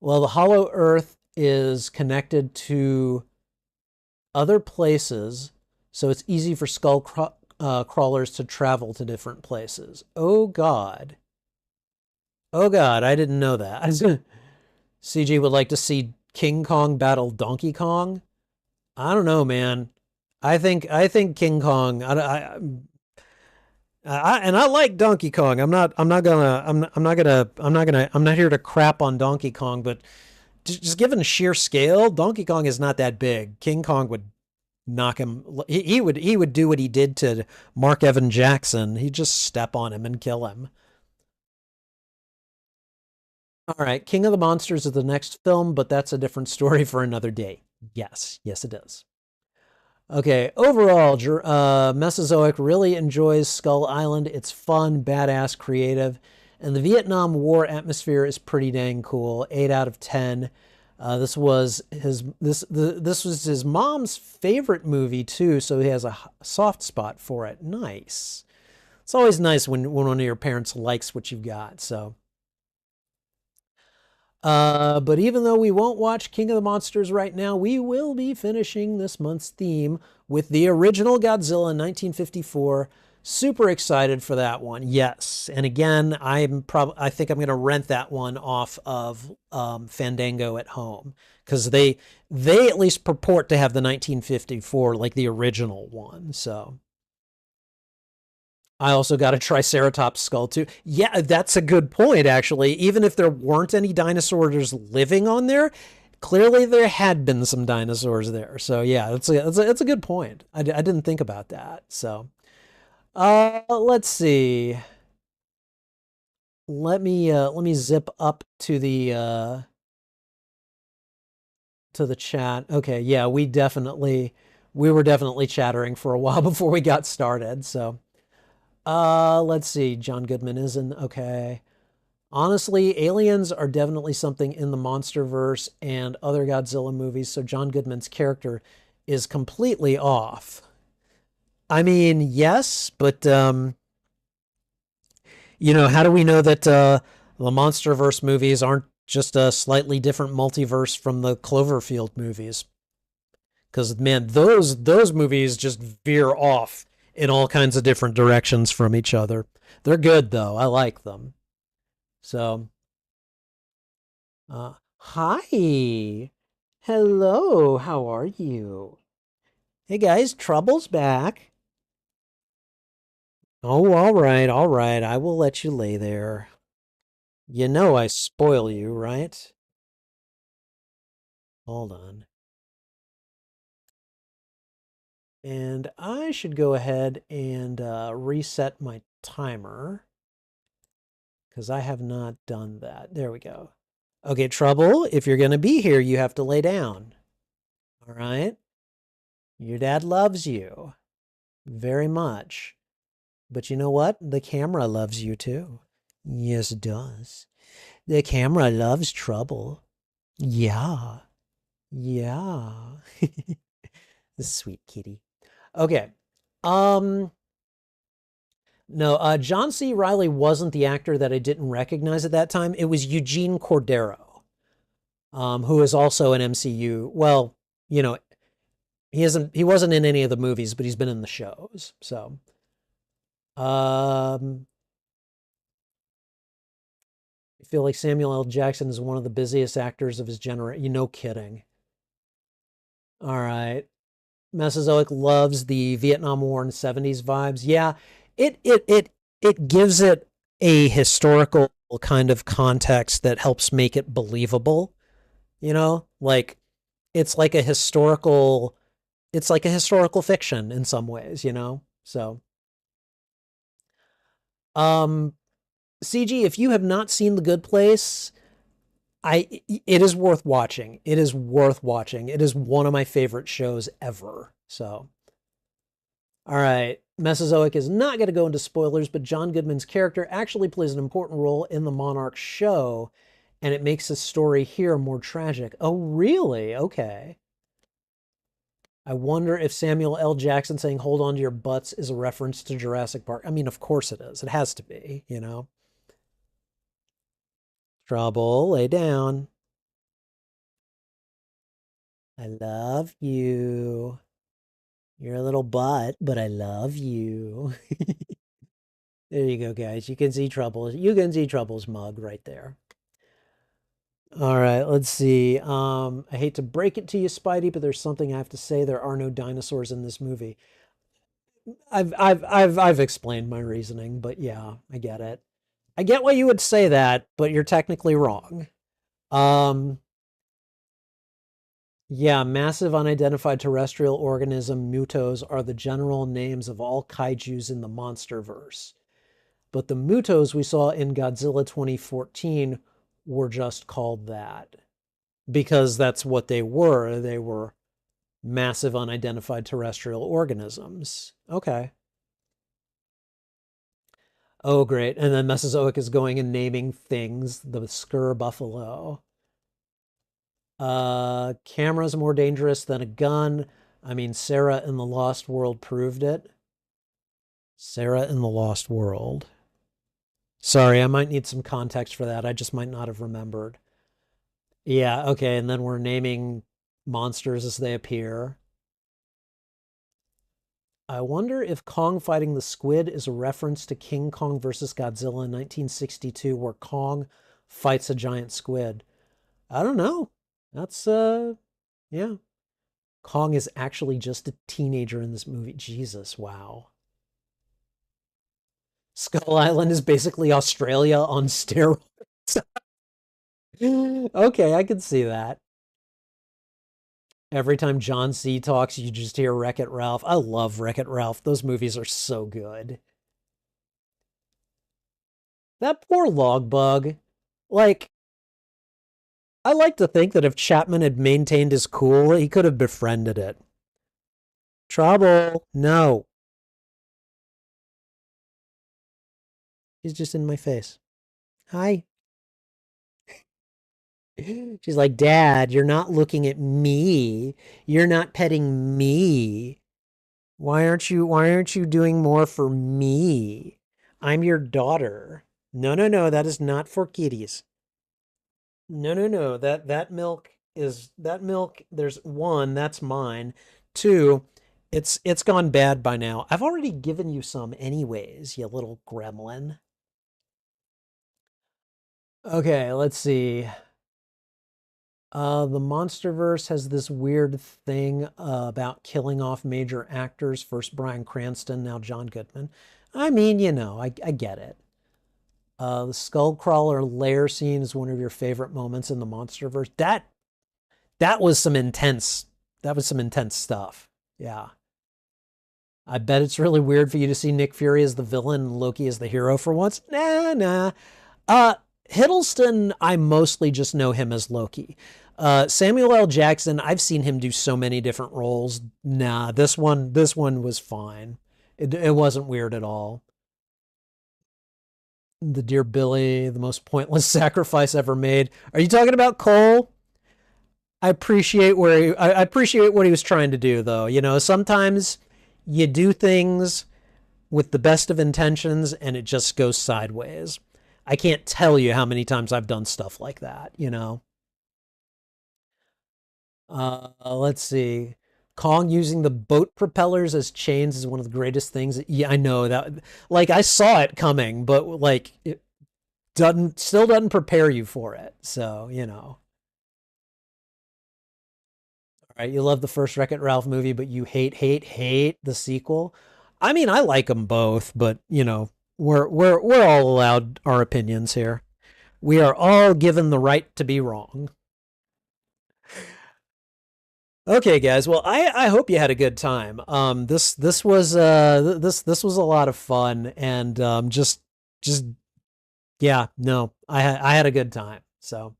the Hollow Earth is connected to other places, so it's easy for skull crawlers to travel to different places. Oh God. Oh God, I didn't know that. CG would like to see King Kong battle Donkey Kong. I don't know, man. I think King Kong. And I like Donkey Kong. I'm not here to crap on Donkey Kong, but just given sheer scale, Donkey Kong is not that big. King Kong would knock him. He would do what he did to Mark Evan Jackson. He'd just step on him and kill him. All right, King of the Monsters is the next film, but that's a different story for another day. Yes, it is. Okay, overall, Mesozoic really enjoys Skull Island. It's fun, badass, creative, and the Vietnam War atmosphere is pretty dang cool. 8 out of 10. This was his mom's favorite movie too, so he has a soft spot for it. Nice. It's always nice when one of your parents likes what you've got. So. But even though we won't watch King of the Monsters right now, we will be finishing this month's theme with the original Godzilla 1954. Super excited for that one. Yes. And again, I think I'm going to rent that one off of Fandango at home because they at least purport to have the 1954, like the original one. So I also got a Triceratops skull too. Yeah, that's a good point, actually. Even if there weren't any dinosaurs living on there, clearly there had been some dinosaurs there. So yeah, that's a good point. I didn't think about that. So let's see. Let me zip up to the chat. Okay, yeah, we were definitely chattering for a while before we got started. So. Let's see. John Goodman isn't. Okay. Honestly, aliens are definitely something in the Monsterverse and other Godzilla movies, so John Goodman's character is completely off. I mean, yes, but, how do we know that The Monsterverse movies aren't just a slightly different multiverse from the Cloverfield movies. Because man, those movies just veer off in all kinds of different directions from each other. They're good though. I like them. So, hi, hello. How are you? Hey guys, Trouble's back. Oh, all right, all right. I will let you lay there. You know I spoil you, right? Hold on. And I should go ahead and reset my timer because I have not done that. There we go. Okay, Trouble, if you're going to be here, you have to lay down. All right? Your dad loves you very much. But you know what? The camera loves you too. Yes, it does. The camera loves Trouble. Yeah. Yeah. Sweet kitty. Okay. Um, no, John C. Riley wasn't the actor that I didn't recognize at that time. It was Eugene Cordero, who is also an MCU. Well, you know, he wasn't in any of the movies, but he's been in the shows. So, I feel like Samuel L. Jackson is one of the busiest actors of his generation. You know, kidding. All right. Mesozoic loves the Vietnam War and 70s vibes. Yeah, it gives it a historical kind of context that helps make it believable, you know? Like it's like a historical it's like a historical fiction in some ways, you know? So, um CG, if you have not seen The Good Place, it is worth watching. It is worth watching. It is one of my favorite shows ever. So, all right. Mesozoic is not going to go into spoilers, but John Goodman's character actually plays an important role in the Monarch show, and it makes his story here more tragic. Oh, really? Okay. I wonder if Samuel L. Jackson saying hold on to your butts is a reference to Jurassic Park. I mean, of course it is. It has to be, you know. Trouble, lay down. I love you. You're a little butt, but I love you. There you go, guys. You can see Trouble. You can see Trouble's mug right there. All right, let's see. I hate to break it to you, Spidey, but there's something I have to say. There are no dinosaurs in this movie. I've explained my reasoning, but yeah, I get it. I get why you would say that, but you're technically wrong. Um, yeah, massive unidentified terrestrial organism mutos are the general names of all kaijus in the Monsterverse. But the mutos we saw in Godzilla 2014 were just called that because that's what they were. They were massive unidentified terrestrial organisms. Okay. Oh, great. And then Mesozoic is going and naming things. The Skur Buffalo. Camera's more dangerous than a gun. I mean, Sarah in the Lost World proved it. Sarah in the Lost World. Sorry, I might need some context for that. I just might not have remembered. Yeah, okay, and then we're naming monsters as they appear. I wonder if Kong fighting the squid is a reference to King Kong versus Godzilla in 1962, where Kong fights a giant squid. I don't know. That's, yeah. Kong is actually just a teenager in this movie. Jesus, wow. Skull Island is basically Australia on steroids. Okay, I can see that. Every time John C. talks, you just hear Wreck-It Ralph. I love Wreck-It Ralph. Those movies are so good. That poor log bug. Like, I like to think that if Chapman had maintained his cool, he could have befriended it. Trouble. No. He's just in my face. Hi. She's like, Dad, you're not looking at me. You're not petting me. Why aren't you doing more for me? I'm your daughter. No, no, no, that is not for kitties. No, no, no. That milk, there's one, that's mine. Two, it's gone bad by now. I've already given you some anyways, you little gremlin. Okay, let's see. The Monsterverse has this weird thing about killing off major actors. First Bryan Cranston, now John Goodman. I mean, I get it. The Skullcrawler lair scene is one of your favorite moments in the Monsterverse. That was some intense. That was some intense stuff. Yeah. I bet it's really weird for you to see Nick Fury as the villain and Loki as the hero for once. Nah, nah. Uh, Hiddleston, I mostly just know him as Loki. Samuel L. Jackson, I've seen him do so many different roles. Nah, this one was fine. It wasn't weird at all. The Dear Billy, the most pointless sacrifice ever made. Are you talking about Cole? I appreciate what he was trying to do, though. Sometimes you do things with the best of intentions and it just goes sideways. I can't tell you how many times I've done stuff like that. Let's see. Kong using the boat propellers as chains is one of the greatest things. Yeah, I know that. Like I saw it coming, but like it doesn't still doesn't prepare you for it. So. All right, you love the first Wreck-It Ralph movie, but you hate the sequel. I mean, I like them both, but we're all allowed our opinions here. We are all given the right to be wrong. Okay, guys. Well, I hope you had a good time. This was a lot of fun, and just yeah, no, I had a good time. So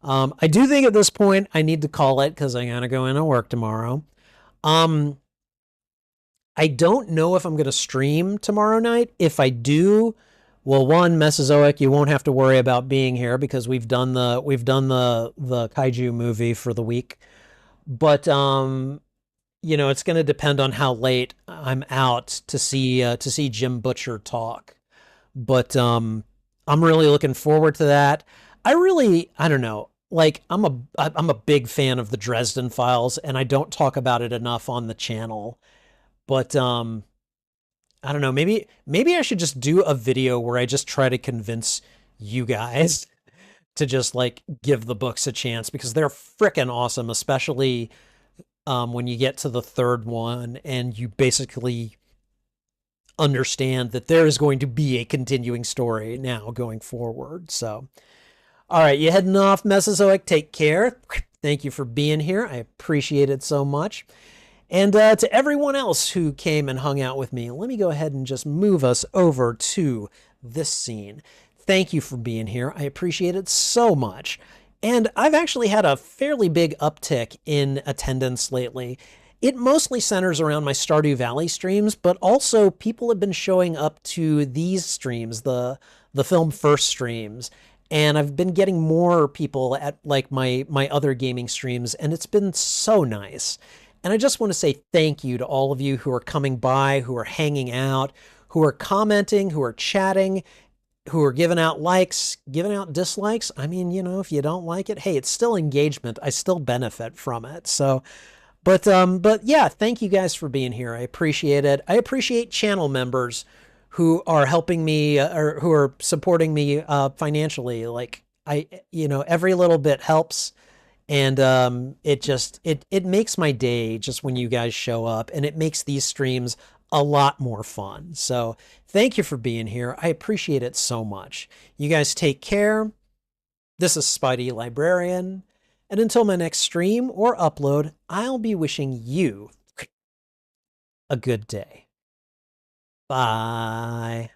I do think at this point I need to call it because I gotta go into work tomorrow. Um, I don't know if I'm gonna stream tomorrow night. If I do, well, one, Mesozoic, you won't have to worry about being here because we've done the kaiju movie for the week. But it's going to depend on how late I'm out to see Jim Butcher talk. But I'm really looking forward to that. I don't know. Like I'm a big fan of the Dresden Files, and I don't talk about it enough on the channel. But I don't know. Maybe I should just do a video where I just try to convince you guys to just like give the books a chance because they're freaking awesome, especially when you get to the third one and you basically understand that there is going to be a continuing story now going forward. So, all right, you heading off, Mesozoic. Take care. Thank you for being here. I appreciate it so much. And to everyone else who came and hung out with me, let me go ahead and just move us over to this scene. Thank you for being here. I appreciate it so much. And I've actually had a fairly big uptick in attendance lately. It mostly centers around my Stardew Valley streams, but also people have been showing up to these streams, the Film First streams. And I've been getting more people at like my other gaming streams, and it's been so nice. And I just want to say thank you to all of you who are coming by, who are hanging out, who are commenting, who are chatting, who are giving out likes, giving out dislikes. I mean, if you don't like it, hey, it's still engagement. I still benefit from it. So, but yeah, thank you guys for being here. I appreciate it. I appreciate channel members who are helping me or who are supporting me financially. Like every little bit helps. And it makes my day just when you guys show up, and it makes these streams a lot more fun. So thank you for being here. I appreciate it so much. You guys take care. This is Spidey Librarian. And until my next stream or upload, I'll be wishing you a good day. Bye.